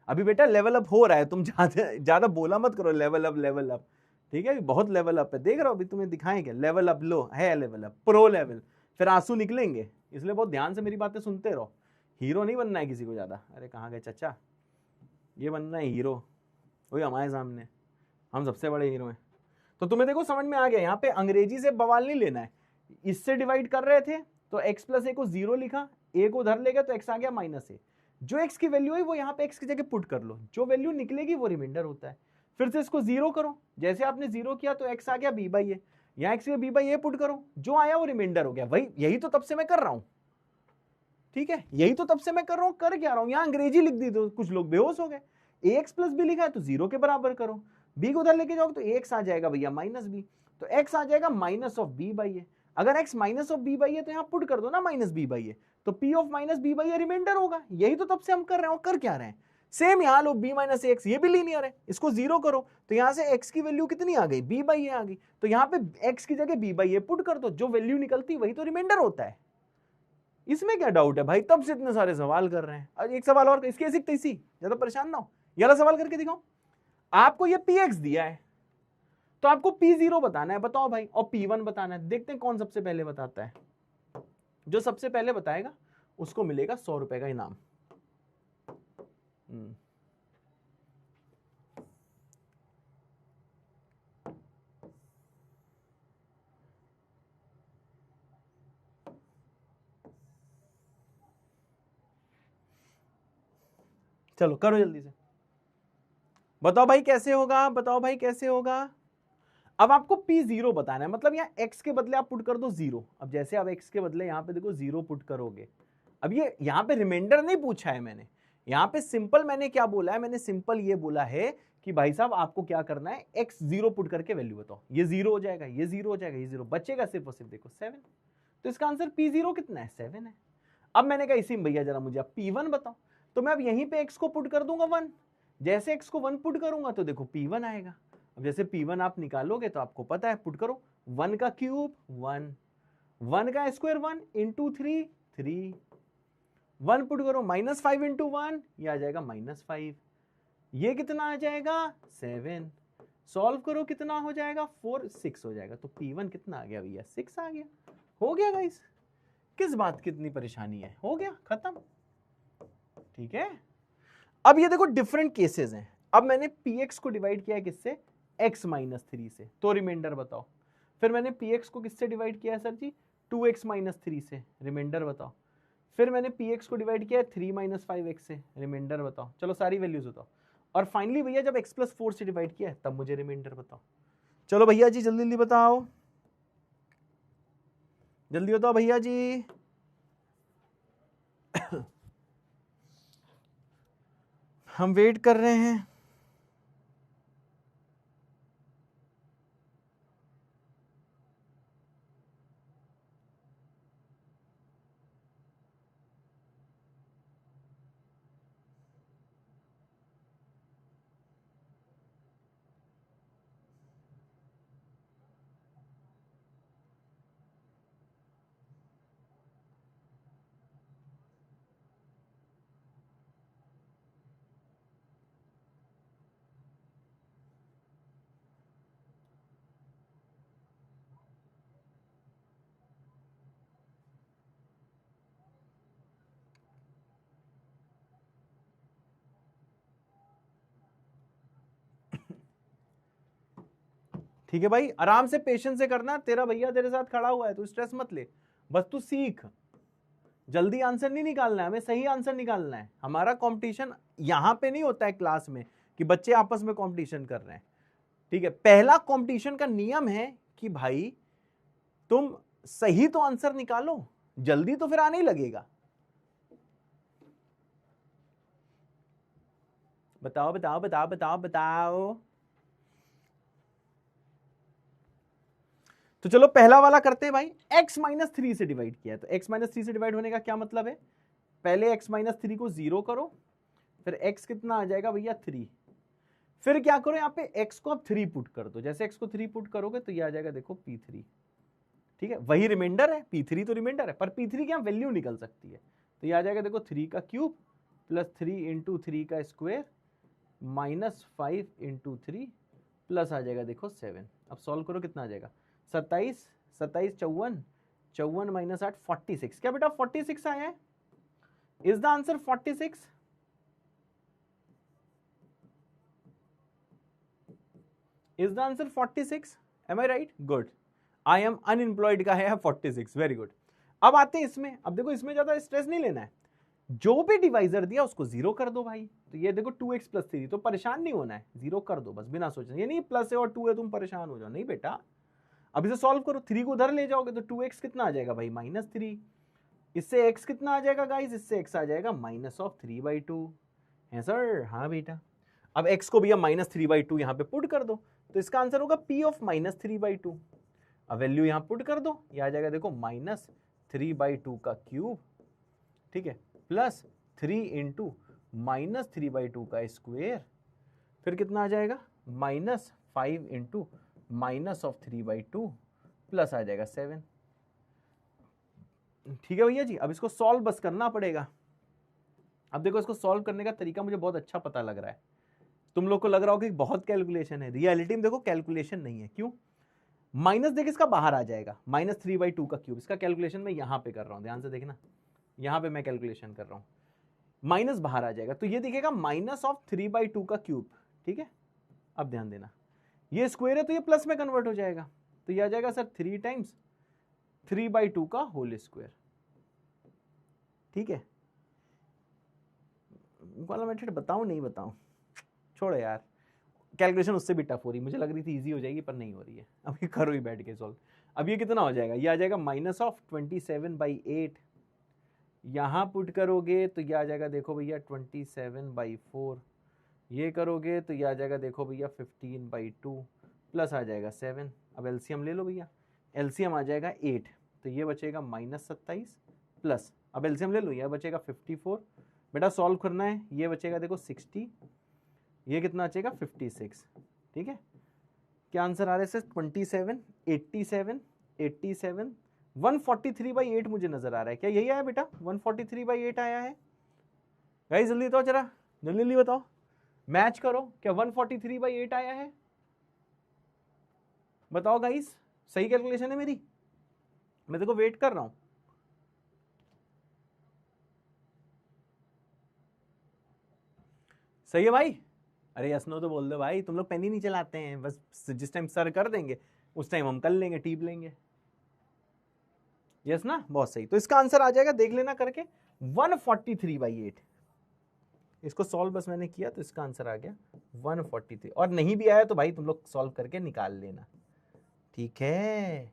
A: अभी बेटा लेवल अप हो रहा है, तुम ज्यादा बोला मत करो लेवल अप लेवल अप। ठीक है? बहुत लेवल अप है, देख रहा हो अभी तुम्हें दिखाएंगे लेवल अप, लो है लेवल अप, प्रो लेवल, फिर आंसू निकलेंगे। इसलिए बहुत ध्यान से मेरी बातें सुनते रहो। हीरो नहीं बनना है किसी को ज्यादा। अरे कहाँ गए चाचा? ये बनना है हीरो, वही हमारे सामने, हम सबसे बड़े हीरो हैं। तो तुम्हें देखो समझ में आ गया, यहाँ पे अंग्रेजी से बवाल नहीं लेना है। इससे डिवाइड कर रहे थे तो x प्लस ए को 0 लिखा, a को उधर ले गया तो x आ गया माइनस ए। जो x की वैल्यू है वो यहाँ पे x की जगह पुट कर लो, जो वैल्यू निकलेगी वो रिमाइंडर होता है। फिर से इसको 0 करो, जैसे आपने 0 किया तो x आ गया b बाई ए, यहाँ x b by A put करो, जो आया वो रिमाइंडर हो गया। वही यही तो तब से मैं कर रहा हूं। ठीक है, यही तो तब से मैं कर रहा हूं, कर क्या रहा हूं, यहां अंग्रेजी लिख दी तो कुछ लोग बेहोश हो गए। ax प्लस बी लिखा है तो 0 के बराबर करो, b को उधर लेके जाओगे तो ax आ जाएगा भैया माइनस बी, तो x आ जाएगा minus of b by a. अगर x minus of b by a तो यहाँ पुट कर दो ना माइनस बी बाई ए, तो p of minus b by a remainder होगा। यही तो तब से हम कर रहे हैं, कर क्या रहे हैं, सेम यहाँ लो b माइनस एक्स, ये भी लीनियर है, इसको 0 करो तो यहाँ से x की वैल्यू कितनी आ गई, b बाई ए आ गई, तो यहाँ पे x की जगह b बाई ए पुट कर दो, जो वैल्यू निकलती वही तो रिमाइंडर होता है। इसमें क्या डाउट है भाई, तब से इतने सारे सवाल कर रहे हैं। एक सवाल और, इसकी ऐसी तैसी, ज्यादा परेशान ना हो, ये वाला सवाल करके दिखाओ। आपको ये px दिया है तो आपको p0 बताना है, बताओ भाई, और p1 बताना है। देखते हैं कौन सबसे पहले बताता है, जो सबसे पहले बताएगा उसको मिलेगा 100 रुपए का इनाम। चलो करो जल्दी से, बताओ भाई कैसे होगा, बताओ भाई कैसे होगा। अब आपको p0 बताना है, मतलब यहाँ x के बदले आप पुट कर दो 0। अब जैसे आप x के बदले यहाँ पे देखो 0 पुट करोगे, अब ये यहाँ पे रिमाइंडर नहीं पूछा है मैंने, यहाँ पे सिंपल मैंने क्या बोला है, मैंने सिंपल ये बोला है कि भाई साहब आपको क्या करना है, x 0 पुट करके वैल्यू बताओ, ये 0 हो जाएगा, ये 0 हो जाएगा, ये 0 बचेगा सिर्फ और सिर्फ देखो 7। तो इसका आंसर p0 कितना है, 7 है। अब मैंने कहा इसी भैया जरा मुझे p1 बताओ, तो मैं अब यहीं पे x को पुट कर दूंगा 1, जैसे x को 1 पुट करूंगा तो देखो p1 आएगा। अब जैसे p1 आप निकालोगे तो आपको पता है, पुट करो 1 का क्यूब 1, 1 का स्क्वायर 1 इंटू 3 3, 1 पुट करो -5 इंटू 1, ये आ जाएगा -5, ये कितना आ जाएगा 7, सॉल्व करो कितना हो जाएगा 4 6 हो जाएगा, तो p1 कितना आ गया भैया 6 आ गया। हो गया गाइस, किस बात की इतनी परेशानी है, हो गया खत्म, ठीक है। अब ये देखो डिफरेंट केसेस हैं, अब मैंने px को डिवाइड किया है किससे, x माइनस 3 से, तो रिमाइंडर बताओ। फिर मैंने px को किससे डिवाइड किया है सर जी, 2x माइनस 3 से, रिमाइंडर बताओ। फिर मैंने px को डिवाइड किया है 3 माइनस 5x से, रिमाइंडर बताओ। चलो सारी वैल्यूज बताओ, और फाइनली भैया जब x प्लस 4 से डिवाइड किया है तब मुझे रिमाइंडर बताओ। चलो भैया जी जल्दी जल्दी बताओ, जल्दी बताओ भैया जी। हम वेट कर रहे हैं। ठीक है भाई, आराम से पेशेंस से करना, तेरा भैया तेरे साथ खड़ा हुआ है, तू स्ट्रेस मत ले, बस तू सीख। जल्दी आंसर नहीं निकालना है, हमें सही आंसर निकालना है। हमारा कंपटीशन यहां पे नहीं होता है क्लास में कि बच्चे आपस में कंपटीशन कर रहे हैं, ठीक है। पहला कंपटीशन का नियम है कि भाई तुम सही तो आंसर निकालो, जल्दी तो फिर आने ही लगेगा। बताओ बताओ बताओ बताओ बताओ। तो चलो पहला वाला करते हैं भाई, x माइनस 3 से डिवाइड किया है, तो x माइनस 3 से डिवाइड होने का क्या मतलब है, पहले x माइनस 3 को 0 करो, फिर x कितना आ जाएगा भैया 3, फिर क्या करो यहाँ पे x को अब 3 पुट कर दो, जैसे x को 3 पुट करोगे तो ये आ जाएगा देखो p3, ठीक है, वही रिमाइंडर है, p3 तो रिमाइंडर है, पर p3 की यहाँ वैल्यू निकल सकती है, तो ये आ जाएगा देखो 3 का क्यूब प्लस 3 इंटू 3 का स्क्वायर माइनस 5 इंटू 3 प्लस आ जाएगा देखो 7। अब सॉल्व करो कितना आ जाएगा 27 27 54 54 माइनस 8 46, क्या बेटा 46 आया है, is the answer 46, is the answer 46, am I right, good, I am unemployed का है 46, वेरी गुड। अब आते हैं इसमें, अब देखो इसमें ज्यादा स्ट्रेस नहीं लेना है, जो भी डिवाइजर दिया उसको 0 कर दो भाई, तो ये देखो 2x प्लस 3, तो परेशान नहीं होना है, 0 कर दो बस बिना सोचने, ये नहीं प्लस है और 2 है तुम परेशान हो जाओ, नहीं बेटा। अब इसे सॉल्व करो, 3 को उधर ले जाओगे तो 2x कितना आ जाएगा भाई -3, इससे x कितना आ जाएगा गाइस, इससे x आ जाएगा -3/2 है सर। हाँ बेटा, अब x को भैया -3/2 यहां पे पुट कर दो, तो इसका आंसर होगा p ऑफ -3/2। अब वैल्यू यहां पुट कर दो, ये आ जाएगा देखो -3/2 का क्यूब, ठीक है, प्लस 3 इंटू -3/2 का स्क्वायर, फिर कितना आ जाएगा -5 इंटू -3/2 प्लस आ जाएगा 7। ठीक है भैया जी, अब इसको सॉल्व बस करना पड़ेगा। अब देखो इसको सॉल्व करने का तरीका मुझे बहुत अच्छा पता लग रहा है। तुम लोग को लग रहा हो कि बहुत कैलकुलेशन है, रियलिटी में देखो कैलकुलेशन नहीं है। क्यों? माइनस देख इसका बाहर आ जाएगा, -3/2 का क्यूब, इसका कैलकुलेशन मैं यहां पे कर रहा हूं, ध्यान से देखना, यहां पे मैं कैलकुलेशन कर रहा हूं, माइनस बाहर आ जाएगा तो ये दिखेगा -3/2 का क्यूब। ठीक है, अब ध्यान देना, ये स्क्वायर है तो ये प्लस में कन्वर्ट हो जाएगा, तो ये आ जाएगा सर 3 टाइम्स 3/2 का होल स्क्वायर। ठीक है, वाला मेथड बताऊं नहीं बताऊं, छोड़ो यार, कैलकुलेशन उससे भी टफ हो रही, मुझे लग रही थी इजी हो जाएगी पर नहीं हो रही है। अब ये करो ही बैठ के सॉल्व। अब ये कितना हो जाएगा, ये आ जाएगा -27/8, यहां पुट करोगे तो ये आ जाएगा देखो भैया 27/4, ये करोगे तो ये आ जाएगा देखो भैया 15/2 प्लस आ जाएगा 7। अब एलसीएम ले लो भैया, एलसीएम आ जाएगा 8, तो ये बचेगा -27 प्लस, अब एलसीएम ले लो, यह बचेगा 54। बेटा सॉल्व करना है, ये बचेगा देखो 60, ये कितना बचेगा 56। ठीक है, क्या आंसर आ रहा है सर 27, 87, 87, 143/8 मुझे नजर आ रहा है। क्या यही आया बेटा, 143/8 आया है? गाइस जल्दी बताओ जरा, जल्दी जल्दी बताओ, मैच करो, क्या 143/8 आया है? बताओ गाइस, सही कैलकुलेशन है मेरी? मैं देखो वेट कर रहा हूं। सही है भाई? अरे यस नो तो बोल दो भाई, तुम लोग पेन ही नहीं चलाते हैं, बस जिस टाइम सर कर देंगे उस टाइम हम कर लेंगे, टीप लेंगे। यस ना, बहुत सही। तो इसका आंसर आ जाएगा, देख लेना करके, 143/8। इसको सॉल्व बस मैंने किया तो इसका आंसर आ गया 143, और नहीं भी आया तो भाई तुम लोग सॉल्व करके निकाल लेना। ठीक है,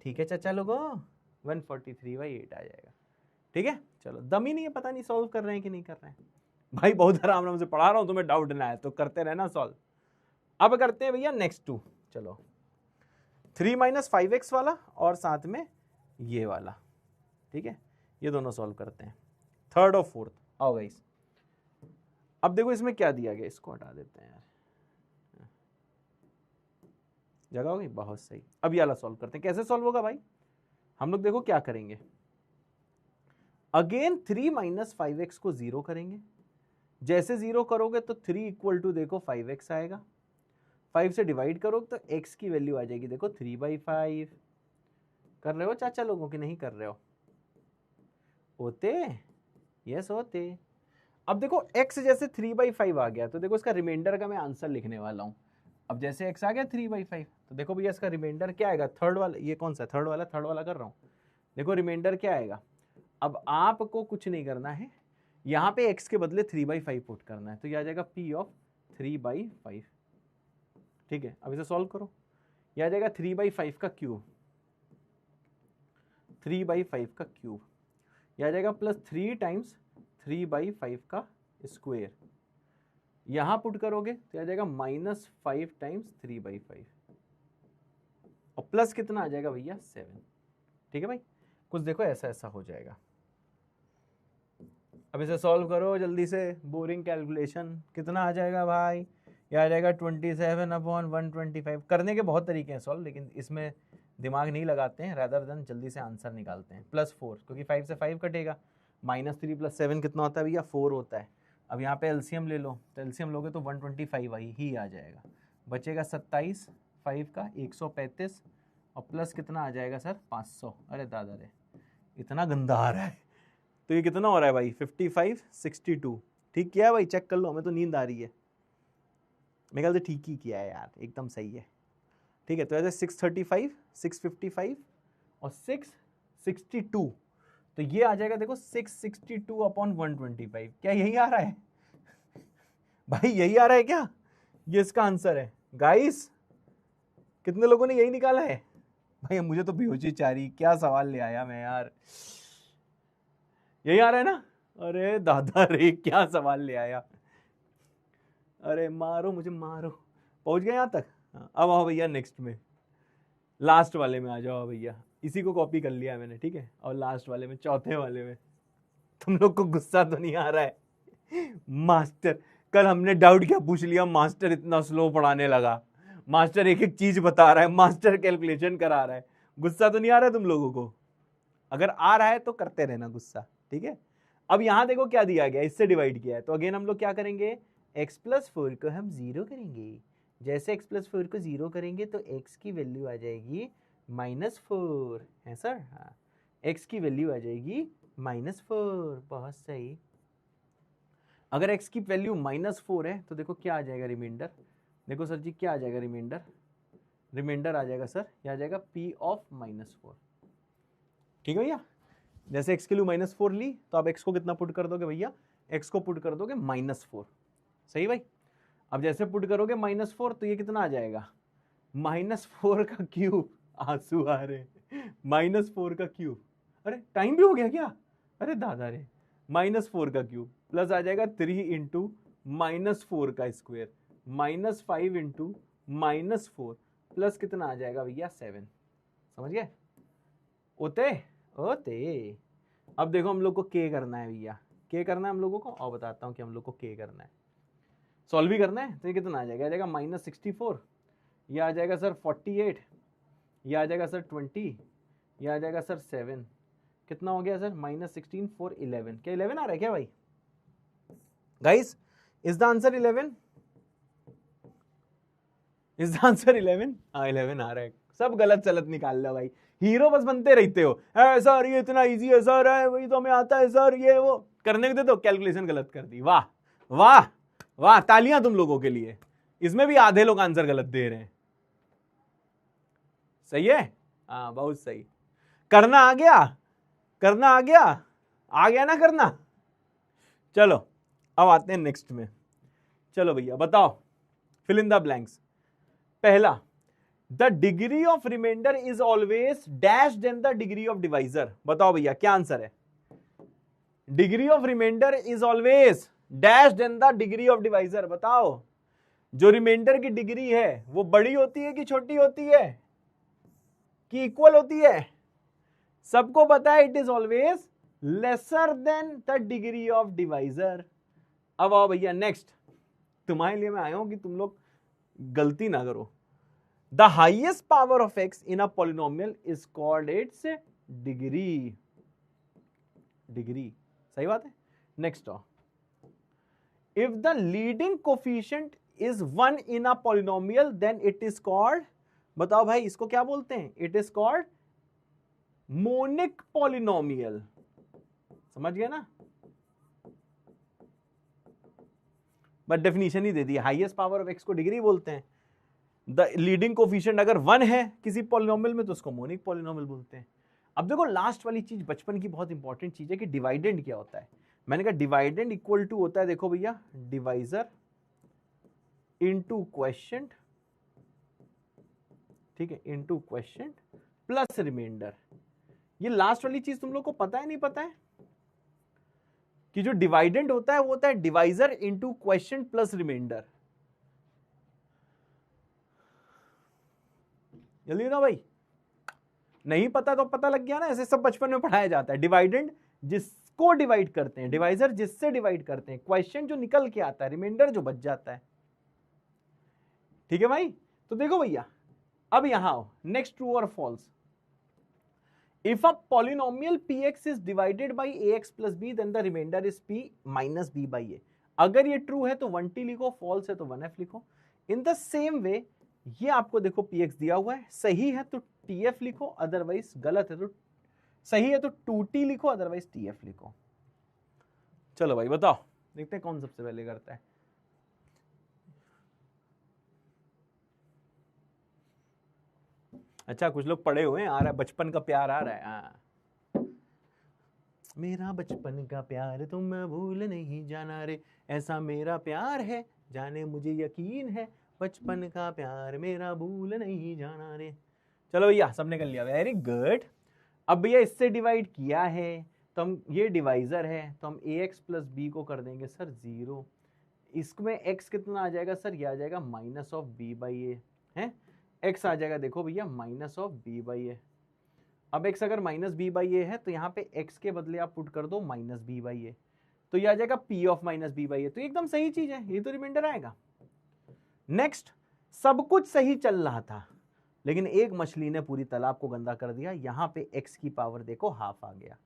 A: ठीक है चाचा लोगों, 143/8 आ जाएगा। ठीक है, चलो, दम ही नहीं है, पता नहीं सॉल्व कर रहे हैं कि नहीं कर रहे हैं भाई, बहुत आराम आराम से पढ़ा रहा हूं, तुम्हें डाउट ना है तो करते रहना सॉल्व। अब करते हैं भैया नेक्स्ट 2, चलो 3 - 5x वाला और साथ में ये वाला। ठीक है, ये दोनों सॉल्व करते हैं, थर्ड और फोर्थ। आओ गाइस, अब देखो इसमें क्या दिया गया, इसको हटा देते हैं यार, जगह हो गई, बहुत सही। अब ये वाला सॉल्व करते हैं, कैसे सॉल्व होगा भाई, हम लोग देखो क्या करेंगे, अगेन 3 - 5x को 0 करेंगे, जैसे 0 करोगे तो 3 = देखो 5x आएगा, 5 से डिवाइड करोगे तो x की वैल्यू आ जाएगी देखो 3/5। कर रहे हो चाचा लोगों की नहीं कर रहे हो? होते? यस होते। अब देखो x जैसे 3/5 आ गया तो देखो इसका रिमाइंडर का मैं आंसर लिखने वाला हूं। अब जैसे x आ गया 3/5 तो देखो भैया इसका रिमाइंडर क्या आएगा, थर्ड वाला, ये कौन सा थर्ड वाला कर रहा हूं, देखो रिमाइंडर क्या आएगा। अब आपको कुछ नहीं करना है, यहां पे x के बदले 3/5 पुट करना है, तो यह आ जाएगा p ऑफ 3/5। ठीक है, अब इसे सॉल्व करो, यह आ जाएगा 3/5 का क्यूब, 3/5 का क्यूब, यह आ जाएगा प्लस 3 टाइम्स 3/5 का स्क्वायर, यहां पुट करोगे तो आ जाएगा -5 टाइम्स 3/5 और प्लस कितना आ जाएगा भैया 7। ठीक है भाई, कुछ देखो ऐसा ऐसा हो जाएगा। अब इसे सॉल्व करो जल्दी से, बोरिंग कैलकुलेशन, कितना आ जाएगा भाई, ये आ जाएगा 27/125। करने के बहुत तरीके हैं सॉल्व, लेकिन इसमें दिमाग नहीं लगाते हैं, रादर देन जल्दी से आंसर निकालते हैं। +4, क्योंकि 5 से 5 कटेगा, -3 + 7 कितना होता है भैया 4 होता है। अब यहाँ पे एलसीएम ले लो, तो एलसीएम लोगे तो 125 ही आ जाएगा, बचेगा 27, 5 का 135 और प्लस कितना आ जाएगा सर 500। अरे दादा रे, इतना गंदा आ रहा है, तो ये कितना हो रहा है भाई 55, 62। ठीक किया है भाई, चेक कर लो, हमें तो नींद आ रही है, मेरे ख्याल से ठीक ही किया है यार, एकदम सही है। ठीक है, तो ऐसे 635, 655 और 662, तो ये आ जाएगा देखो 662/125। क्या यही आ रहा है भाई, यही आ रहा है क्या? ये इसका आंसर है गाइस, कितने लोगों ने यही निकाला है भाई? मुझे तो बेहोशी चाह रही, क्या सवाल ले आया मैं यार। यही आ रहा है ना? अरे दादा रे क्या सवाल ले आया, अरे मारो मुझे मारो। पहुंच गए यहाँ तक? अब आओ भैया नेक्स्ट में, लास्ट वाले में आ जाओ भैया। इसी को कॉपी कर लिया मैंने, ठीक है। और लास्ट वाले में, चौथे वाले में, तुम लोग को गुस्सा तो नहीं आ रहा है? मास्टर, कल हमने डाउट क्या पूछ लिया, मास्टर इतना स्लो पढ़ाने लगा, मास्टर एक एक चीज बता रहा है, मास्टर कैलकुलेशन करा रहा है। गुस्सा तो नहीं आ रहा है तुम लोगों को? अगर आ रहा है तो करते रहना गुस्सा, ठीक है। अब यहां देखो क्या दिया गया, इससे डिवाइड किया है, तो अगेन हम लोग क्या करेंगे, x+4 को हम 0 करेंगे। जैसे x+4 को 0 करेंगे तो x की वैल्यू आ जाएगी -4, है सर? हाँ, x की वैल्यू आ जाएगी -4। बहुत सही। अगर x की वैल्यू -4 है तो देखो क्या आ जाएगा रिमाइंडर, देखो सर जी क्या आ जाएगा रिमाइंडर, रिमाइंडर आ जाएगा सर, क्या आ जाएगा, p ऑफ -4। ठीक है भैया, जैसे x की वैल्यू -4 ली तो आप x को कितना पुट कर दोगे भैया, x को पुट कर दोगे -4। सही भाई। अब जैसे पुट करोगे -4 तो ये कितना आ जाएगा, -4 का क्यूब, आंसू आ रहे, -4 का क्यूब। अरे टाइम भी हो गया क्या? अरे दादा रे, -4 का क्यूब प्लस आ जाएगा 3 इंटू -4 का स्क्वायर, -5 इंटू -4 प्लस कितना आ जाएगा भैया 7। समझ गए? ओते ओते। अब देखो हम लोग को के करना है भैया, के करना है हम लोगों को, और बताता हूं कि हम लोग को के करना है, सॉल्व भी करना है। तो ये कितना आ जाएगा, आ जाएगा -64, ये आ जाएगा सर 48, ये आ जाएगा सर 20, ये आ जाएगा सर 7। कितना हो गया सर, -16 4 11। क्या 11 आ रहा है क्या भाई? Guys is the answer 11? Is the answer 11? हाँ 11 आ रहा है। सब गलत सलत निकाल लो भाई, हीरो बस बनते रहते हो। सर ये इतना इजी है सर, वही तो हमें आता है सर, ये वो करने को दे तो कैलकुलेशन गलत कर दी। वाह वाह वाह, तालियां तुम लोगों के लिए। इसमें भी आधे लोग आंसर गलत दे रहे हैं। सही है? हाँ बहुत सही। करना आ गया, करना आ गया, आ गया ना करना। चलो अब आते हैं नेक्स्ट में। चलो भैया बताओ, फिल इन द ब्लैंक्स। पहला, the degree of remainder is always dash then the degree of divisor. बताओ भैया क्या आंसर है? Degree of remainder is always dash then the degree of divisor. बताओ, जो रिमाइंडर की डिग्री है वो बड़ी होती है कि छोटी होती है कि इक्वल होती है? सबको पता है it is always lesser than the degree of divisor. अब आओ भैया नेक्स्ट, तुम्हारे लिए मैं आया हूं कि तुम लोग गलती ना करो। The highest power of x in a polynomial is called its degree. Degree, सही बात है। नेक्स्ट आओ, if the leading coefficient is 1 in a polynomial then it is called, बताओ भाई इसको क्या बोलते हैं? It is called monic polynomial. समझ गए ना? बट डेफिनेशन ही दे दी, हाईएस्ट पावर ऑफ एक्स को डिग्री बोलते हैं। द लीडिंग कोफिशिएंट अगर 1 है किसी पॉलिनोमियल में तो उसको मोनिक पॉलिनोमियल बोलते हैं। अब देखो लास्ट वाली चीज बचपन की बहुत इंपॉर्टेंट चीज है कि डिवाइडेंड क्या होता है। मैंने कहा डिवाइडेंड इक्वल टू होता है, देखो भैया, डिवाइजर इनटू क्वेश्चन, ठीक है, इनटू क्वेश्चन प्लस रिमाइंडर। ये लास्ट वाली चीज तुम लोग को पता है नहीं पता है कि जो डिवाइडेंड होता है वो होता है divisor into question plus remainder. जल्दी ना भाई, नहीं पता तो पता लग गया ना, ऐसे सब बचपन में पढ़ाया जाता है। डिवाइडेंड जिसको डिवाइड करते हैं, डिवाइजर जिससे डिवाइड करते हैं, क्वेश्चन जो निकल के आता है, रिमाइंडर जो बच जाता है। ठीक है भाई? तो देखो भैया, अब यहां आओ, नेक्स्ट ट्रू और false. If a polynomial px is divided by ax plus b then the remainder is p minus b by a। अगर ये ट्रू है तो 1t लिखो, फॉल्स है तो 1f लिखो। इन द सेम वे ये आपको देखो px दिया हुआ है, सही है तो tf लिखो, अदरवाइज गलत है तो, सही है तो 2t लिखो, अदरवाइज tf लिखो। चलो भाई बताओ, देखते हैं कौन सबसे पहले करता है। अच्छा कुछ लोग पढ़े हुए हैं, आ रहा है बचपन का प्यार आ रहा है। हाँ, मेरा बचपन का प्यार तुम भूल नहीं जाना रे, ऐसा मेरा प्यार है जाने मुझे यकीन है, बचपन का प्यार मेरा भूल नहीं जाना रे। चलो भैया सबने कर लिया, वेरी गुड। अब भैया इससे डिवाइड किया है तो हम ये डिवाइजर है तो हम ax प्लस बी को कर देंगे सर 0। इसमें x कितना आ जाएगा सर, ये आ जाएगा माइनस ऑफ बी बाई ए है, x आ जाएगा देखो भैया माइनस ऑफ बी बाई ए। अब x अगर माइनस बी बाई ए है तो यहाँ पे x के बदले आप पुट कर दो माइनस बी बाई ए, तो ये आ जाएगा p of minus b by a. तो एकदम सही चीज है, ये तो रिमाइंडर आएगा। नेक्स्ट, सब कुछ सही चल रहा था लेकिन एक मछली ने पूरी तालाब को गंदा कर दिया, यहाँ पे x की पावर देखो हाफ आ गया,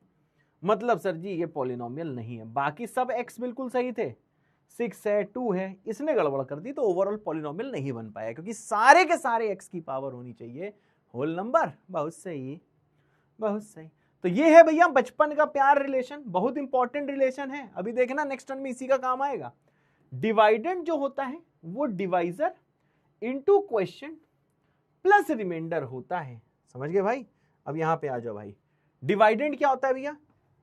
A: मतलब सर जी ये पॉलिनोमियल नहीं है। बाकी सब x बिल्कुल सही थे, 6 है 2 है, इसने गड़बड़ कर दी तो ओवरऑल पॉलिनोमियल नहीं बन पाया, क्योंकि सारे के सारे x की पावर होनी चाहिए होल नंबर। बहुत सही, बहुत सही। तो ये है भैया बचपन का प्यार रिलेशन, बहुत इंपॉर्टेंट रिलेशन है। अभी देखना नेक्स्ट टर्म में इसी का काम आएगा। डिवाइडेंड जो होता है वो divisor into question plus remainder होता है, समझ गए भाई। अब यहां पे आ जाओ भाई, डिवाइडेंड क्या होता है भैया,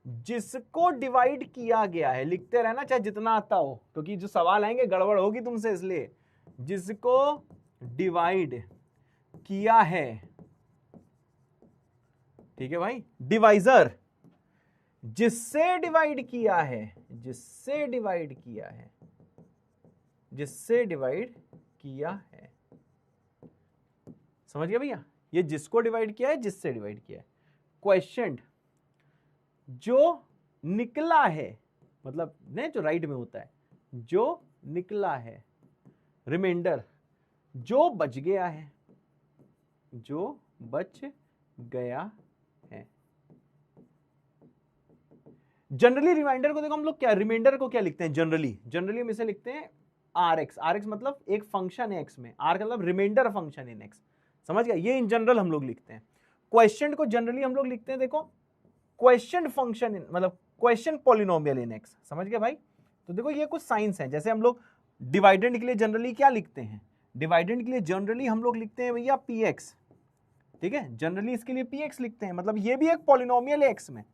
A: जिसको डिवाइड किया गया है, लिखते रहना चाहे जितना आता हो, क्योंकि जो सवाल आएंगे गड़बड़ होगी तुमसे, इसलिए जिसको डिवाइड किया है, ठीक है भाई। डिवाइजर जिससे डिवाइड किया है, जिससे डिवाइड किया है, जिससे डिवाइड किया है, समझ गया भैया। ये जिसको डिवाइड किया है, जिससे डिवाइड किया है। क्वेश्चन जो निकला है, मतलब नहीं जो राइट में होता है, जो निकला है। रिमाइंडर जो बच गया है, जो बच गया है। जनरली रिमाइंडर को देखो हम लोग क्या, रिमाइंडर को क्या लिखते हैं जनरली हम इसे लिखते हैं RX। RX मतलब एक फंक्शन है x में, R का मतलब रिमाइंडर फंक्शन इन x, समझ गया। ये इन जनरल हम लोग लिखते हैं। क्वेश्चन को जनरली हम लोग लिखते हैं देखो क्वेश्चन फंक्शन इन, मतलब क्वेश्चन पॉलिनोमियल इन x, समझ गए भाई। तो देखो ये कुछ साइंस है, जैसे हम लोग डिवाइडेंड के लिए जनरली क्या लिखते हैं, डिवाइडेंड के लिए जनरली हम लोग लिखते हैं भैया px, ठीक है, जनरली इसके लिए px लिखते हैं, मतलब ये भी एक पॉलिनोमियल है x में।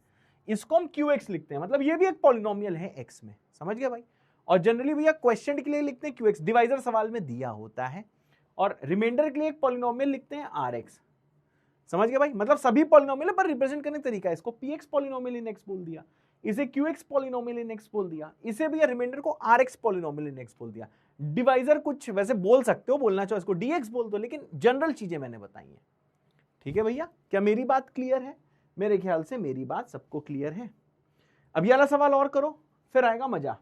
A: इसको हम qx लिखते हैं, मतलब ये भी एक पॉलिनोमियल है x में, समझ गए भाई। और जनरली भैया क्वेश्चन के लिए लिखते हैं qx, डिवाइजर सवाल में दिया होता है। और रिमाइंडर के लिए एक पॉलिनोमियल लिखते हैं rx, समझ गए भाई। मतलब सभी पॉलिनोमियल पर रिप्रेजेंट करने का तरीका है। इसको px पॉलिनोमियल इन x बोल दिया, इसे qx पॉलिनोमियल इन x बोल दिया, इसे भैया रिमाइंडर को rx पॉलिनोमियल इन x बोल दिया। डिवाइजर कुछ वैसे बोल सकते हो, बोलना चाहो इसको dx बोल दो, लेकिन जनरल चीजें मैंने बताई हैं, ठीक है भैया। क्या मेरी बात क्लियर है? मेरे ख्याल से मेरी बात सबको क्लियर है। अब ये वाला सवाल और करो, फिर आएगा मजा।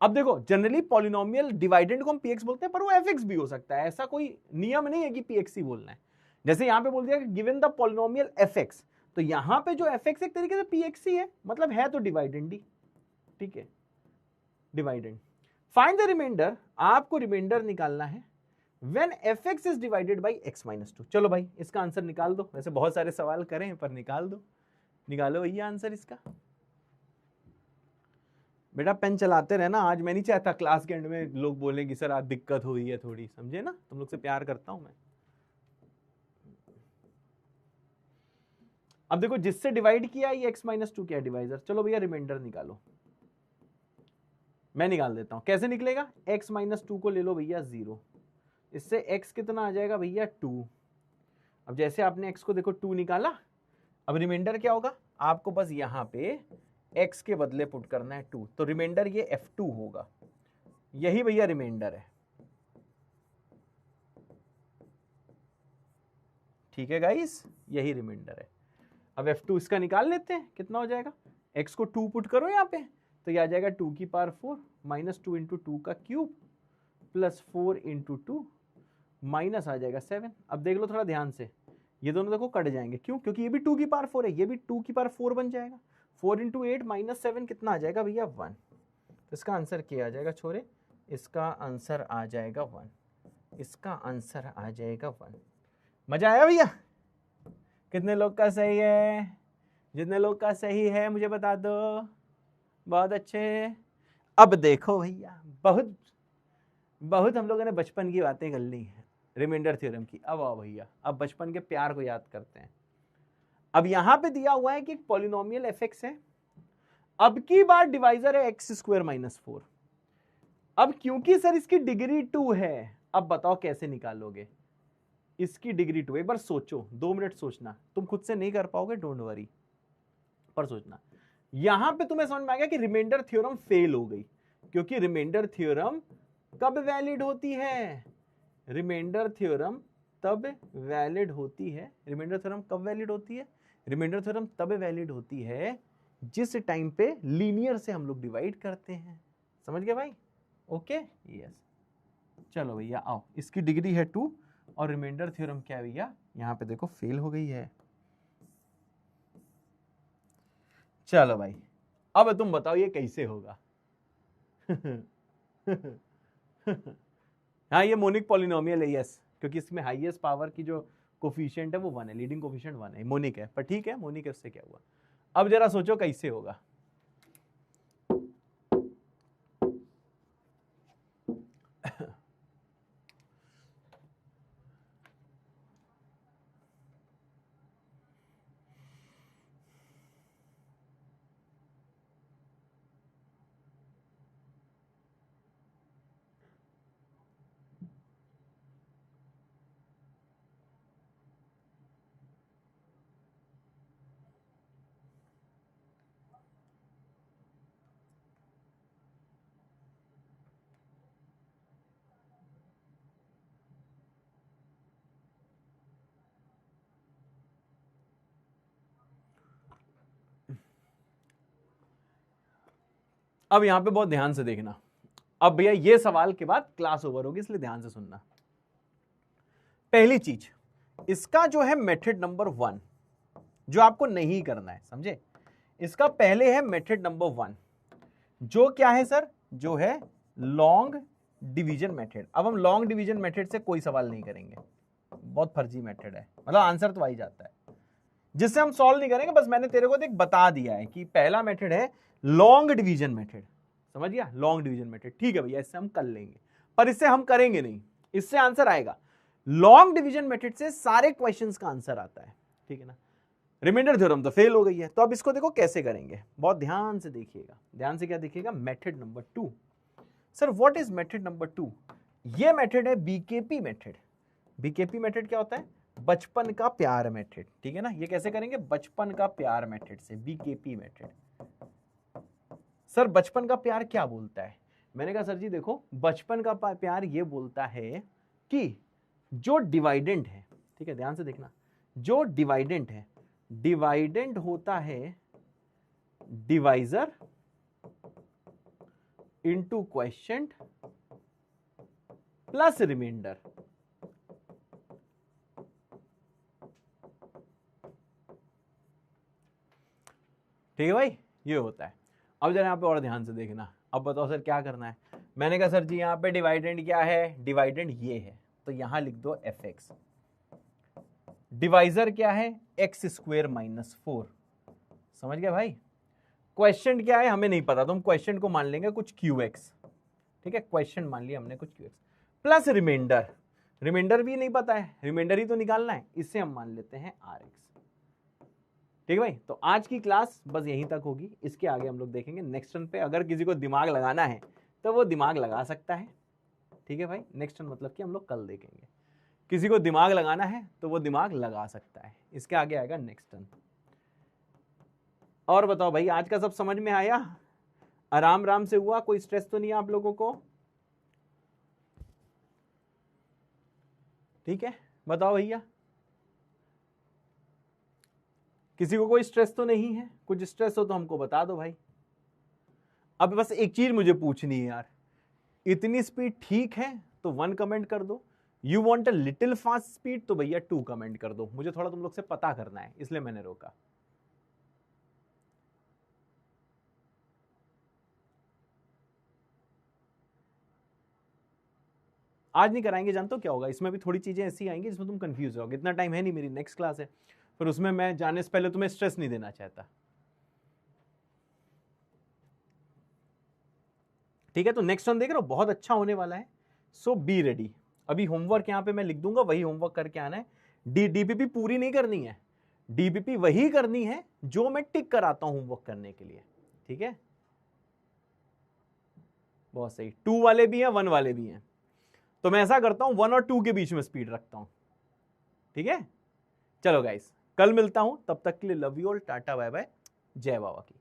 A: अब देखो जनरली पॉलिनोमियल डिवाइडेंड को हम px बोलते हैं, पर वो fx भी हो सकता है, ऐसा कोई नियम नहीं है कि px ही बोलना है। जैसे यहां पे बोल दिया कि गिवन द पॉलिनोमियल fx, तो यहां पे जो fx एक तरीके से px ही है, मतलब है तो डिवाइडेंड ही, ठीक है, डिवाइडेंड। फाइंड द रिमाइंडर, आपको रिमाइंडर निकालना है when fx is divided by x minus 2। चलो भाई इसका आंसर निकाल दो, वैसे बहुत सारे सवाल करें पर निकाल दो, निकालो भैया आंसर इसका। बेटा पेन चलाते रहना, आज मैं नहीं चाहता क्लास के एंड में लोग बोलें कि सर आज दिक्कत हुई है थोड़ी, समझे ना, तुम लोग से प्यार करता हूं मैं। अब देखो जिससे डिवाइड किया ये x माइनस 2 क्या है, डिवाइजर। चलो भैया रिमाइंडर निकालो, मैं निकाल देता हूं। कैसे निकलेगा, x माइनस 2 को ले लो भैया 0, इससे x कितना आ जाएगा भैया 2। अब जैसे आपने x को देखो 2 निकाला, अब रिमाइंडर क्या होगा, आपको बस यहां पे x के बदले पुट करना है 2, तो रिमाइंडर ये f2 होगा, यही भैया रिमाइंडर है, ठीक है गाइस, यही रिमाइंडर है। अब f2 इसका निकाल लेते हैं, कितना हो जाएगा, x को 2 पुट करो यहाँ पे, तो ये आ जाएगा 2 की पावर 4 माइनस 2 इंटू 2 का क्यूब प्लस 4 इंटू 2 माइनस आ जाएगा 7। अब देख लो थोड़ा ध्यान से, ये दोनों देखो कट जाएंगे, क्यों, क्योंकि ये भी 2 की पावर 4 है, ये भी 2 की पावर 4 बन जाएगा। 4 इंटू 8 माइनस 7 कितना आ जाएगा भैया 1। तो इसका आंसर क्या आ जाएगा छोरे, इसका आंसर आ जाएगा 1, इसका आंसर आ जाएगा 1। मजा आया भैया? कितने लोग का सही है? जितने लोग का सही है मुझे बता दो। बहुत अच्छे। अब देखो भैया, बहुत बहुत हम लोगों ने बचपन की बातें कर ली हैं, रिमाइंडर थ्योरम की। अब आओ भैया, अब बचपन के प्यार को याद करते हैं। अब यहां पे दिया हुआ है कि एक पॉलिनोमियल fx है, अब की बार डिवाइजर है x स्क्वायर माइनस 4। अब क्योंकि सर इसकी डिग्री 2 है, अब बताओ कैसे निकालोगे इसकी डिग्री 2। एक बार सोचो, 2 मिनट सोचना, तुम खुद से नहीं कर पाओगे, डोंट वरी, पर सोचना। यहां पे तुम्हें समझ में आ गया कि रिमाइंडर थ्योरम फेल हो गई, क्योंकि रिमाइंडर थ्योरम कब वैलिड होती है? रिमाइंडर थ्योरम तब वैलिड होती है। रिमाइंडर थ्योरम कब वैलिड होती है? रिमाइंडर थ्योरम तब वैलिड होती है जिस टाइम पे लीनियर से हम लोग डिवाइड करते हैं। समझ गए भाई? Okay, yes. चलो भैया आओ, इसकी डिग्री है 2 और रिमाइंडर थ्योरम क्या है भैया? यहां पे देखो फेल हो गई है। चलो भाई, अब तुम बताओ ये कैसे होगा? हाँ, ये मोनिक पॉलिनोमियल है, यस, क्योंकि इसमें हाईएस्ट पावर की जो कोफिशिएंट है वो 1 है, लीडिंग कोफिशिएंट 1 है, मोनिक है। पर ठीक है, मोनिक है, उससे क्या हुआ? अब जरा सोचो कैसे होगा। अब यहां पे बहुत ध्यान से देखना। अब भैया ये सवाल के बाद क्लास ओवर होगी, इसलिए ध्यान से सुनना। पहली चीज, इसका जो है मेथड नंबर 1 जो आपको नहीं करना है, समझे? इसका पहले है मेथड नंबर 1 जो क्या है सर? जो है लॉन्ग डिवीजन मेथड। अब हम लॉन्ग डिवीजन मेथड से कोई सवाल नहीं करेंगे, बहुत फर्जी मेथड है, मतलब आंसर तो आ ही जाता है, जिससे हम सॉल्व नहीं करेंगे। बस मैंने तेरे को देख बता दिया है कि पहला मेथड है लॉन्ग डिवीजन मेथड, समझ गया? लॉन्ग डिवीजन मेथड, ठीक है भैया, इससे हम कर लेंगे, पर इससे हम करेंगे नहीं, इससे आंसर आएगा। लॉन्ग डिवीजन मेथड से सारे क्वेश्चंस का आंसर आता है, ठीक है ना? रिमाइंडर थ्योरम तो फेल हो गई है, तो अब इसको देखो कैसे करेंगे, बहुत ध्यान से देखिएगा। ध्यान से क्या देखिएगा? Method number 2। Sir what is method number 2? ये मेथड है बीकेपी मेथड। बीकेपी मेथड क्या होता है? बचपन का प्यार मेथड, ठीक है ना? ये कैसे करेंगे? बचपन का प्यार मेथड से, बीकेपी मेथड। सर बचपन का प्यार क्या बोलता है? मैंने कहा सर जी देखो, बचपन का प्यार ये बोलता है कि जो डिवाइडेंट है, ठीक है, ध्यान से देखना, जो डिवाइडेंट है, डिवाइडेंट होता है divisor into quotient plus remainder. ठीक है भाई, ये होता है। अब जरा यहां पे और ध्यान से देखना। अब बताओ सर क्या करना है? मैंने कहा सर जी यहां पे डिवाइडेंट क्या है? डिवाइडेंट ये है, तो यहां लिख दो fx। डिवाइजर क्या है? x² - 4। समझ गया भाई? क्वेश्चन क्या है हमें नहीं पता, तो हम क्वेश्चन को मान लेंगे कुछ qx, ठीक है, क्वेश्चन मान लिया हमने कुछ qx, प्लस रिमाइंडर। रिमाइंडर भी नहीं पता है, रिमाइंडर ही तो निकालना है, इससे हम मान लेते हैं rx। ठीक है भाई, तो आज की क्लास बस यहीं तक होगी, इसके आगे हम लोग देखेंगे नेक्स्ट टर्न पे। अगर किसी को दिमाग लगाना है तो वो दिमाग लगा सकता है, ठीक है भाई? नेक्स्ट टर्न मतलब कि हम लोग कल देखेंगे। किसी को दिमाग लगाना है तो वो दिमाग लगा सकता है, इसके आगे आएगा नेक्स्ट टर्न। और बताओ भाई, आज का सब समझ में आया? आराम आराम से हुआ? कोई स्ट्रेस तो नहीं आप लोगों को? ठीक है, बताओ भैया, किसी को कोई स्ट्रेस तो नहीं है? कुछ स्ट्रेस हो तो हमको बता दो भाई। अब बस एक चीज मुझे पूछनी है यार, इतनी स्पीड ठीक है तो 1 कमेंट कर दो, you want a little fast speed तो भैया 2 कमेंट कर दो। मुझे थोड़ा तुम लोग से पता करना है, इसलिए मैंने रोका। आज नहीं कराएंगे, जानते हो क्या होगा? इसमें भी थोड़ी चीजें ऐसी आएंगी जिसमें तुम कंफ्यूज होगे। इतना टाइम है नहीं, मेरी नेक्स्ट क्लास है, फिर उसमें मैं जाने से पहले तुम्हें स्ट्रेस नहीं देना चाहता। ठीक है, तो नेक्स्ट वन देख रहे हो, बहुत अच्छा होने वाला है, सो बी रेडी। अभी होमवर्क यहां पे मैं लिख दूंगा, वही होमवर्क करके आना है। डीबीपी पूरी नहीं करनी है, डीबीपी वही करनी है जो मैं टिक कराता हूं होमवर्क करने के लिए, ठीक है? बहुत सही, 2 वाले भी हैं 1 वाले भी हैं, तो मैं ऐसा करता हूं 1 और 2 के बीच में स्पीड रखता हूं, ठीक है? चलो गाइस, कल मिलता हूं, तब तक के लिए love you all, tata bye bye, जय बाबा की।